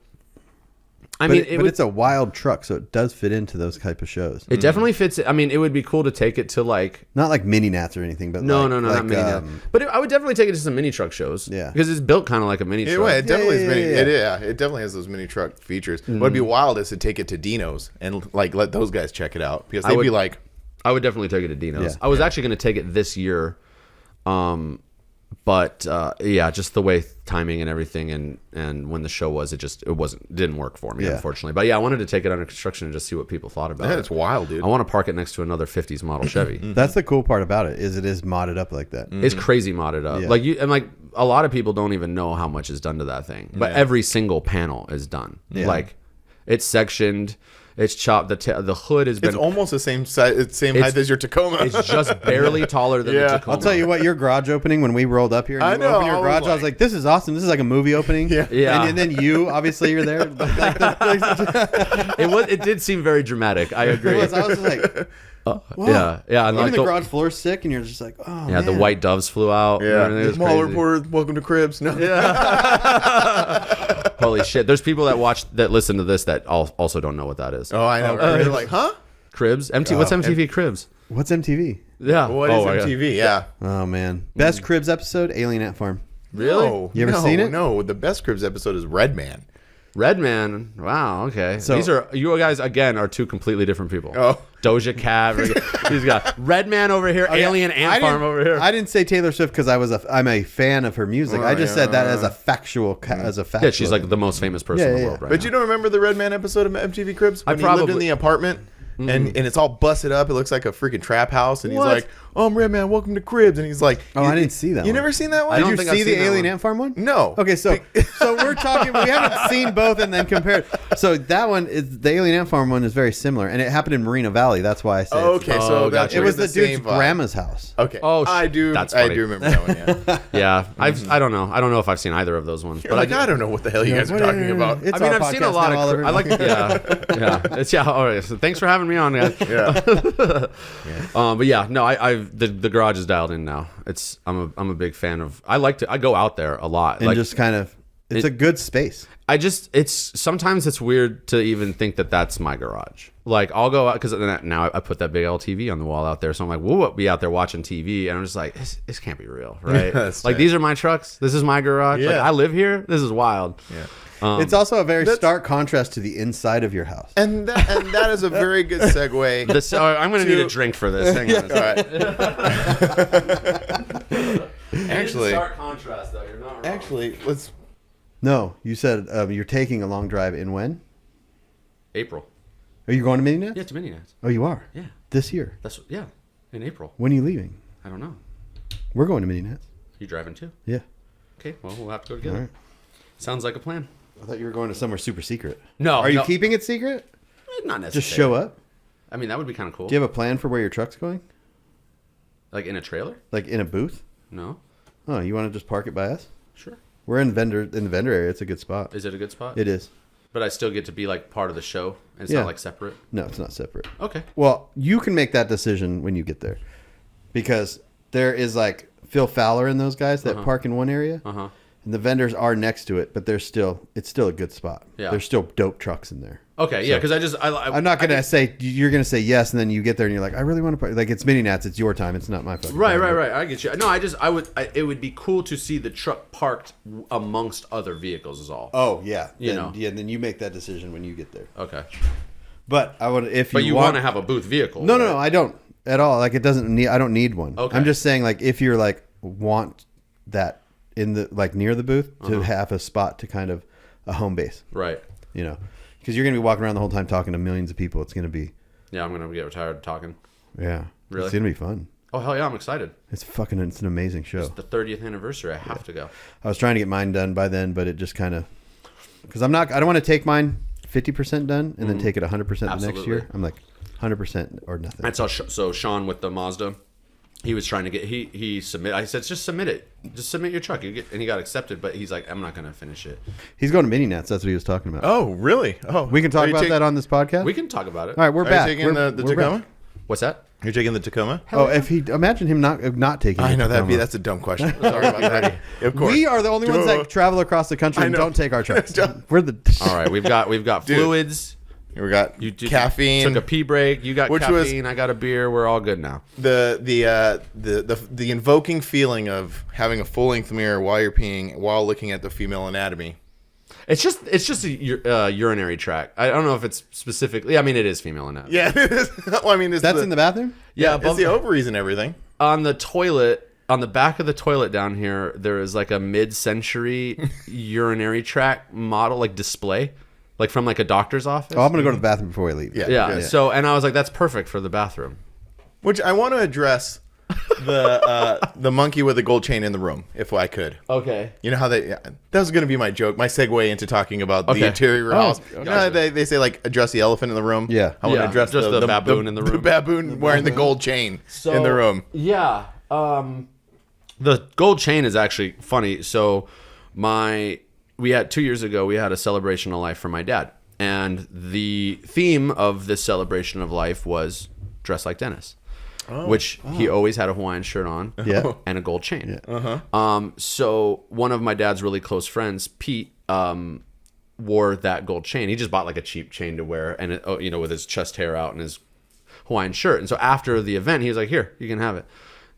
I mean, it's a wild truck, so it does fit into those type of shows. It definitely fits. I mean, it would be cool to take it to like Not like mini nats or anything, but no, not mini. But I would definitely take it to some mini truck shows. Yeah. because it's built kind of like a mini truck. It definitely is mini. Yeah. It definitely has those mini truck features. What'd be wild is to take it to Dino's and like let those guys check it out because they'd be like, I would definitely take it to Dino's. Yeah. I was actually going to take it this year, but just the way timing and everything and when the show was, it didn't work for me, unfortunately. But yeah, I wanted to take it under construction and just see what people thought about it. it's wild, dude. I want to park it next to another 50s model Chevy. That's the cool part about it is modded up like that. It's crazy modded up. Yeah. Like a lot of people don't even know how much is done to that thing, but every single panel is done. Yeah. Like it's sectioned. It's chopped. The hood has been. It's almost the same size, height as your Tacoma. It's just barely taller than the Tacoma. I'll tell you what, your garage opening when we rolled up here, and you opened your garage, I was like, "This is awesome. This is like a movie opening." Yeah. And then you, obviously, you're there. It did seem very dramatic. I agree. I was just like, wow. Yeah. And Even like the garage floor is sick, and you're just like, "Oh, yeah, man." the white doves flew out. Yeah. And it was Mall crazy. reporter, welcome to Cribs. No. Holy shit! There's people that listen to this that also don't know what that is. Oh, I know. They're like, huh? Cribs? What's MTV Cribs? What's MTV? Yeah. What is MTV? Yeah. Oh man, best Cribs episode, Alien Ant Farm. Really? No, You ever seen it? No. The best Cribs episode is Red Man. Redman. Wow. Okay. So- These are you guys again are two completely different people. Oh. Doja Cat. He's got Redman over here, Alien Ant Farm over here. I didn't say Taylor Swift because I'm a fan of her music. I just said that as a factual. Yeah, she's like the most famous person in the world right But now. you don't remember the Red Man episode of MTV Cribs? When he lived in probably- the apartment and it's all busted up. It looks like a freaking trap house. And he's What? like, "Oh, I'm Red Man. Welcome to Cribs." And he's like, Oh, I didn't see that You one. never seen that one? I don't Did you think I've see the seen that Alien one. Ant Farm one? No. Okay, so we're talking. We haven't seen both and then compared. So that one is the Alien Ant Farm one is very similar, and it happened in Marina Valley. That's why I say Okay, it's- so Oh, that's gotcha. it was the dude's same vibe. grandma's house. Okay. Oh, I do. that's I funny. do remember that one. Yeah. Yeah, I don't know. I don't know if I've seen either of those ones. You're like, I don't know what the hell you guys are talking about. It's I mean, our I've seen a podcast lot now, of. Oliver. I like, all right. So thanks for having me on, guys. Yeah. But yeah, no, the garage is dialed in now. I'm a big fan of. I go out there a lot. and just kind of, it's a good space. Sometimes it's weird to even think that that's my garage. Like I'll go out because now I put that big LTV on the wall out there, so I'm like, we'll be out there watching TV, and I'm just like, this can't be real, right? That's like right. these are my trucks. This is my garage. Like Yeah. I live here. This is wild. Yeah. It's also a very stark contrast to the inside of your house. And that is a very good segue. I'm going to need a drink for this. Hang on. All right. Actually, stark contrast though. You're not wrong. let's. No, you said you're taking a long drive in when? April. Are you going to Mini Nats? Yeah, to Mini Nats. Oh, you are? Yeah. This year? In April. When are you leaving? I don't know. We're going to Mini Nats. You driving too? Yeah. Okay. Well, we'll have to go together. All right. Sounds like a plan. I thought you were going to somewhere super secret. No. Are you no. keeping it secret? Not necessarily. Just show up? I mean, that would be kind of cool. Do you have a plan for where your truck's going? Like in a trailer? Like in a booth? No. Oh, you want to just park it by us? Sure. We're in the vendor area. It's a good spot. Is it a good spot? It is. But I still get to be like part of the show, and it's Yeah. not like separate. No, it's not separate. Okay. Well, you can make that decision when you get there, because there is like Phil Fowler and those guys that park in one area, Uh-huh. and the vendors are next to it, but it's still a good spot. Yeah. There's still dope trucks in there. Okay. Yeah. Because I'm not gonna say you're gonna say yes, and then you get there and you're like, I really want to park. Like it's Mini Nats, it's your time. It's not my fucking Right. time. I get you. No, it would be cool to see the truck parked amongst other vehicles. Is all. Oh yeah, You then, know. yeah. Then you make that decision when you get there. Okay. But I would if But you you want want to have a booth vehicle? No, right? I don't at all. Like it doesn't need. I don't need one. Okay. I'm just saying, like, if you're like want that in the like near the booth to have a spot to kind of a home base, Right. you know, because you're gonna be walking around the whole time talking to millions of people. It's gonna be Yeah, I'm gonna get tired of talking. yeah, Really? It's gonna be fun. Oh hell yeah, I'm excited. It's an amazing show. It's the 30th anniversary. I have to go. I was trying to get mine done by then, but it just kind of because I don't want to take mine 50% done and then take it 100% the next Absolutely. year. I'm like 100% or nothing. And so Sean with the Mazda, he was trying to get he submit. I said just submit it, just submit your truck. And he got accepted, but he's like, I'm not gonna finish it. He's going to Mini Nats. That's what he was talking about. Oh, really? Oh, We can talk about that on this podcast. We can talk about it. All right, we're Are back. you taking the We're Tacoma? back. What's that? You're taking the Tacoma? If he imagine him not taking. I the know Tacoma. that's a dumb question. Sorry about that. Of course. We are the only ones that travel across the country and know. don't take our trucks. We're the. All right, we've got fluids. We got caffeine. Took a pee break. You got Which caffeine. I got a beer. We're all good now. The invoking feeling of having a full length mirror while you're peeing while looking at the female anatomy. It's just a urinary tract. I don't know if it's specifically. I mean, it is female anatomy. Yeah, it is. Well, I mean, That's in the bathroom. Yeah, it's the ovaries and everything. On the toilet, on the back of the toilet down here, there is like a mid-century urinary tract model, like display, like from like a doctor's office. Oh, I'm gonna go to the bathroom before we leave. Yeah. So, and I was like, that's perfect for the bathroom. Which I want to address the monkey with the gold chain in the room, if I could. Okay. You know how that was going to be my joke, my segue into talking about the interior house. You know how they say like address the elephant in the room. Yeah. I want to address just the baboon in the room. The baboon wearing the gold chain in the room. Yeah. The gold chain is actually funny. So we had 2 years ago, we had a celebration of life for my dad. And the theme of this celebration of life was dress like Dennis. Which he always had a Hawaiian shirt on and a gold chain. Yeah. So one of my dad's really close friends, Pete, wore that gold chain. He just bought like a cheap chain to wear and, with his chest hair out and his Hawaiian shirt. And so after the event, he was like, here, you can have it.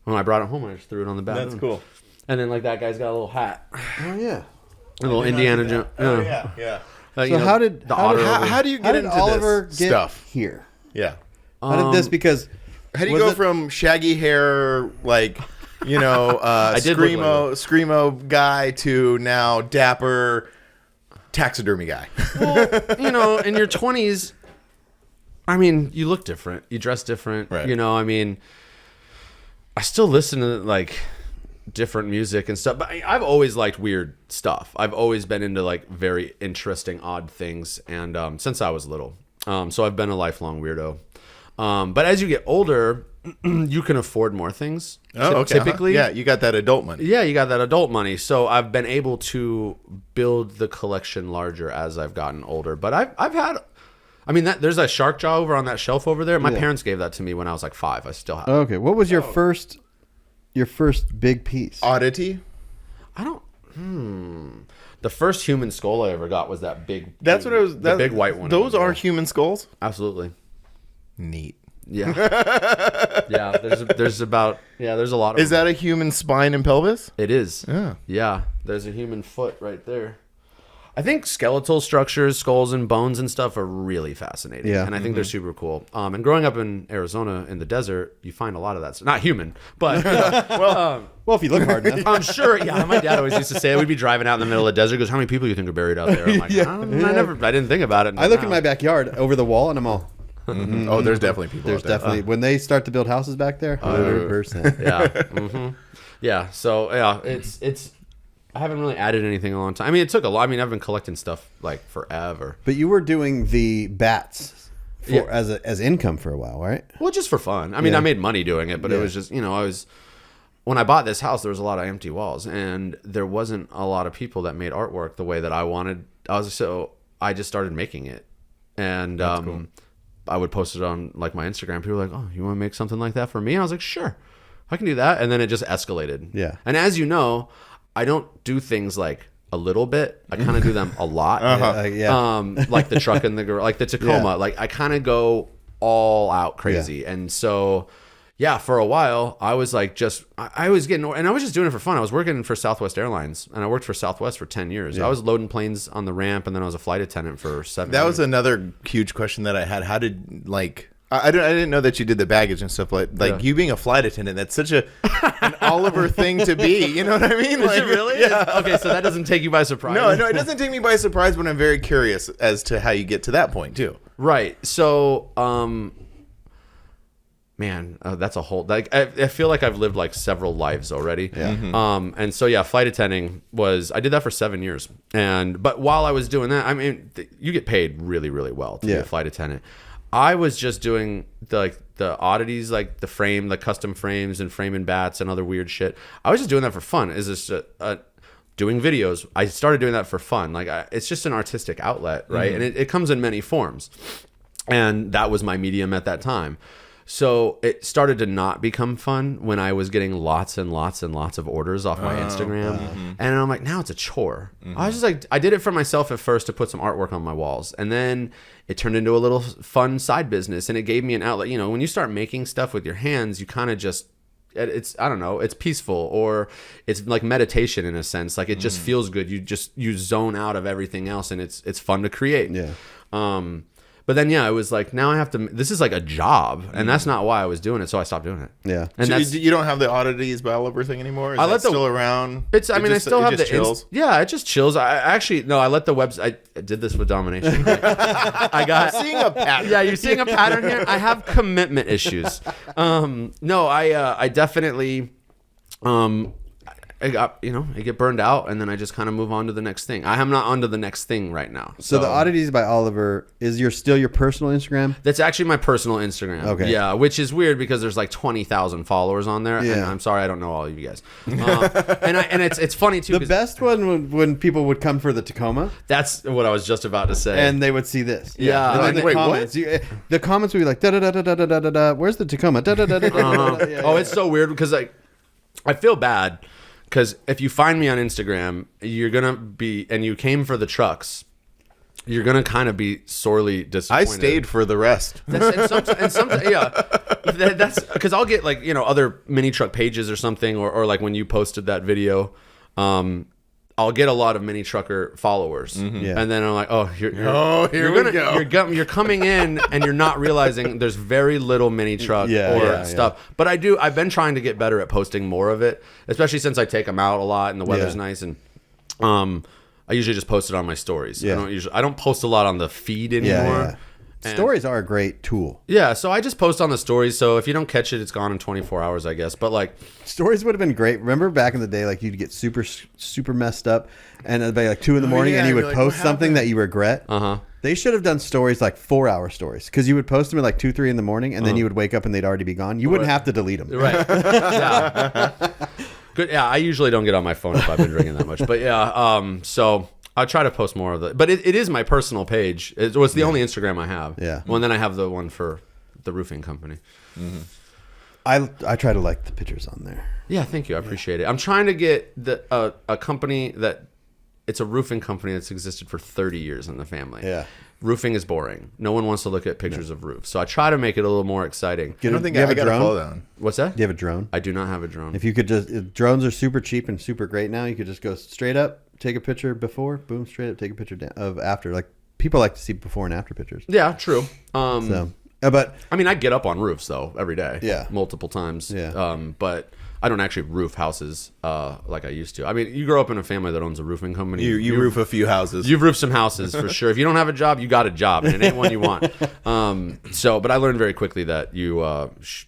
When I brought it home, I just threw it on the bathroom. That's cool. And then like that guy's got a little hat. Oh yeah. A little Indiana Jones. Oh yeah. So how did you get into Oliver this get stuff here? Yeah. How did this? Because How do you go from shaggy hair, like, screamo guy to now dapper taxidermy guy? Well, in your 20s, I mean, you look different. You dress different. Right. I mean, I still listen to, like, different music and stuff. But I've always liked weird stuff. I've always been into, like, very interesting, odd things. And since I was little. So I've been a lifelong weirdo. But as you get older, you can afford more things. Oh, okay. Typically. Yeah, you got that adult money. Yeah, you got that adult money. So I've been able to build the collection larger as I've gotten older. But I've had, there's a shark jaw over on that shelf over there. My parents gave that to me when I was like 5. I still have it. Okay. What was your first big piece? Oddity? I don't, The first human skull I ever got was that big. That's what it was. The big white one. Those are human skulls? Absolutely. Neat. Yeah. Yeah. There's a lot of. Is that a human spine and pelvis? It is. Yeah. Yeah. There's a human foot right there. I think skeletal structures, skulls and bones and stuff are really fascinating. Yeah. And I think they're super cool. And growing up in Arizona in the desert, you find a lot of that stuff. Not human, but Well, if you look hard enough. I'm sure. Yeah. My dad always used to say, we'd be driving out in the middle of the desert. He goes, how many people do you think are buried out there? I'm like, I didn't think about it. I look in my backyard over the wall and I'm all. Oh, there's definitely people. There's definitely when they start to build houses back there. 100%. Yeah. Yeah. So it's. I haven't really added anything in a long time. I mean, it took a lot. I mean, I've been collecting stuff like forever. But you were doing the bats as income for a while, right? Well, just for fun. I mean, I made money doing it, but it was just, when I bought this house, there was a lot of empty walls, and there wasn't a lot of people that made artwork the way that I wanted. So I just started making it, and cool. I would post it on like my Instagram. People were like, "Oh, you want to make something like that for me?" And I was like, "Sure, I can do that." And then it just escalated. Yeah. And as you know, I don't do things like a little bit. I kind of do them a lot. Like the truck and the girl, like the Tacoma. Yeah. Like I kind of go all out crazy. Yeah. And so, yeah, for a while I was like, I was getting, and I was just doing it for fun. I was working for Southwest Airlines, and I worked for Southwest for 10 years. Yeah. I was loading planes on the ramp, and then I was a flight attendant for 7 years. That was another huge question that I had. How did I didn't know that you did the baggage and stuff you being a flight attendant. That's such an Oliver thing to be. You know what I mean? Is it really? Yeah. Okay, so that doesn't take you by surprise. No, it doesn't take me by surprise, but I'm very curious as to how you get to that point too. Right. So, that's a whole. Like, I feel like I've lived like several lives already. Yeah. Mm-hmm. And so flight attending I did that for 7 years, but while I was doing that, I mean, you get paid really, really well to be a flight attendant. I was just doing the oddities, like the custom frames and framing bats and other weird shit. I was just doing that for fun. Is this doing videos? I started doing that for fun. Like it's just an artistic outlet, right? Mm-hmm. And it comes in many forms, and that was my medium at that time. So it started to not become fun when I was getting lots and lots and lots of orders off my Instagram. And I'm like, now it's a chore. I was just like, I did it for myself at first to put some artwork on my walls. And then it turned into a little fun side business, and it gave me an outlet. You know, when you start making stuff with your hands, you kind of just, I don't know, it's peaceful, or it's like meditation in a sense. Like it just feels good. You zone out of everything else, and it's fun to create. Yeah. But then, yeah, it was like, now I have to, this is like a job, and that's not why I was doing it. So I stopped doing it. Yeah. And So that's, you don't have the oddities by Oliver thing anymore? Is I that let the- still around? It's. I mean, I still have the. chills? Yeah, it just chills. I actually no. I let the website. I did this with Domination. I got. Seeing a pattern. Yeah, you're seeing a pattern here. I have commitment issues. No, I definitely. I got, I get burned out, and then I just kind of move on to the next thing. I am not on to the next thing right now. So the oddities by Oliver is still your personal Instagram? That's actually my personal Instagram. Okay. Yeah, which is weird because there's like 20,000 followers on there, and Yeah. I'm sorry I don't know all of you guys. And it's funny too. The 'cause best one when people would come for the Tacoma That's what I was just about to say. and they would see this. Yeah. And then Like, the wait, comments. The comments would be like da da da da da da da da. Where's the Tacoma? Da da da da da. Oh, it's so weird because I feel bad because if you find me on Instagram, you're gonna be, and you came for the trucks, you're gonna kind of be sorely disappointed. I stayed for the rest. And sometimes, yeah, that's because I'll get like other mini truck pages or something, or like when you posted that video, I'll get a lot of mini trucker followers, Yeah. and then I'm like, oh, Here we go. you're coming in and you're not realizing there's very little mini truck stuff. But I've been trying to get better at posting more of it, especially since I take them out a lot and the weather's nice, and I usually just post it on my stories. Yeah. I don't post a lot on the feed anymore. Yeah. Stories are a great tool. Yeah, so I just post on the stories. So if you don't catch it, it's gone in 24 hours, I guess. But like, Stories would have been great. Remember back in the day, like you'd get super messed up, and it'd be like 2 a.m, yeah, and you would you're like, post what something happened? that you regret. They should have done stories like 4-hour stories, because you would post them at like 2, 3 in the morning, and then you would wake up and they'd already be gone. You wouldn't have to delete them. right? Yeah. Good. Yeah, I usually don't get on my phone if I've been drinking that much. But yeah, so I try to post more of it. But it is my personal page. It was the only Instagram I have. Yeah. Well, and then I have the one for the roofing company. I try to like the pictures on there. Yeah, thank you. I appreciate it. I'm trying to get a company that it's a roofing company that's existed for 30 years in the family. Yeah. Roofing is boring. No one wants to look at pictures of roofs. So I try to make it a little more exciting. I don't think do you have I a got to drone? follow down. What's that? Do you have a drone? I do not have a drone. If you could drones are super cheap and super great now. You could just go straight up, take a picture before, boom, straight up, take a picture of after. Like people like to see before and after pictures. Yeah, true. So, but I mean, I get up on roofs though every day. Yeah. multiple times. Yeah. But I don't actually roof houses like I used to. I mean, you grow up in a family that owns a roofing company. You roof a few houses. You've roofed some houses for sure. If you don't have a job, you got a job, and it ain't one you want. But I learned very quickly that you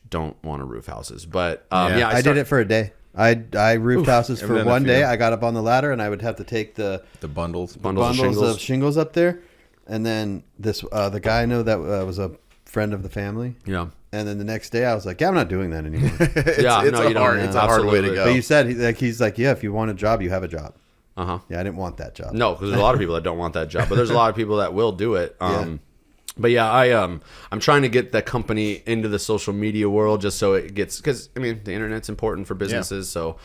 don't want to roof houses. But yeah, I did it for a day. I roofed houses I've for done a one few. day. I got up on the ladder and I would have to take the bundles. Bundles of shingles up there, and then the guy I know that was a friend of the family. Yeah. And then the next day I was like, yeah, I'm not doing that anymore. Yeah, no, you don't. It's a hard way to Absolutely. go. But you said he's like, yeah, if you want a job, you have a job. Uh-huh. Yeah, I didn't want that job. No, because there's a lot of people that don't want that job, but there's a lot of people that will do it. Yeah. But yeah, I'm trying to get that company into the social media world just so it gets, because I mean the internet's important for businesses. So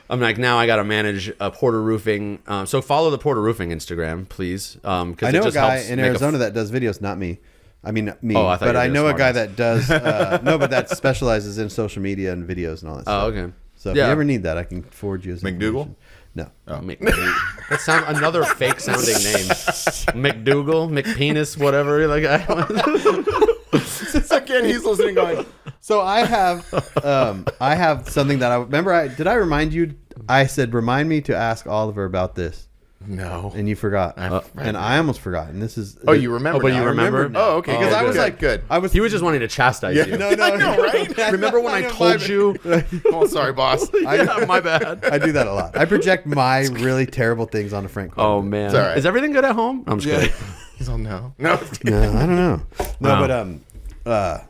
I'm like, now I got to manage Porter Roofing. So follow the Porter Roofing Instagram, please. Because I know a guy in Arizona that does videos, not me. I mean, me. Oh, I thought but you I were know a smart guy ass. that does, no, but that specializes in social media and videos and all that stuff. Oh, okay. So if Yeah. you ever need that, I can forward you his McDougal? information. No. That sounds another fake sounding name. McDougal, McPenis, whatever. Like Again, he's listening going, So I have something that I remember. Did I remind you? I said, remind me to ask Oliver about this. no. And you forgot. And I almost forgot. And this is. Oh, you remember? Oh, but you now. remember? now. Oh, okay. Because good, I was good, like, good. He was just wanting to chastise you. No, I know, right? Remember when I told you? Oh, sorry, boss. Yeah, my bad. I do that a lot. I project my really terrible things onto Frank. Oh man, It's all right. is everything good at home? I'm just kidding. He's all no. No. No, I don't know. No, Wow. but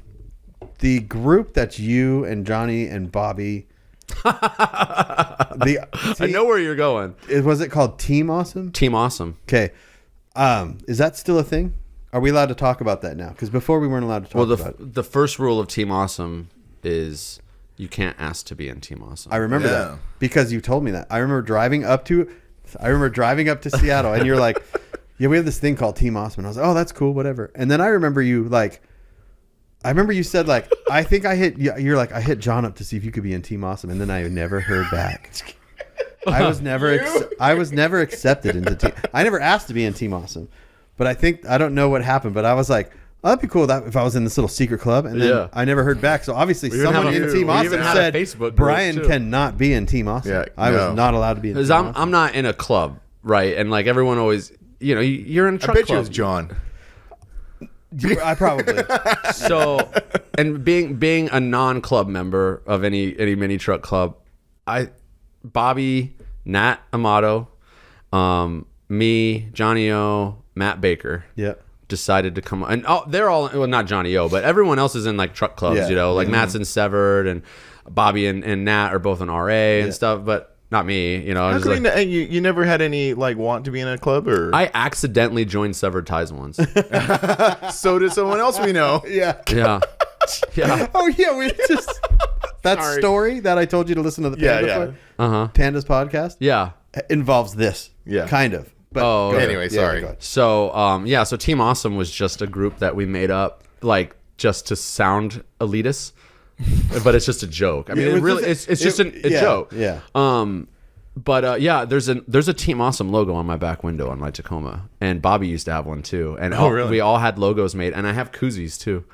the group that's you and Johnny and Bobby. I know where you're going. Was it called Team Awesome? Team Awesome. Okay. Is that still a thing? Are we allowed to talk about that now? Because before we weren't allowed to talk about it. The first rule of Team Awesome is you can't ask to be in Team Awesome. I remember that because you told me that. I remember driving up to Seattle, and you're like, "Yeah, we have this thing called Team Awesome." And I was like, "Oh, that's cool, whatever." And then I remember you said like, "I think I hit." You're like, "I hit John up to see if you could be in Team Awesome," and then I never heard back. I was never accepted into Team. I never asked to be in Team Awesome, but I don't know what happened, but I was like, oh, that'd be cool if I was in this little secret club, and then I never heard back. So obviously someone in Team Awesome said Brian cannot be in Team Awesome. Yeah, I was not allowed to be in Team Awesome. I'm not in a club, right? And like everyone always, you're in a truck club. I bet you it was John. I probably. So, and being a non-club member of any mini truck club, Bobby, Nat Amato, me, Johnny O, Matt Baker. Yeah. Decided to come on, and they're all, well, not Johnny O, but everyone else is in like truck clubs, like Matt's in Severed, and Bobby and Nat are both in RA and stuff, but not me, How come you never had any like want to be in a club, or? I accidentally joined Severed Ties once. So did someone else we know. Yeah. Oh yeah, we just that story that I told you to listen to the Panda's podcast. Involves this. Yeah. Kind of. But anyway, sorry. So Team Awesome was just a group that we made up, like, just to sound elitist, but it's just a joke. I mean, it's just a joke. Yeah. There's a Team Awesome logo on my back window on my Tacoma, and Bobby used to have one too. And we all had logos made, and I have koozies too.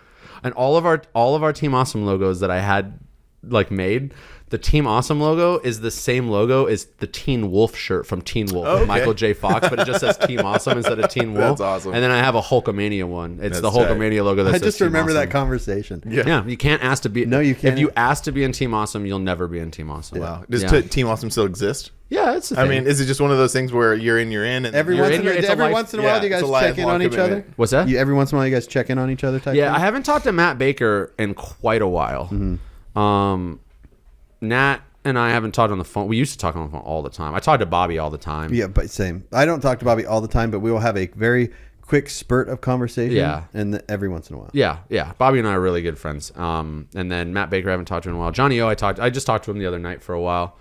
And all of our Team Awesome logos that I had like made. The Team Awesome logo is the same logo as the Teen Wolf shirt from Teen Wolf, Michael J. Fox, but it just says Team Awesome instead of Teen Wolf. That's awesome. And then I have a Hulkamania one. It's the Hulkamania logo that says I just Team remember Awesome. that conversation. Yeah, you can't ask to be. No, you can't. If you ask to be in Team Awesome, you'll never be in Team Awesome. Wow. Does Team Awesome still exist? Yeah, it's a thing. I mean, is it just one of those things where you're in, and every once in a while, do you guys check in on each other? What's that? Every once in a while, you guys check in on each other type Yeah, thing? I haven't talked to Matt Baker in quite a while. Mm-hmm. Nat and I haven't talked on the phone. We used to talk on the phone all the time. I talk to Bobby all the time. Yeah, but same. I don't talk to Bobby all the time, but we will have a very quick spurt of conversation. Yeah. And every once in a while. Yeah. Bobby and I are really good friends. And then Matt Baker I haven't talked to in a while. Johnny O, I just talked to him the other night for a while.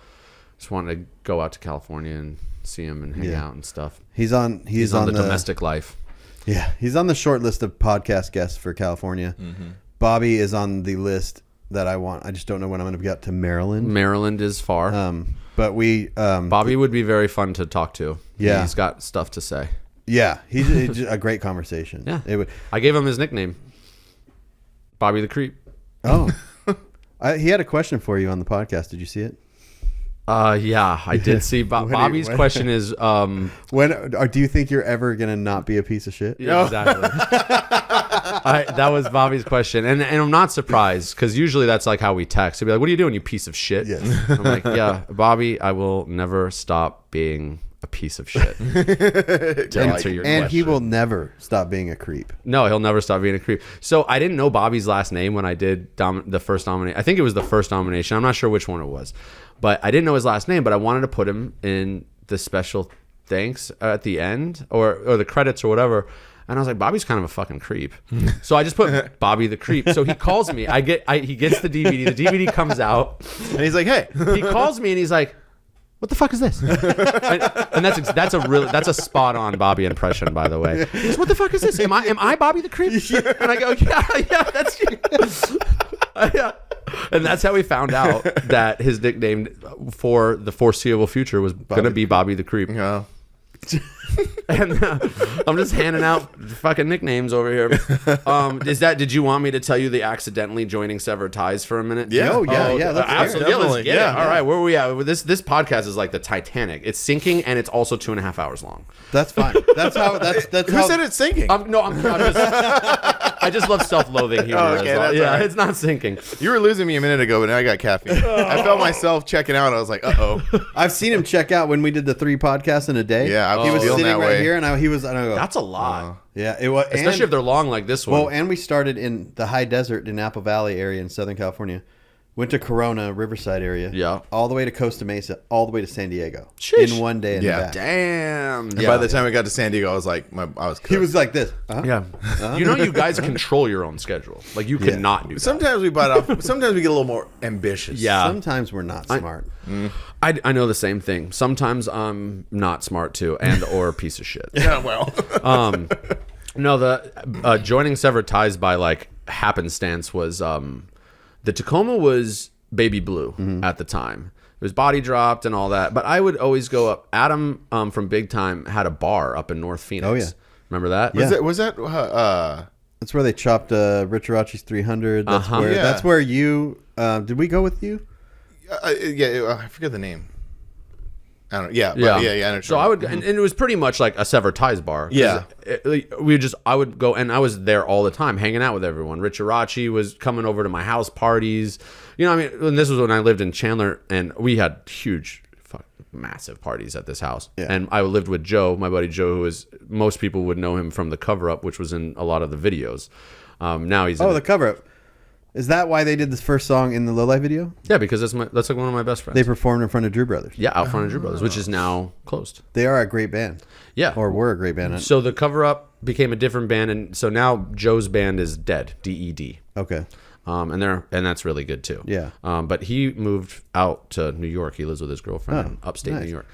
Just wanted to go out to California and see him and hang out and stuff. He's on the domestic life. Yeah, he's on the short list of podcast guests for California. Mm-hmm. Bobby is on the list that I want. I just don't know when I'm going to get to Maryland. Maryland is far. But Bobby would be very fun to talk to. Yeah. He's got stuff to say. Yeah. He's a great conversation. Yeah. I gave him his nickname. Bobby the Creep. Oh. He had a question for you on the podcast. Did you see it? Yeah, I did see. Bobby's question is, do you think you're ever going to not be a piece of shit? Yeah, exactly. That was Bobby's question, and I'm not surprised because usually that's like how we text. He'll be like, "What are you doing, you piece of shit?" Yes. I'm like, "Yeah, Bobby, I will never stop being a piece of shit." To answer your question. And he will never stop being a creep. No, he'll never stop being a creep. So I didn't know Bobby's last name when I did the first Domination. I think it was the first Domination. I'm not sure which one it was, but I didn't know his last name. But I wanted to put him in the special thanks at the end or the credits or whatever. And I was like, Bobby's kind of a fucking creep. So I just put Bobby the Creep. So he calls me. He gets the DVD. The DVD comes out. And he's like, hey. He calls me and he's like, what the fuck is this? and that's a spot on Bobby impression, by the way. He goes, what the fuck is this? Am I Bobby the Creep? And I go, yeah, that's you. Yeah. And that's how we found out that his nickname for the foreseeable future was going to be Bobby the Creep. Yeah. And I'm just handing out fucking nicknames over here. Did you want me to tell you the accidentally joining Severed Ties for a minute? Yeah. Absolutely. Let's get it. Yeah. All right, where are we at? This podcast is like the Titanic. It's sinking and it's also 2.5 hours long. That's fine. That's how. Who said it's sinking? I just love self-loathing humor. Oh, okay, well. right. It's not sinking. You were losing me a minute ago, but now I got caffeine. I felt myself checking out. I was like, uh-oh. I've seen him check out when we did the 3 podcasts in a day. Yeah, he was sitting that right way. here, and I go, that's a lot. Yeah, it was, especially if they're long like this one. Well, and we started in the high desert in Apple Valley area in Southern California. Went to Corona, Riverside area. Yeah. All the way to Costa Mesa, all the way to San Diego. Sheesh. In one day and Yeah. back. Damn. And by the time we got to San Diego, I was like, I was cooked. He was like this. Uh-huh. Yeah. You know, you guys control your own schedule. Like, you cannot do that. Sometimes we bite off. Sometimes we get a little more ambitious. Yeah. Sometimes we're not smart. I know the same thing. Sometimes I'm not smart too, and or a piece of shit. Yeah. Well. No, the joining Severed Ties by like happenstance was the Tacoma was baby blue at the time. It was body dropped and all that. But I would always go up. Adam from Big Time had a bar up in North Phoenix. Oh, yeah. Remember that? Yeah. Was that That's where they chopped Richarachi's 300. That's where. Yeah. That's where you. Did we go with you? I forget the name. I don't know. Yeah. Yeah. But yeah. I know. So I would, and it was pretty much like a Severed Ties bar. 'Cause Yeah. I would go, and I was there all the time, hanging out with everyone. Richarachi was coming over to my house parties. You know, I mean, and this was when I lived in Chandler, and we had huge, massive parties at this house. Yeah. And I lived with Joe, my buddy Joe, who is, most people would know him from the Cover Up, which was in a lot of the videos. Now he's Oh, the cover up. Is that why they did this first song in the Low Life video? yeah, because that's like one of my best friends. They performed in front of Drew Brothers. yeah, out front of Drew Brothers, which is now closed. They are a great band. Yeah, Or were a great band. so the Cover Up became a different band, and so now Joe's band is Dead, DED. Okay. And that's really good too. Yeah. But he moved out to New York. He lives with his girlfriend in upstate nice. New York.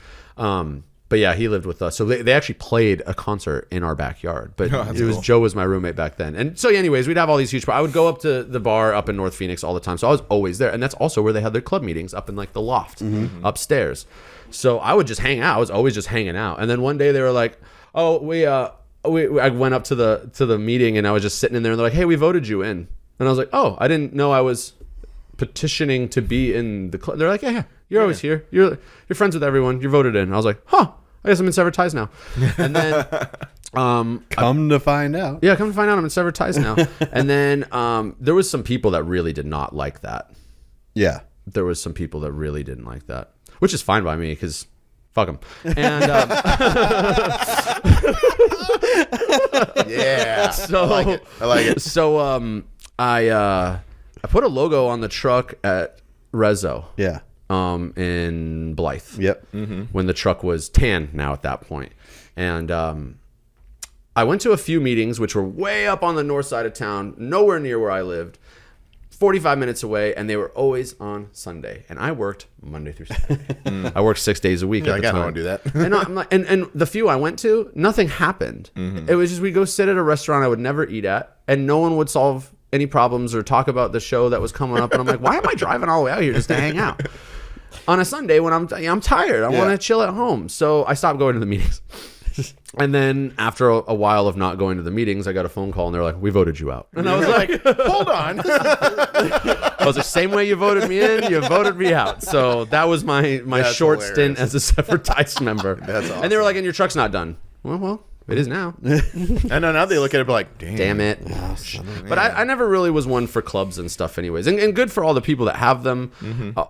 But yeah, he lived with us. So they actually played a concert in our backyard. But it was cool. Joe was my roommate back then. And so anyways, we'd have all these huge. I would go up to the bar up in North Phoenix all the time. So I was always there. And that's also where they had their club meetings, up in like the loft upstairs. So I would just hang out. I was always just hanging out. And then one day they were like, "Oh, I went up to the meeting, and I was just sitting in there, and they're like, 'Hey, we voted you in.'" And I was like, "Oh, I didn't know I was petitioning to be in the club." They're like, yeah, you're always here. You're friends with everyone. You're voted in." And I was like, "Huh, I guess I'm in Severed Ties now." And then Come to find out. yeah, come to find out I'm in Severed Ties now. And then there was some people that really did not like that. Yeah. There was some people that really didn't like that, which is fine by me because fuck them. And Yeah. so I like it. So I put a logo on the truck at Rezo. Yeah. In Blythe. Yep. When the truck was tan now at that point. And I went to a few meetings which were way up on the north side of town, nowhere near where I lived, 45 minutes away, and they were always on Sunday. And I worked Monday through Saturday. I worked 6 days a week at the I time. don't do that. And I'm like, and the few I went to, nothing happened. It was just, we'd go sit at a restaurant I would never eat at, and no one would solve any problems or talk about the show that was coming up. And I'm like, why am I driving all the way out here just to hang out on a Sunday when I'm tired? I want to chill at home. So I stopped going to the meetings. And then after a while of not going to the meetings, I got a phone call, and they're like, "We voted you out." And I was like, Hold on. I was the same way you voted me in, you voted me out. So that was my That's short hilarious. stint as a Severed Ties member. That's And they were like, "And your truck's not done." Well, it is now. I know, now they look at it like, Damn it. But I never really was one for clubs and stuff anyways. And good for all the people that have them.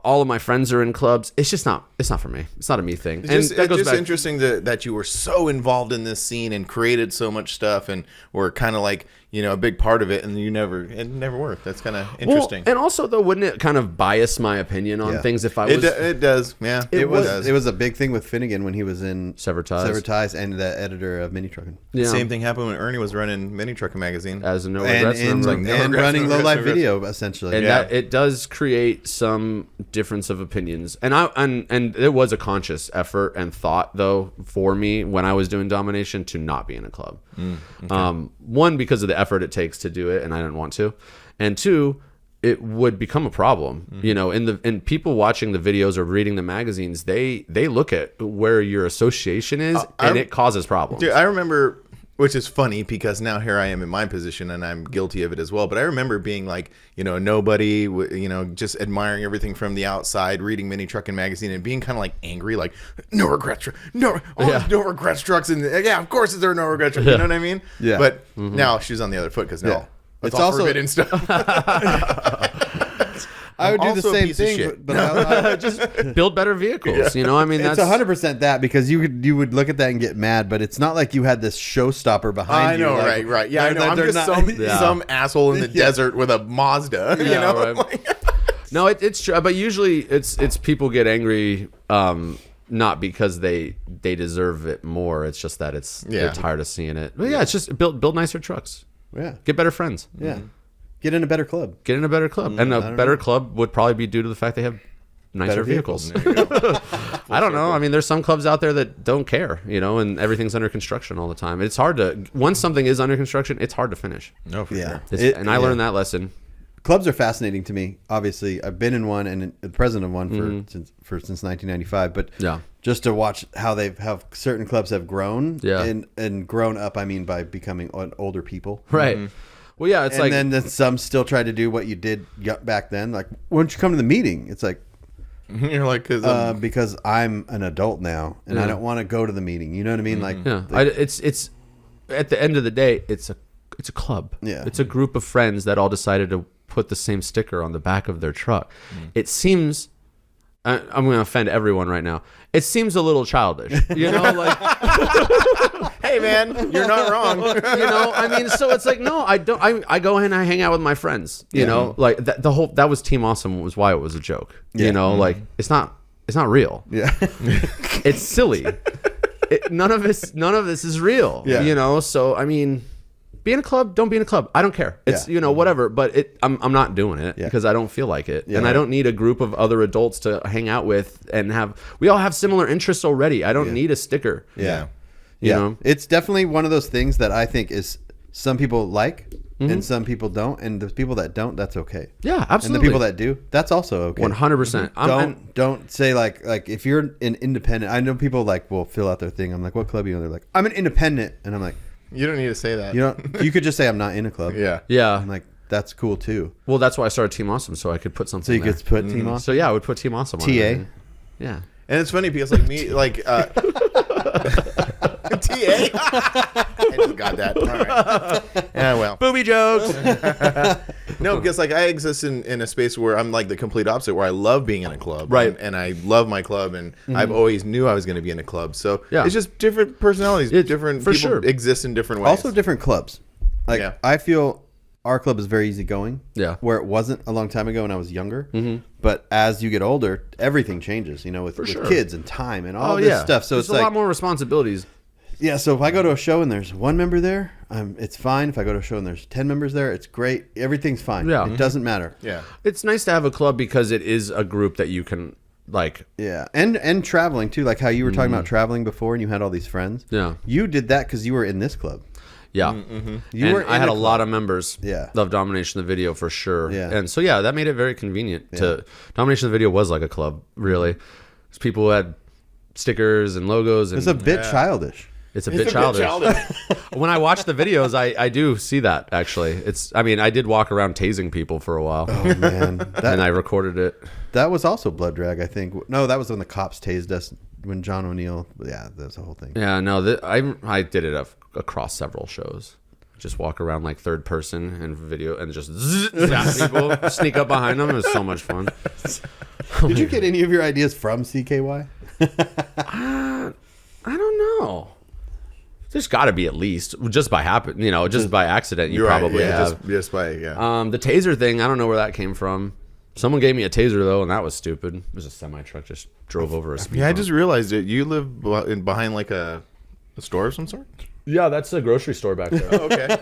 All of my friends are in clubs. It's just not, it's not for me. It's not a me thing. It's just interesting that you were so involved in this scene and created so much stuff and were kind of like, you know, a big part of it, and it never worked. That's kind of interesting. Well, and also, though, wouldn't it kind of bias my opinion on things if I was... It does, yeah. It does. was a big thing with Finnegan when he was in Severed Ties. and the editor of Mini Trucking. Yeah. Same thing happened when Ernie was running Mini Trucking Magazine. As a no regrets member. like, no and regrets, running no Low Life regrets, no Video, essentially. And Yeah. that it does create some difference of opinions, and it was a conscious effort and thought though for me when I was doing Domination to not be in a club. One, because of the effort it takes to do it, and I didn't want to, and two, it would become a problem. You know, in people watching the videos or reading the magazines, they look at where your association is, and it causes problems. Dude, I remember, which is funny because now here I am in my position and I'm guilty of it as well. But I remember being like, you know, nobody, you know, just admiring everything from the outside, reading Mini Trucking Magazine and being kind of like angry, like no regrets, no regrets trucks, and yeah, of course there are no regrets trucks. You know what I mean? Yeah. But now she's on the other foot because now it's all also forbidden stuff. I would do also the a same piece of thing, shit. but I, Just build better vehicles. You know, I mean, it's that's 100% that, because you would look at that and get mad, but it's not like you had this showstopper behind I you. know, like, right. Yeah, I know. I'm they're just not- some asshole in the desert with a Mazda. You know, right. Like, No, it's true, but usually it's people get angry, not because they deserve it more. It's just that they're tired of seeing it. But yeah, it's just build nicer trucks. Yeah. Get better friends. Yeah. Get in a better club. Get in a better club, and a better club would probably be due to the fact they have nicer vehicles. I don't know. I mean, there's some clubs out there that don't care, and everything's under construction all the time. It's hard to once something is under construction, it's hard to finish. No, for sure. And I learned that lesson. Clubs are fascinating to me. Obviously, I've been in one and the president of one since 1995. But just to watch how certain clubs have grown and grown up. I mean, by becoming older people, right? Well, yeah, it's and then some still try to do what you did back then. Like, why don't you come to the meeting? It's like. You're like, because I'm an adult now and I don't want to go to the meeting. You know what I mean? Like, it's at the end of the day, it's a club. Yeah, it's a group of friends that all decided to put the same sticker on the back of their truck. It seems, I'm going to offend everyone right now. It seems a little childish, like. Hey man, you're not wrong. I mean, so it's like, no, I don't. I go in and I hang out with my friends. Like that was Team Awesome was why it was a joke. Like it's not real. Yeah, it's silly. None of this is real. Yeah. So I mean, be in a club, don't be in a club. I don't care. It's whatever. But I'm not doing it because I don't feel like it, and I don't need a group of other adults to hang out with and have. We all have similar interests already. I don't need a sticker. Yeah. You know? It's definitely one of those things that I think is some people like and some people don't, and the people that don't, that's okay. Yeah, absolutely. And the people that do, that's also okay. 100%. Don't say like if you're an independent. I know people will fill out their thing. I'm like, what club are you in? They're like, I'm an independent, and I'm like, you don't need to say that. You could just say I'm not in a club. Yeah. I'm like, that's cool too. Well, that's why I started Team Awesome, so I could put something. So you could put Team Awesome. So yeah, I would put Team Awesome on TA. it. Yeah. And it's funny because TA. I just got that. All right. Yeah, well. Booby jokes. No, because I exist in a space where I'm like the complete opposite, where I love being in a club. Right. And I love my club, and I've always knew I was going to be in a club. So it's just different personalities. Different people exist in different ways. Also different clubs. I feel our club is very easygoing. Yeah. Where it wasn't a long time ago when I was younger. But as you get older, everything changes, with kids and time and all this stuff. So it's a lot more responsibilities. Yeah, so if I go to a show and there's one member there, it's fine. If I go to a show and there's 10 members there, it's great. Everything's fine. Yeah. It doesn't matter. Yeah. It's nice to have a club because it is a group that you can Yeah, and traveling too, like how you were talking about traveling before and you had all these friends. Yeah. You did that because you were in this club. Yeah. I had a lot of members of Domination the Video for sure. Yeah. And so, that made it very convenient. Domination the Video was like a club, really. 'Cause people had stickers and logos. And It's a bit childish. It's a bit childish. When I watch the videos, I do see that, actually. I did walk around tasing people for a while. Oh, man. And I recorded it. That was also Blood Drag, I think. No, that was when the cops tased us, when John O'Neill. Yeah, that's the whole thing. Yeah, no, I did it across several shows. Just walk around like third person and video and just zap people, sneak up behind them. It was so much fun. Did you get any of your ideas from CKY? I don't know. There's got to be at least just by just by accident. You probably have. Just by the taser thing. I don't know where that came from. Someone gave me a taser though, and that was stupid. It was a semi truck just drove over a speed. Yeah, I just realized it. You live behind like a store of some sort. Yeah, that's a grocery store back there. Oh, okay.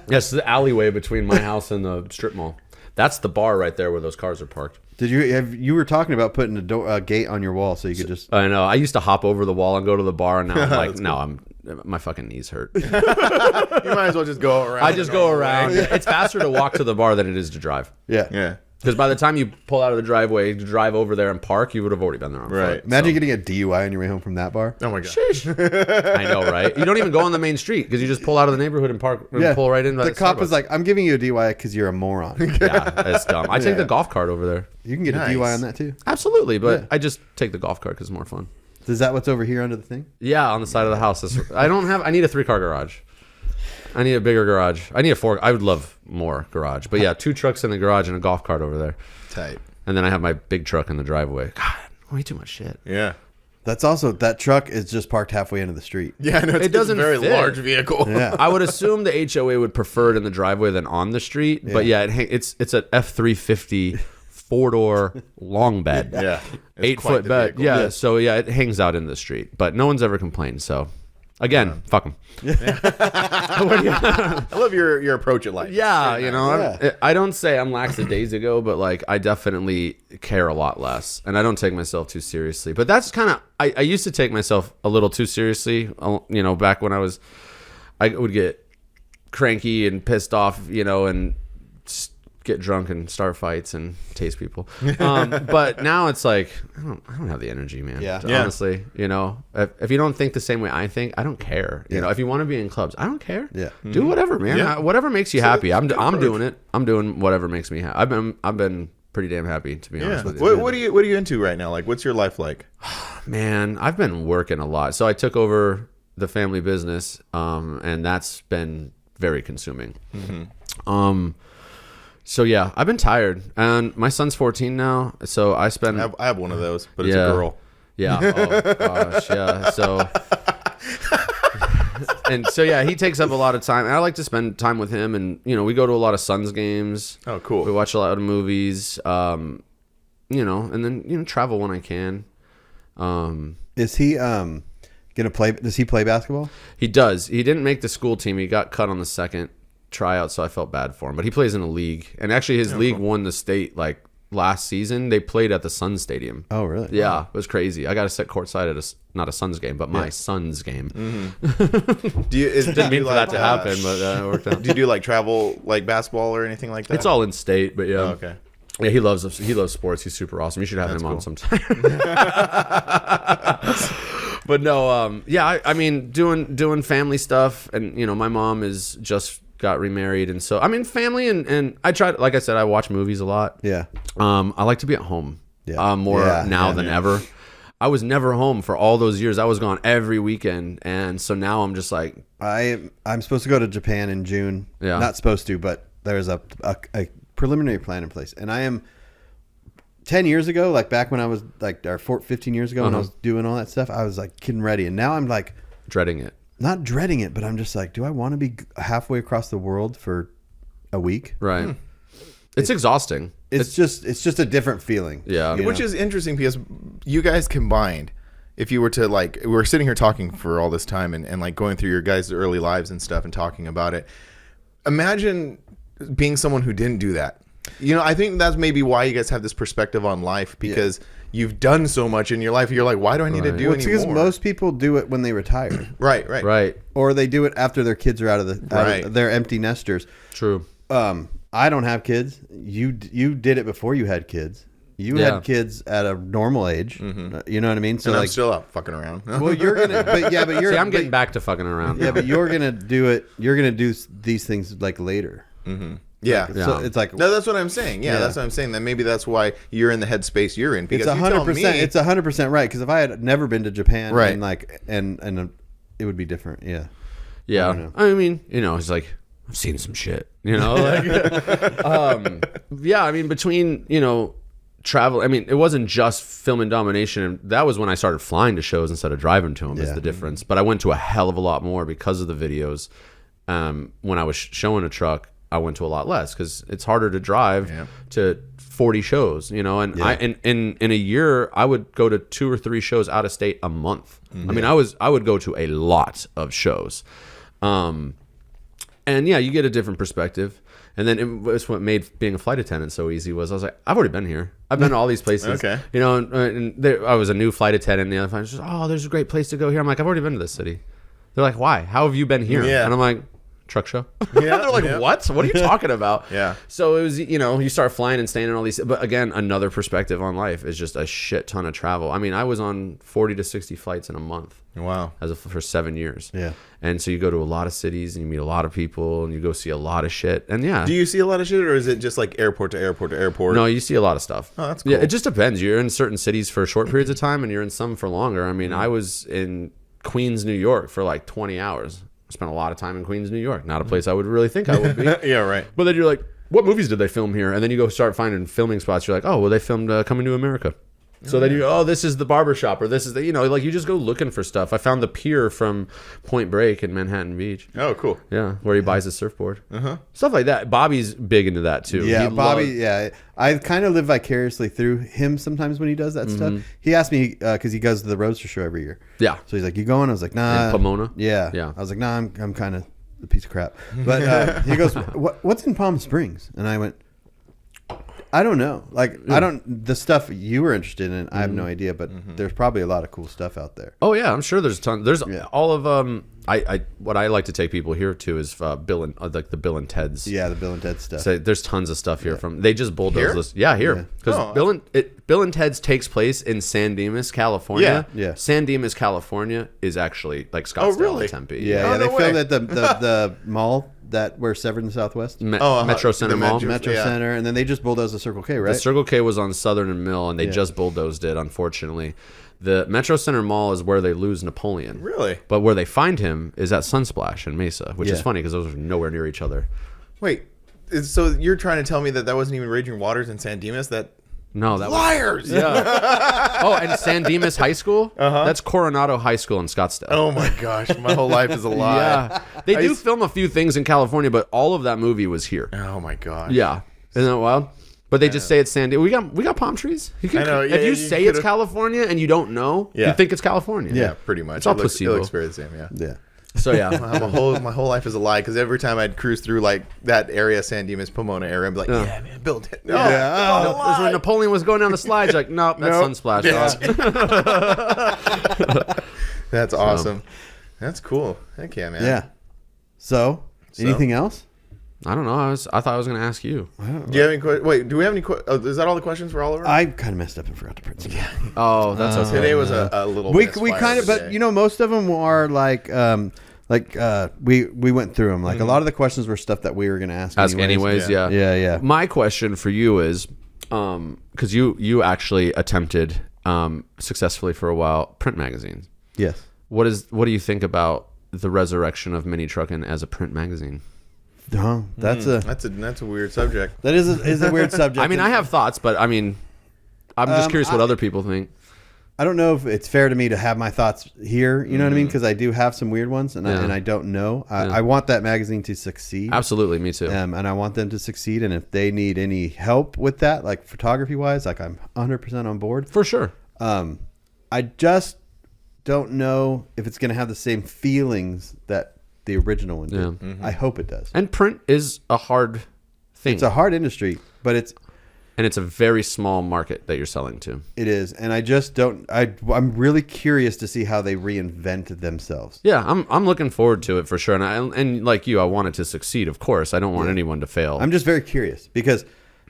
Yes, the alleyway between my house and the strip mall. That's the bar right there where those cars are parked. Did you were talking about putting a gate on your wall so you could just? I know. I used to hop over the wall and go to the bar, and now I'm like, no, my fucking knees hurt. You might as well just go around. I just go around. It's faster to walk to the bar than it is to drive. Yeah. Because by the time you pull out of the driveway to drive over there and park, you would have already been there on foot. Imagine getting a DUI on your way home from that bar. Oh my god. Sheesh. I know, right? You don't even go on the main street because you just pull out of the neighborhood and park and pull right in. The cop is like, "I'm giving you a DUI because you're a moron." Yeah, that's dumb. I take the golf cart over there. You can get a DUI on that too. Absolutely, but I just take the golf cart because it's more fun. Is that what's over here under the thing? Yeah, on the side of the house. I need a 3-car garage. I need a bigger garage. I need a 4. I would love more garage. But yeah, 2 trucks in the garage and a golf cart over there. Tight. And then I have my big truck in the driveway. God, way too much shit. Yeah. That's also, that truck is just parked halfway into the street. Yeah, no, it doesn't it's a very fit. Large vehicle. Yeah. I would assume the HOA would prefer it in the driveway than on the street. But yeah, it's an F-350 4-door long bed. Yeah. It's quite 8-foot the bed. vehicle. Yeah. So yeah, it hangs out in the street, but no one's ever complained. So again, fuck them. I love your approach at life. Yeah, you know, Yeah. I don't say I'm lackadaisical, but like I definitely care a lot less, and I don't take myself too seriously. But that's kind of I used to take myself a little too seriously. You know, back when I would get cranky and pissed off, you know, and get drunk and start fights and tase people. But now it's like I don't have the energy, man. Yeah. Honestly, you know, if you don't think the same way I think, I don't care. You know, if you want to be in clubs, I don't care. Yeah. Do whatever, man. Yeah. Whatever makes you happy. I'm approach. doing it. I'm doing whatever makes me happy. I've been pretty damn happy, to be Yeah. honest with you. What are you into right now? Like, what's your life like? Man, I've been working a lot. So I took over the family business, and that's been very consuming. So yeah, I've been tired, and my son's 14 now. So I spend. I have one of those, but it's Yeah. a girl. Yeah. Oh gosh. Yeah. So. And so yeah, he takes up a lot of time, and I like to spend time with him. And you know, we go to a lot of Suns games. Oh, cool. We watch a lot of movies. You know, and then travel when I can. Is he gonna play? Does he play basketball? He does. He didn't make the school team. He got cut on the second tryout, so I felt bad for him. But he plays in a league, and actually his league won the state like last season. They played at the Suns Stadium. Oh, really? Yeah, it was crazy. I got to sit courtside at not a Suns game, but my son's game. Do you Didn't mean for that to happen, but it worked out. Do you do like travel like basketball or anything like that? It's all in state, but yeah. Oh, okay. Yeah, he loves sports. He's super awesome. You should have him on sometime. But no, yeah, I mean, doing family stuff, and you know, my mom is just got remarried, and so I mean, family, and I try. Like I said, I watch movies a lot. Yeah. I like to be at home. Yeah. More Yeah, now yeah, than yeah. ever. I was never home for all those years. I was gone every weekend, and so now I'm just like, I'm supposed to go to Japan in June. Yeah. Not supposed to, but there's a preliminary plan in place, and I am 10 years ago, like back when I was like 15 years ago when I was doing all that stuff, I was like getting ready, and now I'm like dreading it. not dreading it, but I'm just like, do I want to be halfway across the world for a week? Right. It's exhausting. It's just a different feeling. Yeah. you Which know? is interesting because you guys combined, if you were to like, we're sitting here talking for all this time and like going through your guys' early lives and stuff and talking about it. Imagine being someone who didn't do that. You know, I think that's maybe why you guys have this perspective on life, because you've done so much in your life. You're like, why do I need to do Well, it's because anymore? most people do it when they retire, Right. Right. or they do it after their kids are out of their empty nesters. True. I don't have kids. You did it before you had kids. You Yeah. had kids at a normal age. You know what I mean? So And I'm like, still out fucking around. well, you're gonna, but you're. See, I'm getting but- back to fucking around. Yeah, now. but you're gonna do it. You're gonna do these things like later. Yeah. So it's like No, that's what I'm saying. Yeah, that's what I'm saying. That maybe that's why you're in the headspace you're in. Because it's you tell 100%. me- It's 100% right. Because if I had never been to Japan, Right. and like and it would be different. Yeah. Yeah. I don't know. I mean, you know, it's like, I've seen some shit, you know, like, yeah, I mean, between, you know, travel, I mean, it wasn't just filming Domination. And that was when I started flying to shows instead of driving to them is Yeah. the difference. But I went to a hell of a lot more because of the videos. When I was showing a truck, I went to a lot less because it's harder to drive to 40 shows, you know, and in a year I would go to 2 or 3 shows out of state a month. I mean, I would go to a lot of shows. And yeah, you get a different perspective. And then it was what made being a flight attendant so easy was I was like, I've already been here. I've been to all these places. Okay. You know, and there, I was a new flight attendant. And the other flight was just, oh, there's a great place to go here. I'm like, I've already been to this city. They're like, why? How have you been here? Yeah. And I'm like, truck show. Yeah, They're like, yeah. what? What are you talking about? Yeah. So it was, you know, you start flying and staying in all these. But again, another perspective on life is just a shit ton of travel. I mean, I was on 40 to 60 flights in a month. Wow. For 7 years. Yeah. And so you go to a lot of cities and you meet a lot of people and you go see a lot of shit. And yeah. Do you see a lot of shit, or is it just like airport to airport to airport? No, you see a lot of stuff. Oh, that's Yeah, cool. it just depends. You're in certain cities for short periods of time and you're in some for longer. I mean, I was in Queens, New York for like 20 hours. I spent a lot of time in Queens, New York. Not a place I would really think I would be. Yeah, right. But then you're like, what movies did they film here? And then you go start finding filming spots. You're like, oh, well, they filmed Coming to America. So then you go, oh, this is the barbershop, or this is the, like you just go looking for stuff. I found the pier from Point Break in Manhattan Beach. Oh, cool. Yeah, where he buys his surfboard. Stuff like that. Bobby's big into that too. Yeah, He Bobby. loves- Yeah, I kind of live vicariously through him sometimes when he does that stuff. He asked me because he goes to the Roadster Show every year. Yeah. So he's like, "You going?" I was like, "Nah." In Pomona? Yeah. Yeah. I was like, "Nah, I'm kind of a piece of crap." But he goes, "What's in Palm Springs?" And I went, I don't know. Like, I don't, the stuff you were interested in, I have no idea, but there's probably a lot of cool stuff out there. Oh yeah, I'm sure there's tons. There's all of I what I like to take people here to is Bill and like the Bill and Ted's. Yeah, the Bill and Ted stuff. So there's tons of stuff here from. They just bulldoze Here? this. Yeah, here because Oh. Bill and Ted's takes place in San Dimas, California. Yeah. San Dimas, California is actually like Scottsdale really? and Tempe. Yeah, Oh, yeah, they no filmed way. at the mall that where Severed in the Southwest. Metro Center the Mall. Metro Yeah. Center, and then they just bulldozed the Circle K, The right? Circle K was on Southern and Mill, and they just bulldozed it. Unfortunately, the Metro Center Mall is where they lose Napoleon. Really? But where they find him is at Sunsplash in Mesa, which is Yeah. funny because those are nowhere near each other. Wait. So you're trying to tell me that wasn't even Raging Waters in San Dimas? That No, that was liars. yeah. Oh, and San Dimas High School. That's Coronado High School in Scottsdale. Oh my gosh, my whole life is a lie. Yeah, they I do used- film a few things in California, but all of that movie was here. Oh my gosh. Yeah, isn't that wild? But they just say it's San Diego. We got palm trees. You can, I know, if yeah, you you say it's could've- Call and you don't know, you Yeah. think it's California. Yeah, pretty much. It's all It looks placebo. very the same. Yeah. Yeah. So yeah, My whole life is a lie because every time I'd cruise through like that area, San Dimas, Pomona area, I'd be like, yeah, man, build it. No, Yeah. it's all a that's when lie. Napoleon was going down the slides. Like, nope, that's Nope. Sunsplash. Yeah. dog. That's awesome. That's cool. Heck yeah, man. Yeah. So, anything else? I don't know. I thought I was going to ask you. Do you have any questions? Wait, do we have any questions? Is that all the questions for Oliver? I kind of messed up and forgot to print some. Yeah. Oh, that's okay. Today was a little. We misfire kind of, but today. you know, most of them are like we went through them. Like a lot of the questions were stuff that we were going to ask. Ask anyways. Yeah. Yeah. My question for you is, because you actually attempted successfully for a while print magazines. Yes. What do you think about the resurrection of Mini Truckin' as a print magazine? Huh? That's that's a weird subject. that is a weird subject. I mean, I have thoughts, but I mean, I'm just curious what other people think. I don't know if it's fair to me to have my thoughts here. You know what I mean? Because I do have some weird ones, and I don't know. I want that magazine to succeed. Absolutely, me too. And I want them to succeed. And if they need any help with that, like photography wise, like I'm 100% on board. For sure. I just don't know if it's going to have the same feelings that the original one did. I hope it does. And print is a hard thing. It's a hard industry, but and it's a very small market that you're selling to. it is. And I just don't. I'm really curious to see how they reinvent themselves. Yeah, I'm looking forward to it for sure. And like you, I want it to succeed. Of course, I don't want anyone to fail. I'm just very curious because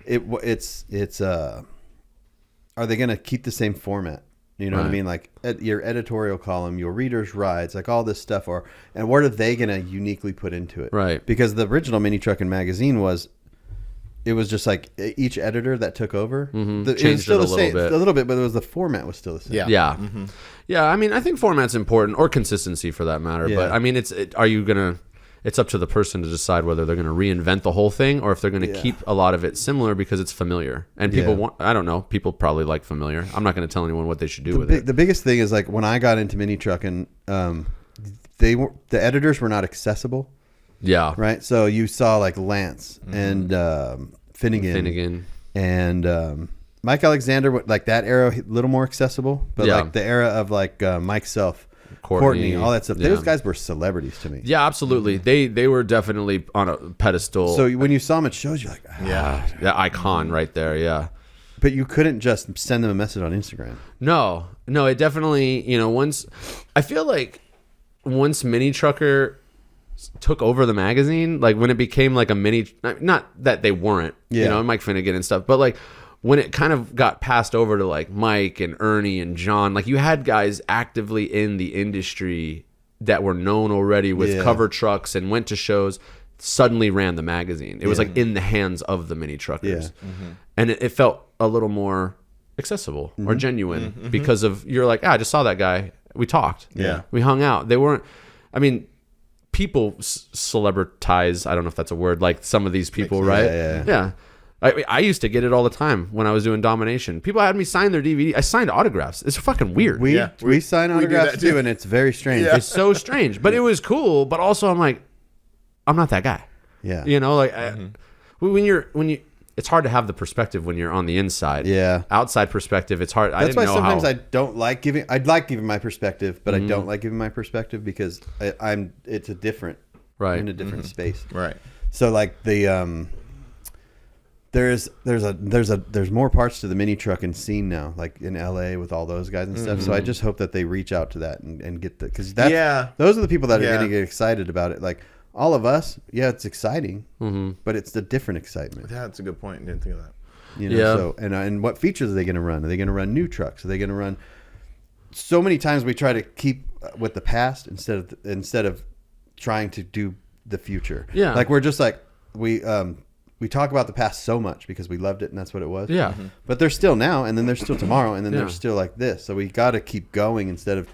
it's are they going to keep the same format? You know what I Right. mean? Like your editorial column, your readers' rides, like all this stuff, and what are they going to uniquely put into it? Right. Because the original Mini Truckin' magazine was just like each editor that took over it was Changed still it a the same, little bit. a little bit, but the format was still the same. Yeah. Yeah. Yeah, I mean, I think format's important, or consistency for that matter. Yeah. But I mean, it's up to the person to decide whether they're going to reinvent the whole thing or if they're going to keep a lot of it similar because it's familiar. And people I don't know, people probably like familiar. I'm not going to tell anyone what they should do with it. The biggest thing is like when I got into Mini Truckin', the editors were not accessible. Yeah. Right, so you saw like Lance and Finnegan and Mike Alexander, like that era, a little more accessible, but Yeah. like the era of like Mike Self, Courtney, all that stuff. yeah. Those guys were celebrities to me. Yeah, absolutely. They were definitely on a pedestal. So when you saw them at shows, you're like, Yeah. that icon right there. Yeah. but you couldn't just send them a message on Instagram. No, it definitely, I feel like once Mini Trucker took over the magazine, like when it became like a mini, not that they weren't, Mike Finnegan and stuff, but like when it kind of got passed over to like Mike and Ernie and John, like you had guys actively in the industry that were known already with cover trucks and went to shows, suddenly ran the magazine. It was like in the hands of the Mini Truckers. And it felt a little more accessible or genuine because of, you're like, I just saw that guy. We talked. Yeah. We hung out. They weren't, I mean, people celebritize, I don't know if that's a word, like some of these people, right? Yeah. I used to get it all the time when I was doing Domination. People had me sign their DVD. I signed autographs. It's fucking weird. We sign we do autographs that too, too. and it's very strange. It's so strange, but it was cool. But also, I'm like, I'm not that guy. Yeah. You know, like when you, it's hard to have the perspective when you're on the inside. Yeah. Outside perspective, it's hard. That's why sometimes how, I don't like giving. I'd like giving my perspective, but I don't like giving my perspective because it's a different, Right. in a different space. Right. So like the there's more parts to the mini trucking scene now, like in LA with all those guys and stuff. So I just hope that they reach out to that and get the, because those are the people that are going to get excited about it. Like all of us, it's exciting, but it's the different excitement. Yeah, that's a good point. I didn't think of that. You know, so and what features are they going to run? Are they going to run new trucks? Are they going to run? So many times we try to keep with the past instead of trying to do the future. Yeah, like we're just like we talk about the past so much because we loved it and that's what it was. Yeah, but there's still now, and then there's still tomorrow, and then there's still like this. So we got to keep going instead of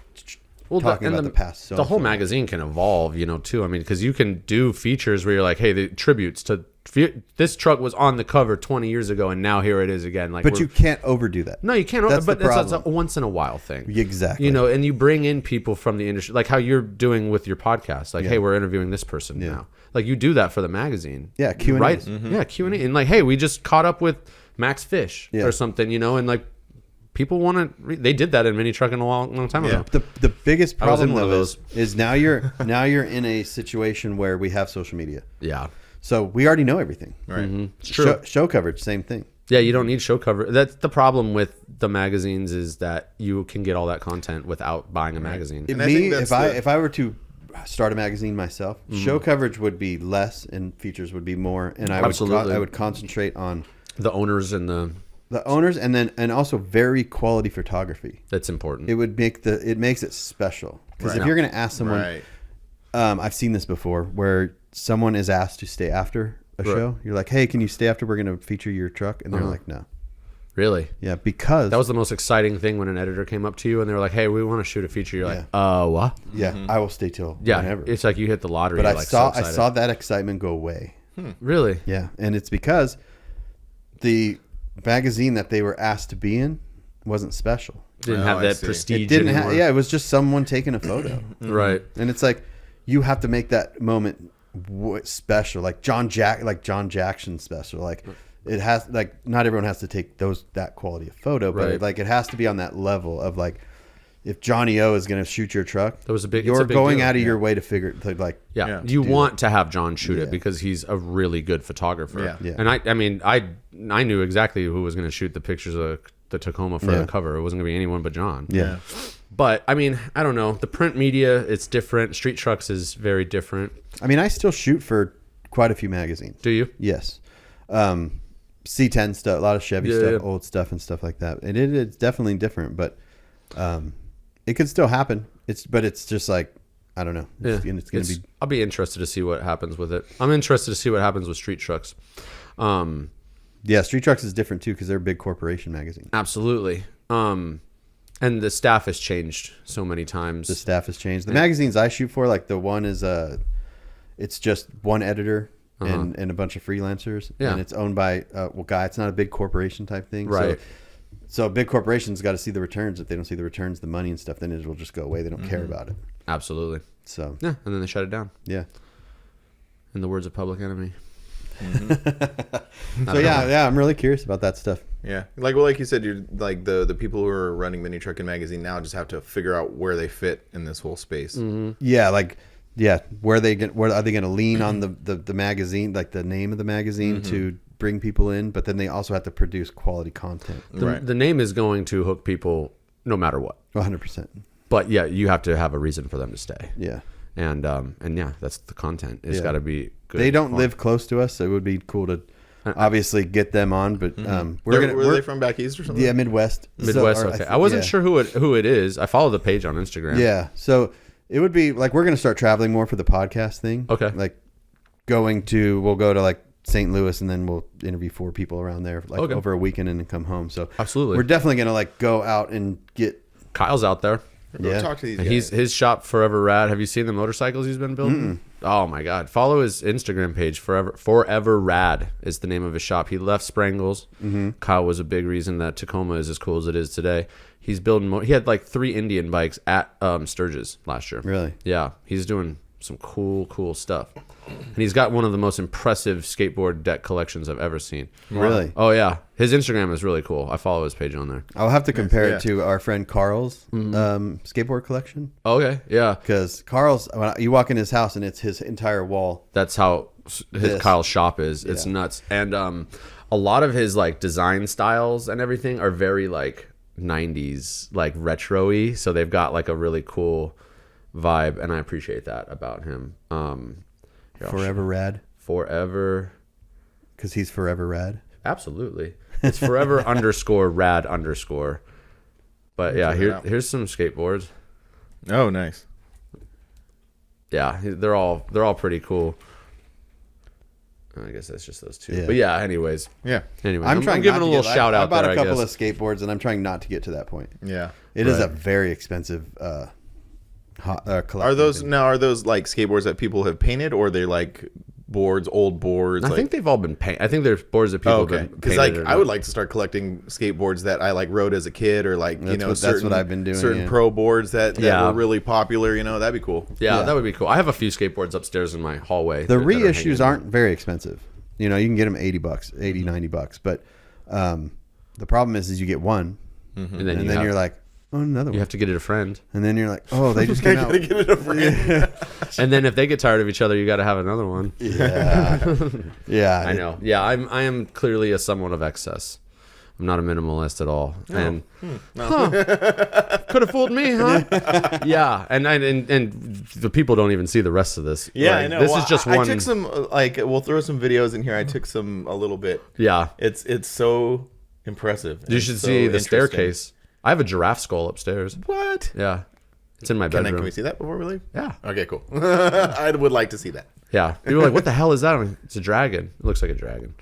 talking about the past. The whole magazine can evolve, too. I mean, because you can do features where you're like, hey, the tributes to this truck was on the cover 20 years ago, and now here it is again. Like, but you can't overdo that. No, you can't. That's but the it's problem. a once in a while thing. Exactly. And you bring in people from the industry, like how you're doing with your podcast. Like, hey, we're interviewing this person now. Like you do that for the magazine. Yeah, Q&A. Right? Yeah, Q&A. And like, hey, we just caught up with Max Fish or something, and like people want to. They did that in mini trucking a long time ago. The biggest problem one of though those. is now you're in a situation where we have social media. Yeah. So we already know everything. Right. It's true. Show coverage, same thing. Yeah, you don't need show cover. That's the problem with the magazines is that you can get all that content without buying a magazine. And I think If I were to start a magazine myself, show coverage would be less and features would be more, and I would concentrate on the owners and the owners, and also very quality photography. That's important. It would make it makes it special because if you're going to ask someone, I've seen this before where someone is asked to stay after a show. You're like, hey, can you stay after? We're going to feature your truck, and they're like, no. Really? Yeah, because that was the most exciting thing when an editor came up to you and they were like, hey, we want to shoot a feature. You're like, what? Yeah, I will stay till whenever. It's like you hit the lottery. But I saw that excitement go away. Really? Yeah, and it's because the magazine that they were asked to be in wasn't special. Didn't have that prestige. It didn't anymore. it was just someone taking a photo. Right. And it's like you have to make that moment special, like John Jackson special. Like it has, like not everyone has to take that quality of photo, but it has to be on that level of like if Johnny O is going to shoot your truck, that was you're going deal. out of your way to figure you want to have John shoot it because he's a really good photographer. And I knew exactly who was going to shoot the pictures of the Tacoma for the cover. It wasn't going to be anyone but John. But I mean, I don't know. The print media, it's different. Street Trucks is very different. I mean, I still shoot for quite a few magazines. Do you? Yes. C10 stuff, a lot of Chevy stuff, old stuff and stuff like that. It's definitely different, but it could still happen. It's just like, I don't know. It's going to be. I'll be interested to see what happens with it. I'm interested to see what happens with Street Trucks. Street Trucks is different too because they're a big corporation magazine. Absolutely. And the staff has changed so many times. The staff has changed. The magazines I shoot for, like the one is it's just one editor and a bunch of freelancers. Yeah. And it's owned by guy. It's not a big corporation type thing. Right. So big corporations got to see the returns. If they don't see the returns, the money and stuff, then it will just go away. They don't care about it. Absolutely. So yeah, and then they shut it down. Yeah. In the words of Public Enemy. So I'm really curious about that stuff. Yeah, like you said, you're like the people who are running Mini Trucking Magazine now just have to figure out where they fit in this whole space. Where are they going to lean on the magazine, like the name of the magazine to bring people in, but then they also have to produce quality content. The name is going to hook people no matter what. 100%. But yeah, you have to have a reason for them to stay. Yeah. And yeah, that's the content. It's got to be good. They don't live close to us, so it would be cool to obviously get them on. But were they from back east or something? Yeah, Midwest. Okay. I wasn't sure who it is. I follow the page on Instagram. Yeah. So it would be like we're going to start traveling more for the podcast thing. Okay. Like we'll go to like St. Louis and then we'll interview 4 people around there over a weekend and then come home. So absolutely, we're definitely going to like go out and get. Kyle's out there. Talk to these guys. His shop Forever Rad. Have you seen the motorcycles he's been building? Oh my God! Follow his Instagram page. Forever Rad is the name of his shop. He left Sprangles. Kyle was a big reason that Tacoma is as cool as it is today. He's building. He had like 3 Indian bikes at Sturgis last year. Really? Yeah, he's doing some cool stuff, and he's got one of the most impressive skateboard deck collections I've ever seen. Really? Oh yeah, his Instagram is really cool. I follow his page on there. I'll have to compare it to our friend Carl's skateboard collection. Okay, yeah, Because Carl's, when you walk in his house and it's his entire wall. that's how Kyle's shop is. It's nuts, and a lot of his like design styles and everything are very like 90s, like retro-y. So they've got like a really cool vibe, and I appreciate that about him. Forever Rad. Forever, Because he's forever rad. absolutely. It's forever underscore rad underscore. But yeah, here's some skateboards. Oh, nice. Yeah, they're all pretty cool. I guess that's just those 2. Yeah. But yeah, anyways. Yeah. Anyway, I'm trying giving not a to little get- shout I out bought there, a couple I of guess. skateboards, and I'm trying not to get to that point. Yeah. It is a very expensive collection. Are those like skateboards that people have painted, or they're like old boards? I think they've all been painted. I think there's boards that people have been Because painted. like I would like to start collecting skateboards that I like rode as a kid, or like that's what I've been doing, certain yeah. pro boards that Yeah. were really popular. That'd be cool. Yeah, Yeah. that would be cool. I have a few skateboards upstairs in my hallway. The that are reissues hanging. aren't very expensive. You can get them $80, $90. But the problem is you get one, and and then you're like, oh, another you one. have to get it a friend. And then you're like, oh, they just came out. Gotta get it a friend. And then if they get tired of each other, you got to have another one. Yeah. Yeah. I know. Yeah, I am clearly a somewhat of excess. I'm not a minimalist at all. And could have fooled me, huh? Yeah, and the people don't even see the rest of this. Yeah, Like, I know. This Well, is just I one. took some we'll throw some videos in here. I took some a little bit. Yeah, It's so impressive. you It's should so see the interesting. staircase. I have a giraffe skull upstairs. What? Yeah, it's in my bedroom. Can we see that before we leave? Yeah, Okay, cool. I would like to see that. yeah. People are like, "What the hell is that?" I'm like, it's a dragon. It looks like a dragon.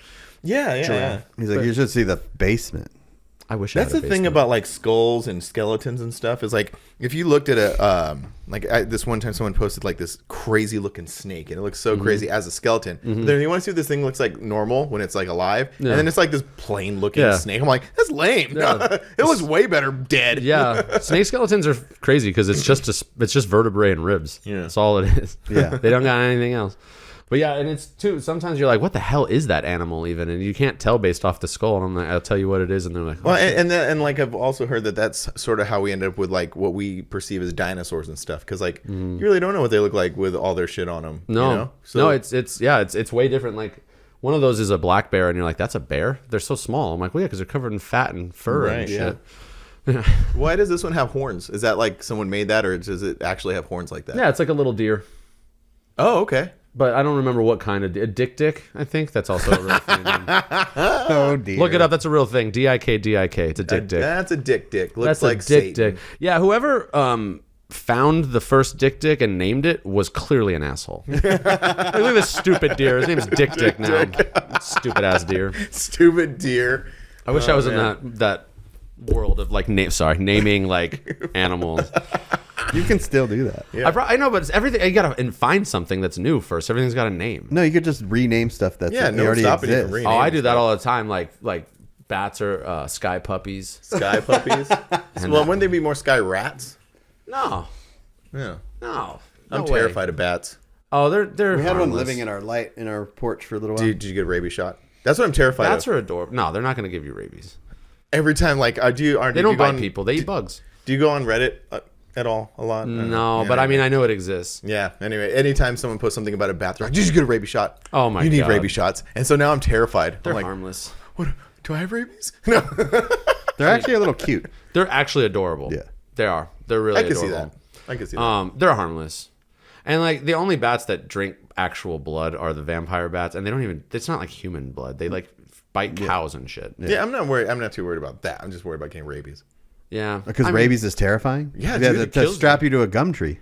Yeah. He's like, you should see the basement. I wish I That's had the a thing basement. about like skulls and skeletons and stuff is like if you looked at this one time someone posted like this crazy looking snake and it looks so crazy as a skeleton. But then you want to see if this thing looks like normal when it's like alive, and then it's like this plain looking snake. I'm like, that's lame. Yeah. It looks way better dead. Yeah, snake skeletons are crazy because it's just vertebrae and ribs. Yeah. That's all it is. Yeah. They don't got anything else. But yeah, and it's too. Sometimes you're like, what the hell is that animal even? And you can't tell based off the skull. And I'm like, I'll tell you what it is, and they're like, oh, Well, and like I've also heard that that's sort of how we end up with like what we perceive as dinosaurs and stuff, because like you really don't know what they look like with all their shit on them. no, no, it's way different. Like one of those is a black bear, and you're like, that's a bear. They're so small. I'm like, well, yeah, because they're covered in fat and fur and Right, shit. Why does this one have horns? Is that like someone made that, or does it actually have horns like that? Yeah, it's like a little deer. Oh, okay. But I don't remember what kind of a dick. I think that's also a real thing. Oh, dear. Look it up. That's a real thing. D-I-K. It's a dick. That's a dick. Looks That's like a dick. Satan. Yeah, whoever found the first dick and named it was clearly an asshole. Look at this stupid deer. His name's Dick now. Stupid ass deer. Stupid deer. I wish I was in that world of like naming like animals. You can still do that. Yeah. I know, but it's everything. You gotta find something that's new first. Everything's got a name. No, you could just rename stuff that's Yeah, no already stopping you from exists. renaming. Oh, I do that all the time. Like bats or sky puppies. Sky puppies. Well, wouldn't they be more sky rats? No, Yeah. no. I'm no way. terrified of bats. Oh, they're. We had one harmless. living in our porch for a little while. Did you get a rabies shot? That's what I'm terrified Bats of. are adorable. No, they're not going to give you rabies. Every time, like, They don't bite people. They eat bugs. Do you go on Reddit at all? A lot? No, Yeah, but I anyway. mean, I know it exists. Yeah. Anyway, anytime someone posts something about a bat, they're like, "Did you get a rabies shot? Oh my You need God. rabies shots." And so now I'm terrified. They're I'm like, harmless. "What? Do I have rabies?" No. They're actually a little cute. They're actually adorable. Yeah. They are. They're really I can see adorable. that. I can see that. They're harmless. And like the only bats that drink actual blood are the vampire bats, and they don't even. It's not like human blood. They like bite cows and shit. Yeah, I'm not worried. I'm not too worried about that. I'm just worried about getting rabies. Yeah. Because I mean, rabies is terrifying? Yeah, dude, it to kills strap you to a gum tree.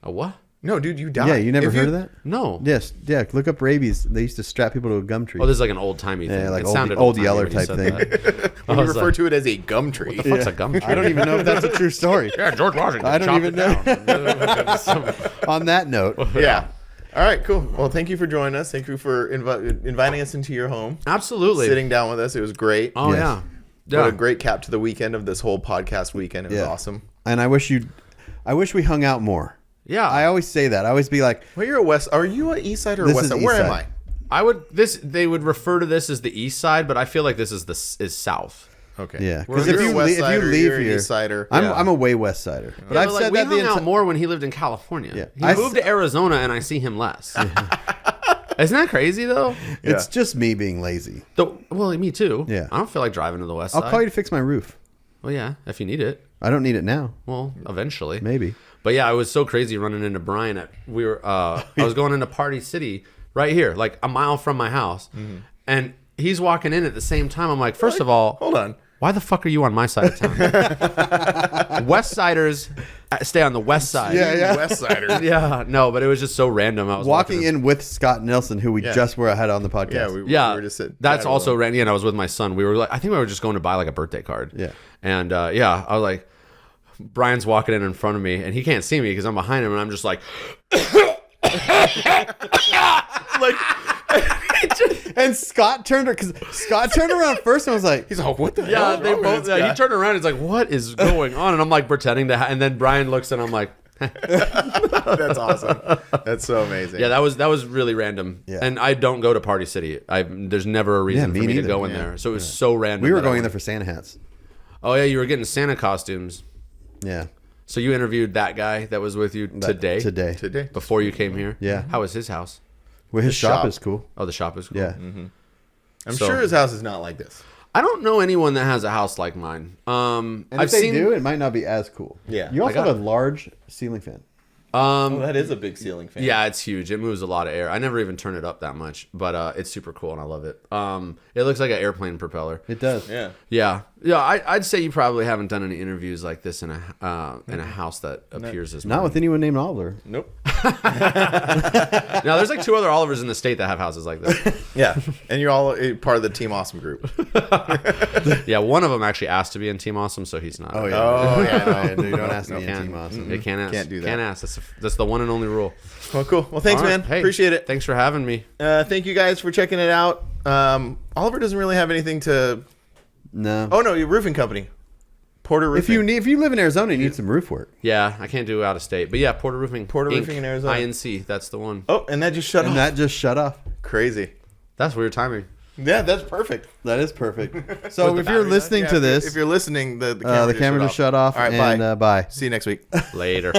a what? No, dude, you die. Yeah, you never If heard of that? No. Yes. Yeah, look up rabies. They used to strap people to a gum tree. Oh, this is like an old timey thing. Yeah, like it old- sounded old old-timey Yeller when you type said thing. that. And you refer to it as a gum tree. What the fuck's a gum tree? I don't even know if that's a true story. Yeah, George Washington. I don't chopped even it down. On that note, Yeah. All right, cool. Well, thank you for joining us. Thank you for inviting us into your home. Absolutely. Sitting down with us. It was great. Oh, Yes. yeah. What Yeah. a great cap to the weekend of this whole podcast weekend. It was awesome. And I wish we hung out more. Yeah. I always say that. I always be like, Well, are you a East Side or a This West is Side? East Where am Side. I? They would refer to this as the east side, but I feel like this is south. Okay. yeah, Because because if if you're you a West if you Sider, leave you're an here, East Sider. I'm a way West Sider. But I've said we that hung the out more when he lived in California. Yeah. He I moved to Arizona, and I see him less. Isn't that crazy though? It's just me being lazy. Well, me too. Yeah. I don't feel like driving to the west I'll side. call you to fix my roof. Well, yeah, if you need it. I don't need it now. Well, eventually. Maybe. But yeah, it was so crazy running into Brian. I was going into Party City right here, like a mile from my house, and he's walking in at the same time. I'm like, first of all, Hold on. why the fuck are you on my side of town? West Siders stay on the west side. Yeah. West Sider. Yeah, no, but it was just so random. I was Walking in with Scott Nelson, who we Yeah. just had on the podcast. Yeah, we Yeah, were just sitting. that's chatting also with him. Randy, and I was with my son. We were like, I think we were just going to buy like a birthday card. Yeah. And yeah, I was like, Brian's walking in front of me, and he can't see me because I'm behind him, and I'm just like, like, And Scott turned around first and was like, He's like, what the yeah, hell? they both. Yeah, he turned around. He's like, "What is going on?" And I'm like pretending to, and then Brian looks, and I'm like, That's awesome. That's so amazing. "Yeah, that was really random." Yeah. And I don't go to Party City. There's never a reason me for me to neither. go in there, so it was so random. we were that I going in there went. for Santa hats. Oh yeah, you were getting Santa costumes. Yeah. So you interviewed that guy that was with you today. Today. Before you came here. Yeah. How was his house? Well, his shop shop. is cool. Oh, the shop is cool. Yeah. I'm So- sure his house is not like this. I don't know anyone that has a house like mine. And I've if they seen. do, it might not be as cool. Yeah. You also got have a large ceiling fan. Oh, that is a big ceiling fan. Yeah, it's huge. It moves a lot of air. I never even turn it up that much, but it's super cool and I love it. It looks like an airplane propeller. It does. Yeah. Yeah. I'd say you probably haven't done any interviews like this in a house that appears as Not mine. with anyone named Oliver. Nope. Now, there's like 2 other Olivers in the state that have houses like this. Yeah. And you're all part of the Team Awesome group. Yeah, one of them actually asked to be in Team Awesome, so he's not. Oh, yeah. Oh, yeah. No, you don't ask me in Can't, Team Awesome. They can't ask. Can't do that. Can't ask. That's the one and only rule. Well, cool. Well, thanks, All right. man. Hey, Appreciate it. Thanks for having me. Thank you guys for checking it out. Oliver doesn't really have anything to. No. Oh no, your roofing company, Porter Roofing. If you live in Arizona, you need some roof work. Yeah, I can't do out of state, but yeah, Porter Roofing. Porter Inc. Roofing in Arizona. INC. That's the one. Oh, and that just shut And off. that just shut off. Crazy. That's weird timing. Yeah, that's perfect. That is perfect. So if you're Battery listening died? to Yeah, this, if you're listening, the the camera just shut off. All right, and bye. bye. See you next week. Later.